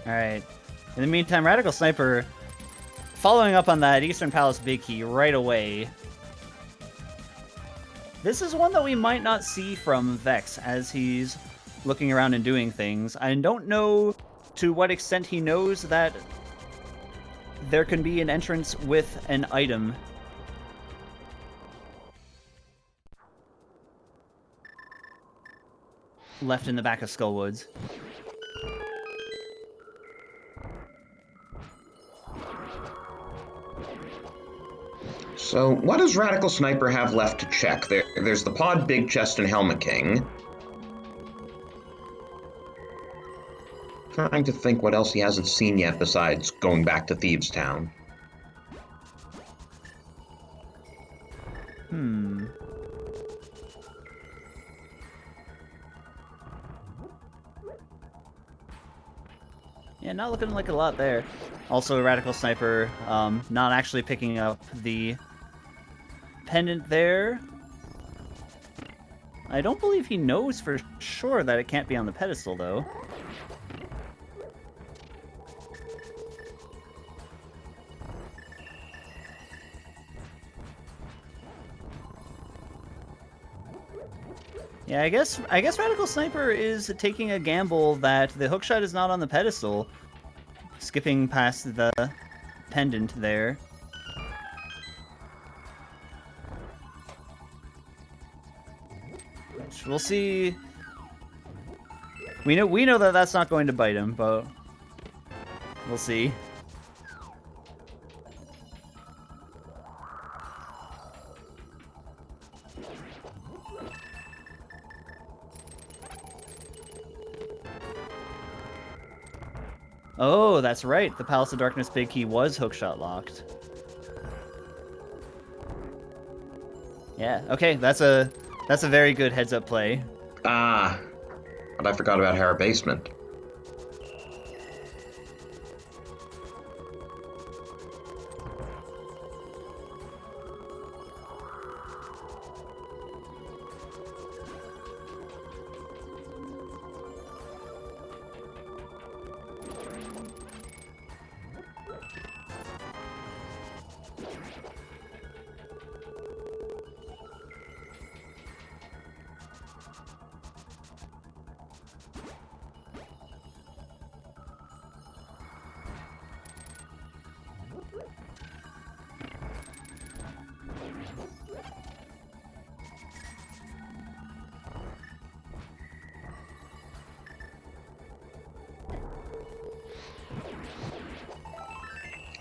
Alright. In the meantime, Radical Sniper following up on that Eastern Palace big key right away. This is one that we might not see from Vex as he's looking around and doing things. I don't know to what extent he knows that there can be an entrance with an item. Left in the back of Skullwoods. So, what does Radical Sniper have left to check? There's the Pod, Big Chest, and Helmet King. Trying to think what else he hasn't seen yet besides going back to Thieves' Town. Yeah, not looking like a lot there. Also, Radical Sniper not actually picking up the pendant there. I don't believe he knows for sure that it can't be on the pedestal, though. Yeah, I guess Radical Sniper is taking a gamble that the hookshot is not on the pedestal, skipping past the pendant there. which we'll see. We know that that's not going to bite him, but we'll see. Oh, that's right. The Palace of Darkness big key was hookshot locked. Yeah. Okay, that's a very good heads up play. Ah, but I forgot about Harrow Basement.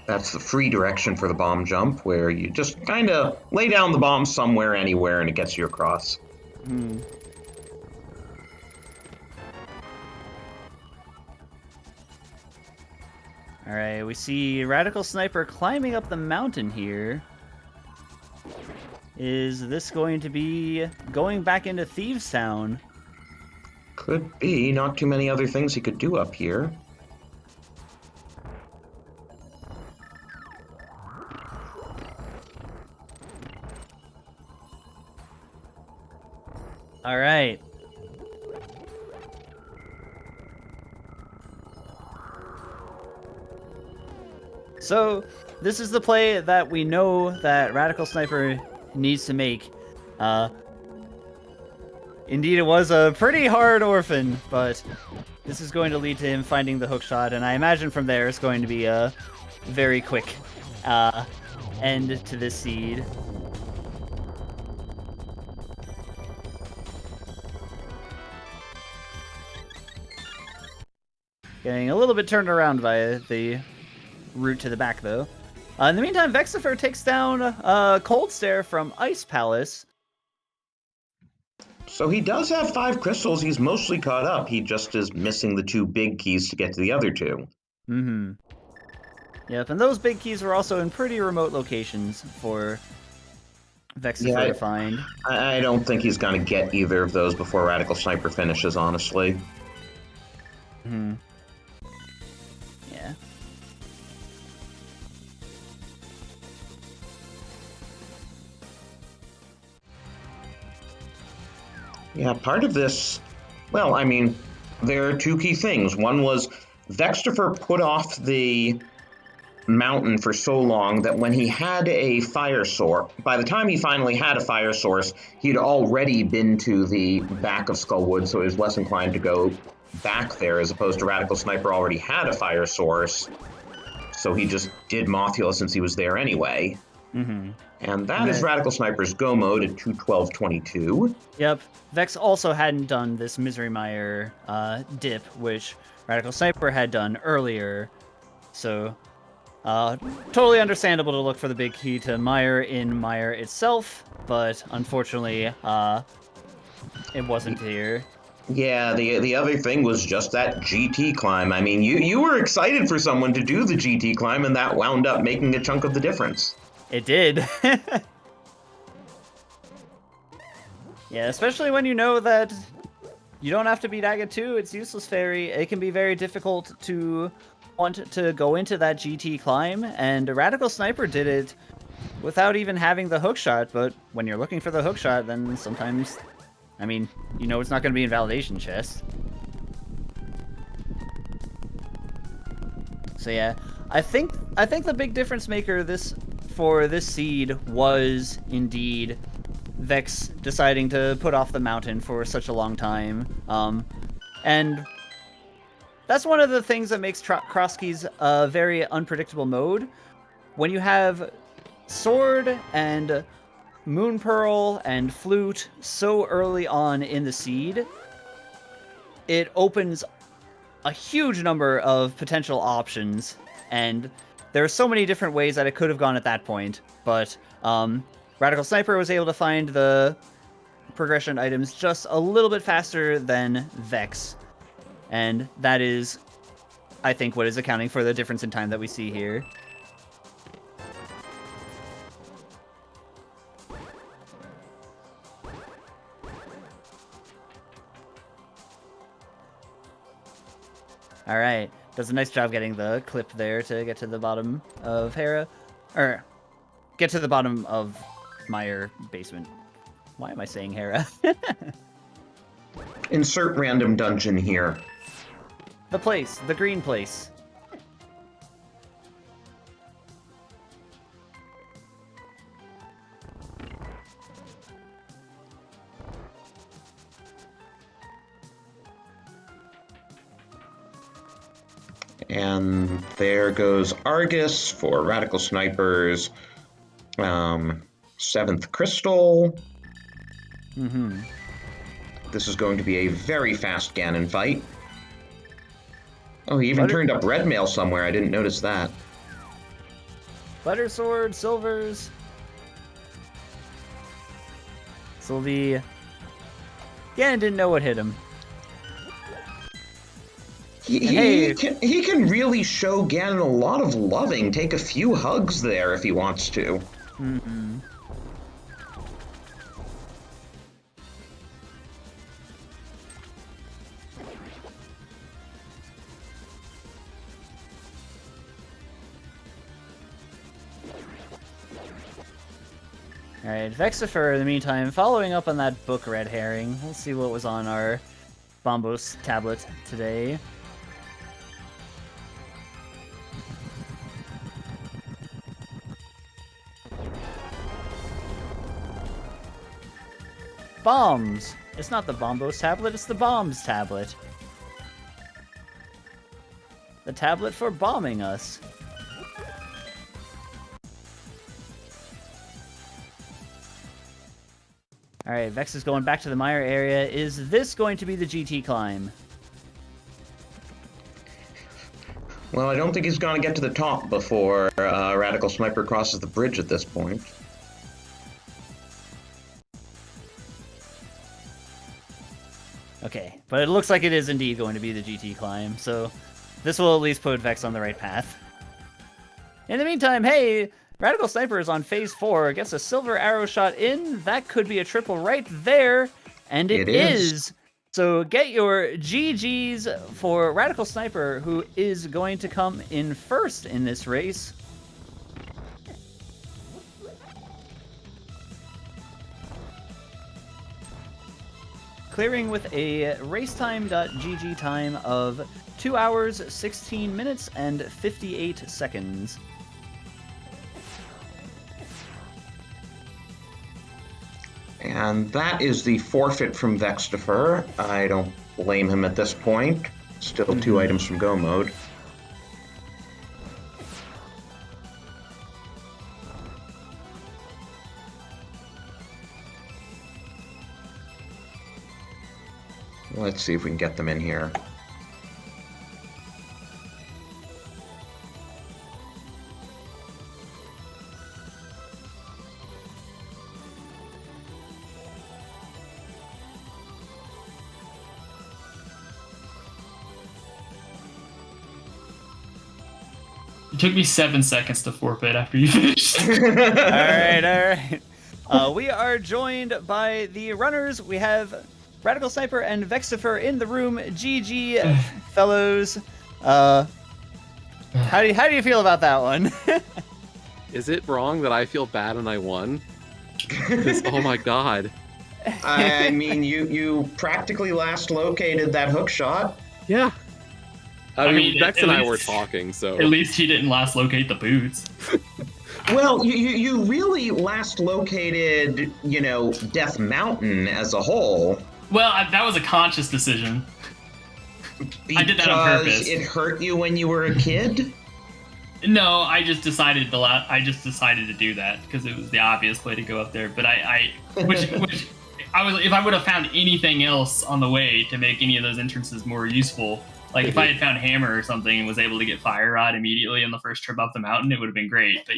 That's the free direction for the bomb jump, where you just kind of lay down the bomb somewhere, anywhere, and it gets you across. Alright, we see Radical Sniper climbing up the mountain here. Is this going to be going back into Thieves Town? Could be. Not too many other things he could do up here. All right. So, this is the play that we know that Radical Sniper needs to make. Indeed, it was a pretty hard orphan, but this is going to lead to him finding the hookshot, and I imagine from there it's going to be a very quick end to this seed. Getting a little bit turned around by the route to the back, though. In the meantime, VeXtopher takes down Cold Stare from Ice Palace. So he does have 5 crystals. He's mostly caught up. He just is missing the 2 big keys to get to the other 2. Mm-hmm. Yep, and those big keys were also in pretty remote locations for VeXtopher to find. I don't think he's going to get either of those before Radical Sniper finishes, honestly. Hmm. Yeah. Yeah, part of this, well, I mean, there are 2 key things. One was VeXtopher put off the mountain for so long that when he had a fire source, by the time he finally had a fire source, he'd already been to the back of Skullwood, so he was less inclined to go back there, as opposed to Radical Sniper already had a fire source, so he just did Mothula since he was there anyway. Mm-hmm. And that is Radical Sniper's go mode at 2:12:22. Yep. Vex also hadn't done this Misery Mire dip, which Radical Sniper had done earlier. So, totally understandable to look for the big key to Mire in Mire itself, but unfortunately, it wasn't here. Yeah, the other thing was just that GT climb. I mean, you were excited for someone to do the GT climb, and that wound up making a chunk of the difference. It did. Yeah, especially when you know that you don't have to beat Aga 2, it's Useless Fairy. It can be very difficult to want to go into that GT climb, and Radical Sniper did it without even having the hookshot, but when you're looking for the hookshot, then sometimes, I mean, you know it's not going to be in Validation Chest. So yeah, I think the big difference maker for this seed was indeed Vex deciding to put off the mountain for such a long time. And that's one of the things that makes Krosky's a very unpredictable mode. When you have Sword and Moon Pearl and Flute so early on in the seed, it opens a huge number of potential options, and there are so many different ways that it could have gone at that point, but Radical Sniper was able to find the progression items just a little bit faster than Vex, and that is, I think, what is accounting for the difference in time that we see here. All right, does a nice job getting the clip there to get to the bottom of Hera, or get to the bottom of Meyer basement. Why am I saying Hera? Insert random dungeon here. The place, the green place. And there goes Argus for Radical Sniper's 7th Crystal. Mm-hmm. This is going to be a very fast Ganon fight. Oh, he even turned up red mail somewhere. I didn't notice that. Butter Sword, Silvers. Sylvie. Ganon didn't know what hit him. He can really show Ganon a lot of loving, take a few hugs there if he wants to. Mm-hmm. Alright, VeXtopher, in the meantime, following up on that book red herring. We'll see what was on our Bombos tablet today. Bombs! It's not the Bombos tablet, it's the Bombs tablet. The tablet for bombing us. Alright, Vex is going back to the Mire area. Is this going to be the GT climb? Well, I don't think he's going to get to the top before Radical Sniper crosses the bridge at this point. Okay, but it looks like it is indeed going to be the GT climb, so this will at least put Vex on the right path. In the meantime, hey, Radical Sniper is on phase 4, gets a silver arrow shot in. That could be a triple right there, and it is. So get your GGs for Radical Sniper, who is going to come in first in this race. Clearing with a racetime.gg time of 2 hours, 16 minutes, and 58 seconds. And that is the forfeit from VeXtopher. I don't blame him at this point. Still 2 items from go mode. Let's see if we can get them in here. It took me 7 seconds to forfeit after you finished. All right. We are joined by the runners. We have Radical Sniper and VeXtopher in the room. GG, fellows. How do you feel about that one? Is it wrong that I feel bad and I won? Oh my god. I mean, you practically last located that hook shot. Yeah. I mean, Vex at and I least- were talking, so... At least he didn't last locate the boots. Well, you really last located, Death Mountain as a whole. Well, that was a conscious decision. I did that on purpose. Because it hurt you when you were a kid? No, I just decided to do that because it was the obvious way to go up there. But which if I would have found anything else on the way to make any of those entrances more useful, like if I had found hammer or something and was able to get fire rod immediately on the first trip up the mountain, it would have been great. But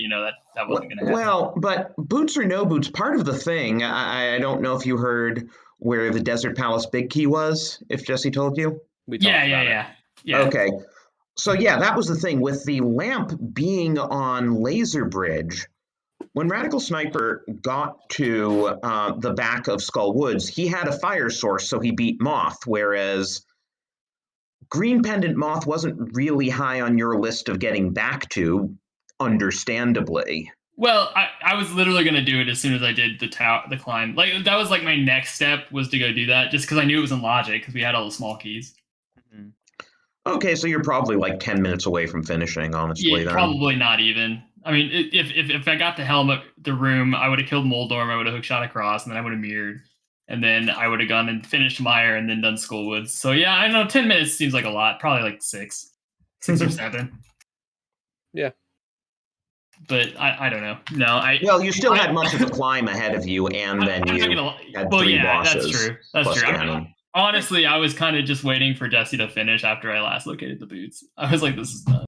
that wasn't going to happen. Well, but boots or no boots, part of the thing, I don't know if you heard where the Desert Palace Big Key was, if Jesse told you. We talked about it. Yeah. Okay. So yeah, that was the thing with the lamp being on Laser Bridge. When Radical Sniper got to the back of Skull Woods, he had a fire source, so he beat Moth, whereas Green Pendant Moth wasn't really high on your list of getting back to, understandably. Well, I was literally going to do it as soon as I did the climb. Like that was like my next step was to go do that, just because I knew it was in logic because we had all the small keys. Mhm. Okay, so you're probably like 10 minutes away from finishing, honestly. Yeah, then. probably not even. I mean, if I got the helmet, the room, I would have killed Moldorm, I would have hookshot across, and then I would have mirrored. And then I would have gone and finished Meyer and then done Skullwoods. So yeah, I don't know, 10 minutes seems like a lot. Probably like 6 or 7. Yeah. But I don't know. No, Well, you still had much of the climb ahead of you, and then you had 3 bosses. That's true. That's true. Honestly, I was kind of just waiting for Jesse to finish after I last located the boots. I was like, this is done.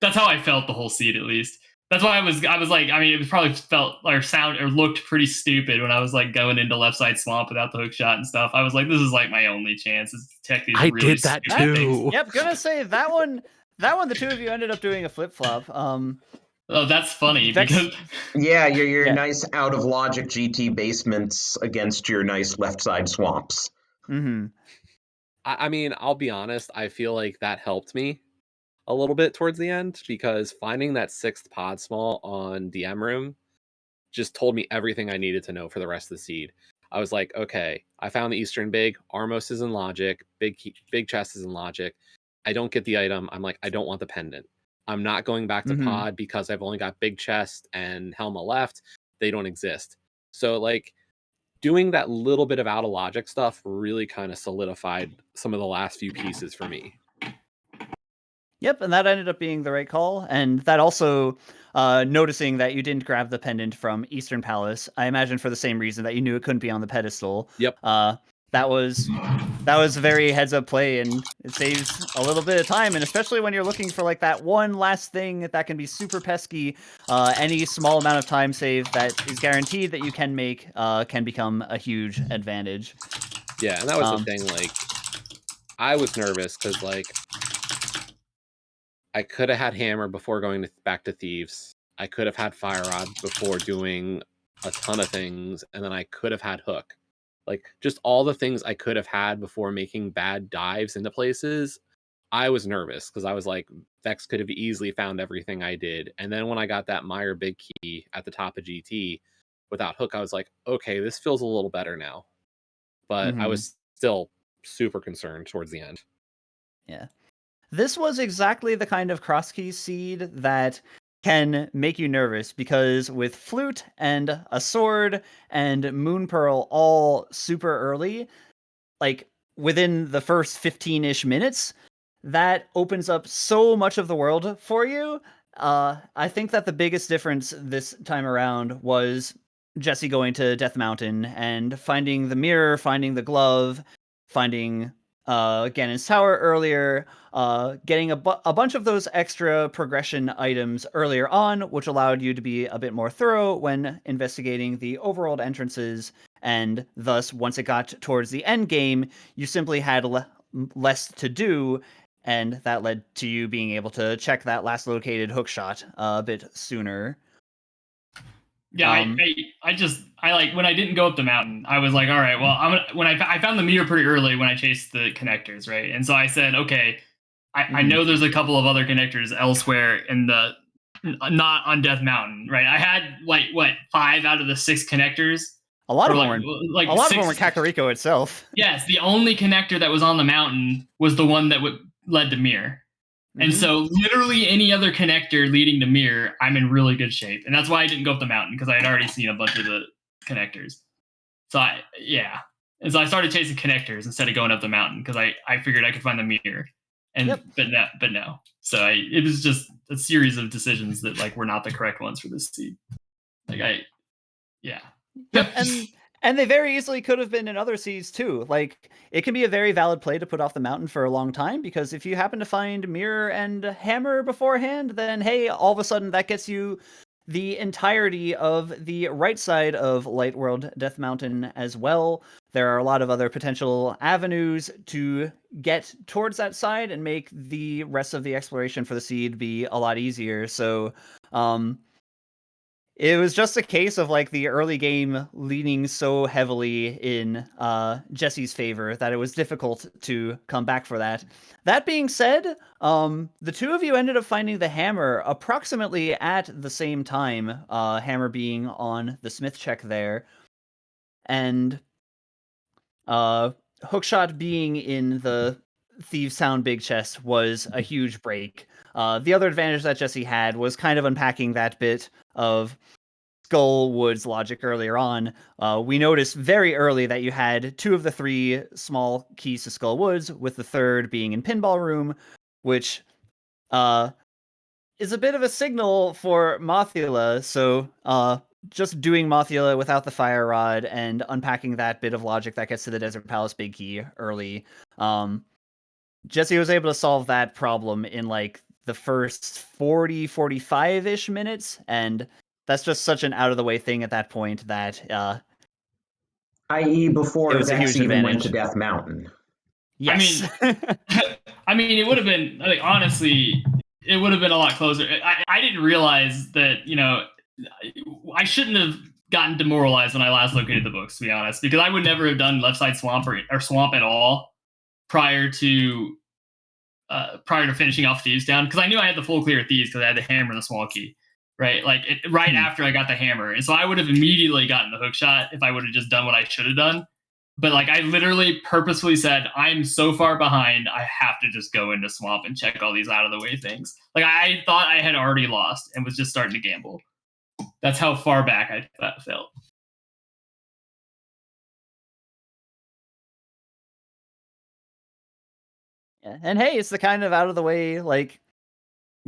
That's how I felt the whole seed, at least. That's why I was like, I mean, it probably felt or sound or looked pretty stupid when I was like going into left side swamp without the hook shot and stuff. I was like, this is like my only chance is to tech these. I really did that too. Things. Yep, gonna say that one. The two of you ended up doing a flip flop. Oh, that's funny because yeah, your nice out of logic GT basements against your nice left side swamps. Mm-hmm. I mean, I'll be honest. I feel like that helped me a little bit towards the end because finding that 6th pod small on DM room just told me everything I needed to know for the rest of the seed. I was like, okay, I found the Eastern Big. Armos is in logic. Big chest is in logic. I don't get the item. I'm like, I don't want the pendant. I'm not going back to pod because I've only got big chest and Helma left. They don't exist. So like doing that little bit of out of logic stuff really kind of solidified some of the last few pieces for me. Yep, and that ended up being the right call. And that also, noticing that you didn't grab the pendant from Eastern Palace, I imagine for the same reason that you knew it couldn't be on the pedestal. Yep. That was a very heads up play, and it saves a little bit of time. And especially when you're looking for like that one last thing that can be super pesky, any small amount of time save that is guaranteed that you can make can become a huge advantage. Yeah, and that was the thing. Like, I was nervous because like I could have had hammer before going back to thieves. I could have had fire rod before doing a ton of things, and then I could have had hook. Like, just all the things I could have had before making bad dives into places, I was nervous because I was like, Vex could have easily found everything I did. And then when I got that Meyer Big Key at the top of GT without hook, I was like, okay, this feels a little better now. But I was still super concerned towards the end. Yeah. This was exactly the kind of cross-key seed that can make you nervous, because with Flute and a sword and Moon Pearl all super early, like within the first 15-ish minutes, that opens up so much of the world for you. I think that the biggest difference this time around was Jesse going to Death Mountain and finding the mirror, finding the glove, finding Ganon's Tower earlier, getting a bunch of those extra progression items earlier on, which allowed you to be a bit more thorough when investigating the overworld entrances, and thus, once it got towards the end game, you simply had less to do, and that led to you being able to check that last located hookshot a bit sooner. Yeah, I like when I didn't go up the mountain, I was like, all right, well, I found the mirror pretty early when I chased the connectors, right? And so I said, okay, I know there's a couple of other connectors elsewhere in the not on Death Mountain, right? I had like 5 out of the 6 connectors. A lot of them were Kakariko itself. Yes, the only connector that was on the mountain was the one that led to mirror. And so literally any other connector leading to mirror, I'm in really good shape. And that's why I didn't go up the mountain, because I had already seen a bunch of the connectors. So And so I started chasing connectors instead of going up the mountain, because I figured I could find the mirror. And but no. So it was just a series of decisions that like were not the correct ones for this seed. Like yeah. Yep, and they very easily could have been in other seeds too. Like, it can be a very valid play to put off the mountain for a long time, because if you happen to find Mirror and Hammer beforehand, then hey, all of a sudden that gets you the entirety of the right side of Light World Death Mountain as well. There are a lot of other potential avenues to get towards that side and make the rest of the exploration for the seed be a lot easier. So, it was just a case of like the early game leaning so heavily in Jesse's favor that it was difficult to come back for that. That being said, the two of you ended up finding the hammer approximately at the same time, hammer being on the smith check there, and hookshot being in the Thieves Town big chest was a huge break. The other advantage that Jesse had was kind of unpacking that bit of Skullwood's logic earlier on. We noticed very early that you had 2 of the 3 small keys to Skullwoods, with the third being in Pinball Room, which is a bit of a signal for Mothula. So just doing Mothula without the Fire Rod and unpacking that bit of logic that gets to the Desert Palace big key early, Jesse was able to solve that problem in like the first 45-ish minutes, and that's just such an out-of-the-way thing at that point that i.e. before Vex even went to advantage. Death Mountain. Yes. I mean, it would have been, like, honestly, it would have been a lot closer. I didn't realize that, you know, I shouldn't have gotten demoralized when I last located the books, to be honest, because I would never have done left side swamp or swamp at all prior to finishing off Thieves Down, because I knew I had the full clear of Thieves because I had the hammer and the small key, right? Like after I got the hammer, and so I would have immediately gotten the hook shot if I would have just done what I should have done. But like I literally purposefully said, I'm so far behind, I have to just go into swamp and check all these out of the way things. Like I thought I had already lost and was just starting to gamble. That's how far back I felt. And hey, it's the kind of out of the way like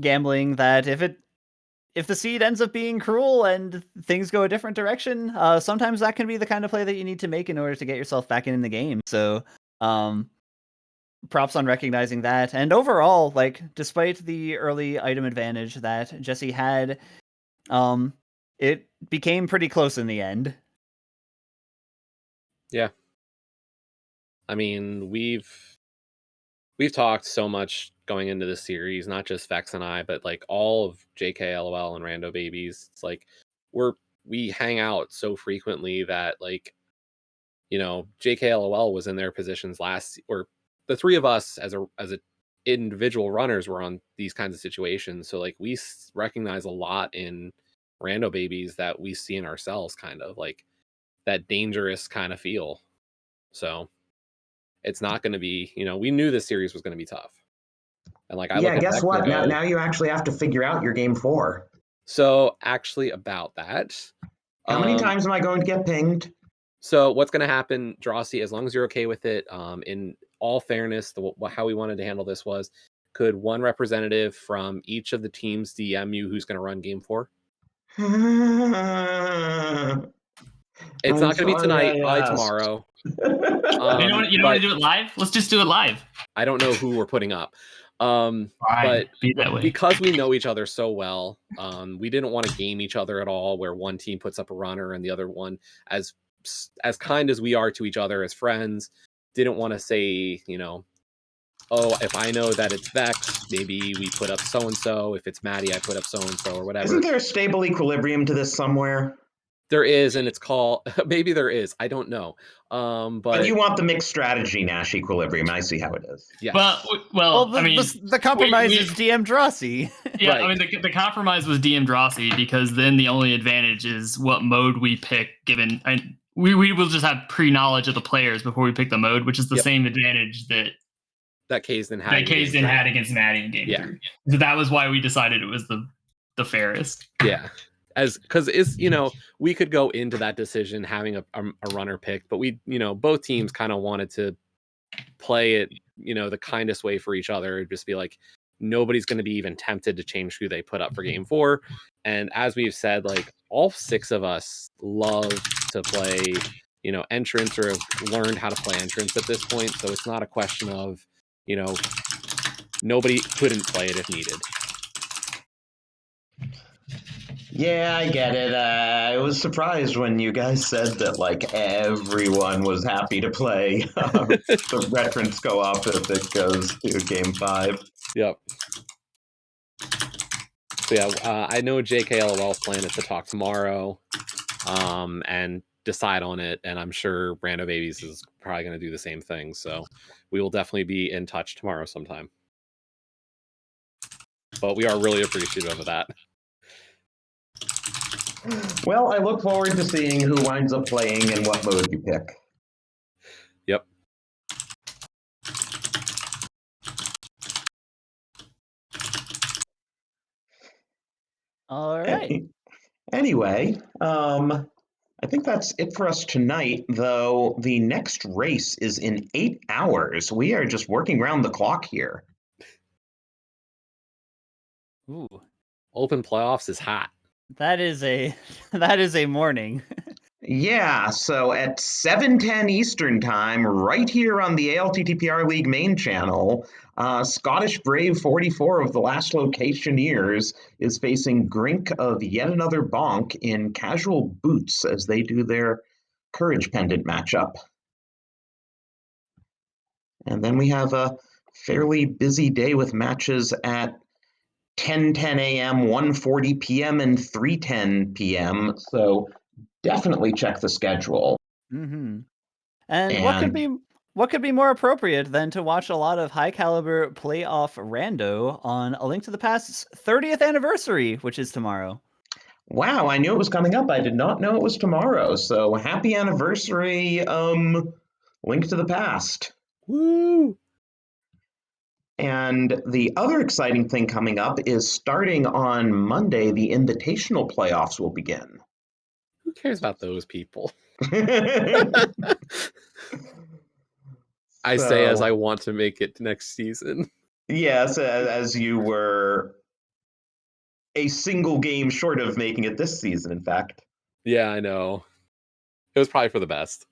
gambling that if the seed ends up being cruel and things go a different direction, sometimes that can be the kind of play that you need to make in order to get yourself back in the game. So, props on recognizing that. And overall, like, despite the early item advantage that Jesse had, it became pretty close in the end. Yeah. I mean, we've talked so much going into this series, not just Vex and I, but like all of JKLOL and Rando babies. It's like we hang out so frequently that, like, you know, JKLOL was in their positions or the 3 of us as a individual runners were on these kinds of situations. So like we recognize a lot in Rando babies that we see in ourselves, kind of like that dangerous kind of feel. So it's not going to be, you know, we knew this series was going to be tough. And like, guess what? Now you actually have to figure out your game 4. So actually about that. How many times am I going to get pinged? So what's going to happen, Drosy, as long as you're okay with it, in all fairness, how we wanted to handle this was, could one representative from each of the teams DM you who's going to run game 4? It's not going to be tonight, probably tomorrow. You don't want to do it live? Let's just do it live. I don't know who we're putting up. But because we know each other so well, we didn't want to game each other at all, where one team puts up a runner and the other one, as kind as we are to each other as friends, didn't want to say, you know, oh, if I know that it's Vex, maybe we put up so-and-so. If it's Maddie, I put up so-and-so or whatever. Isn't there a stable equilibrium to this somewhere? There is, and it's called, maybe there is, I don't know. But you want the mixed strategy Nash equilibrium. I see how it is. Yes. Well, I mean, the compromise is DM Drosy. Yeah, right. I mean, the compromise was DM Drosy, because then the only advantage is what mode we pick, given we will just have pre-knowledge of the players before we pick the mode, which is the same advantage that Kaysden had against Maddie in game 3. So that was why we decided it was the fairest. Yeah. Because it's, you know, we could go into that decision having a runner pick, but we, you know, both teams kind of wanted to play it, the kindest way for each other. Just be like, nobody's going to be even tempted to change who they put up for game 4. And as we've said, like, all 6 of us love to play, entrance, or have learned how to play entrance at this point. So it's not a question of, nobody couldn't play it if needed. Yeah, I get it. I was surprised when you guys said that, like, everyone was happy to play the reference co-op if it goes to game 5. Yep. So yeah, I know JKLOL's plan is to talk tomorrow and decide on it, and I'm sure Rando Babies is probably going to do the same thing. So we will definitely be in touch tomorrow sometime. But we are really appreciative of that. Well, I look forward to seeing who winds up playing and what mode you pick. Yep. All right. Anyway, I think that's it for us tonight, though the next race is in 8 hours. We are just working around the clock here. Ooh. Open playoffs is hot. That is a morning. Yeah, so at 7:10 Eastern Time, right here on the ALTTPR League main channel, Scottish Brave 44 of the Last Locationeers is facing Grink of Yet Another Bonk in casual boots as they do their Courage Pendant matchup. And then we have a fairly busy day with matches at 10:10 a.m., 1:40 p.m., and 3:10 p.m. So definitely check the schedule. Mm-hmm. And what could be more appropriate than to watch a lot of high caliber playoff rando on A Link to the Past's 30th anniversary, which is tomorrow. Wow, I knew it was coming up. I did not know it was tomorrow. So happy anniversary, Link to the Past. Woo! And the other exciting thing coming up is starting on Monday, the Invitational playoffs will begin. Who cares about those people? I say as I want to make it next season. Yes, as you were a single game short of making it this season, in fact. Yeah, I know. It was probably for the best.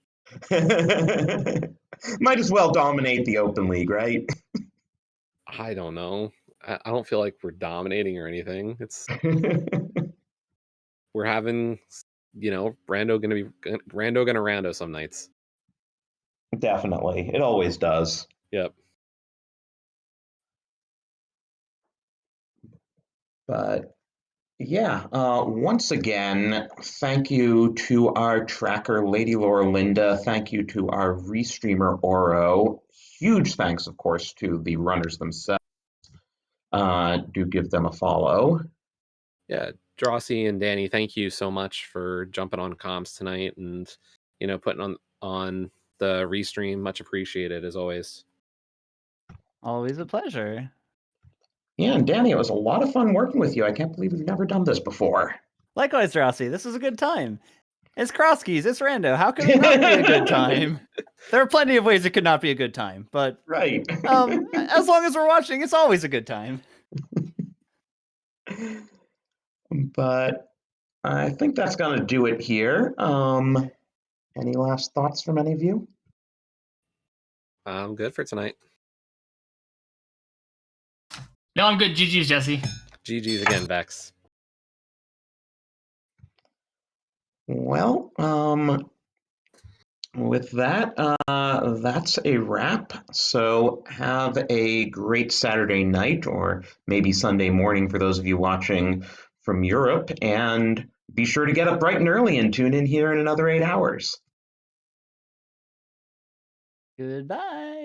Might as well dominate the Open League, right? I don't know. I don't feel like we're dominating or anything. We're having, Rando gonna Rando some nights. Definitely. It always does. Yep. But yeah, once again, thank you to our tracker, Lady Laura Linda. Thank you to our restreamer, Oro. Huge thanks, of course, to the runners themselves. Do give them a follow. Yeah, Drosy and Danny, thank you so much for jumping on comms tonight and, putting on the restream. Much appreciated, as always. Always a pleasure. Yeah, and Danny, it was a lot of fun working with you. I can't believe we've never done this before. Likewise, Drosy, this was a good time. It's Crosskeys, it's Rando. How could it not be a good time? There are plenty of ways it could not be a good time, but right. As long as we're watching, it's always a good time. But I think that's going to do it here. Any last thoughts from any of you? I'm good for tonight. No, I'm good. GG's, Jesse. GG's again, Vex. Well, with that, that's a wrap. So have a great Saturday night, or maybe Sunday morning for those of you watching from Europe, and be sure to get up bright and early and tune in here in another 8 hours. Goodbye.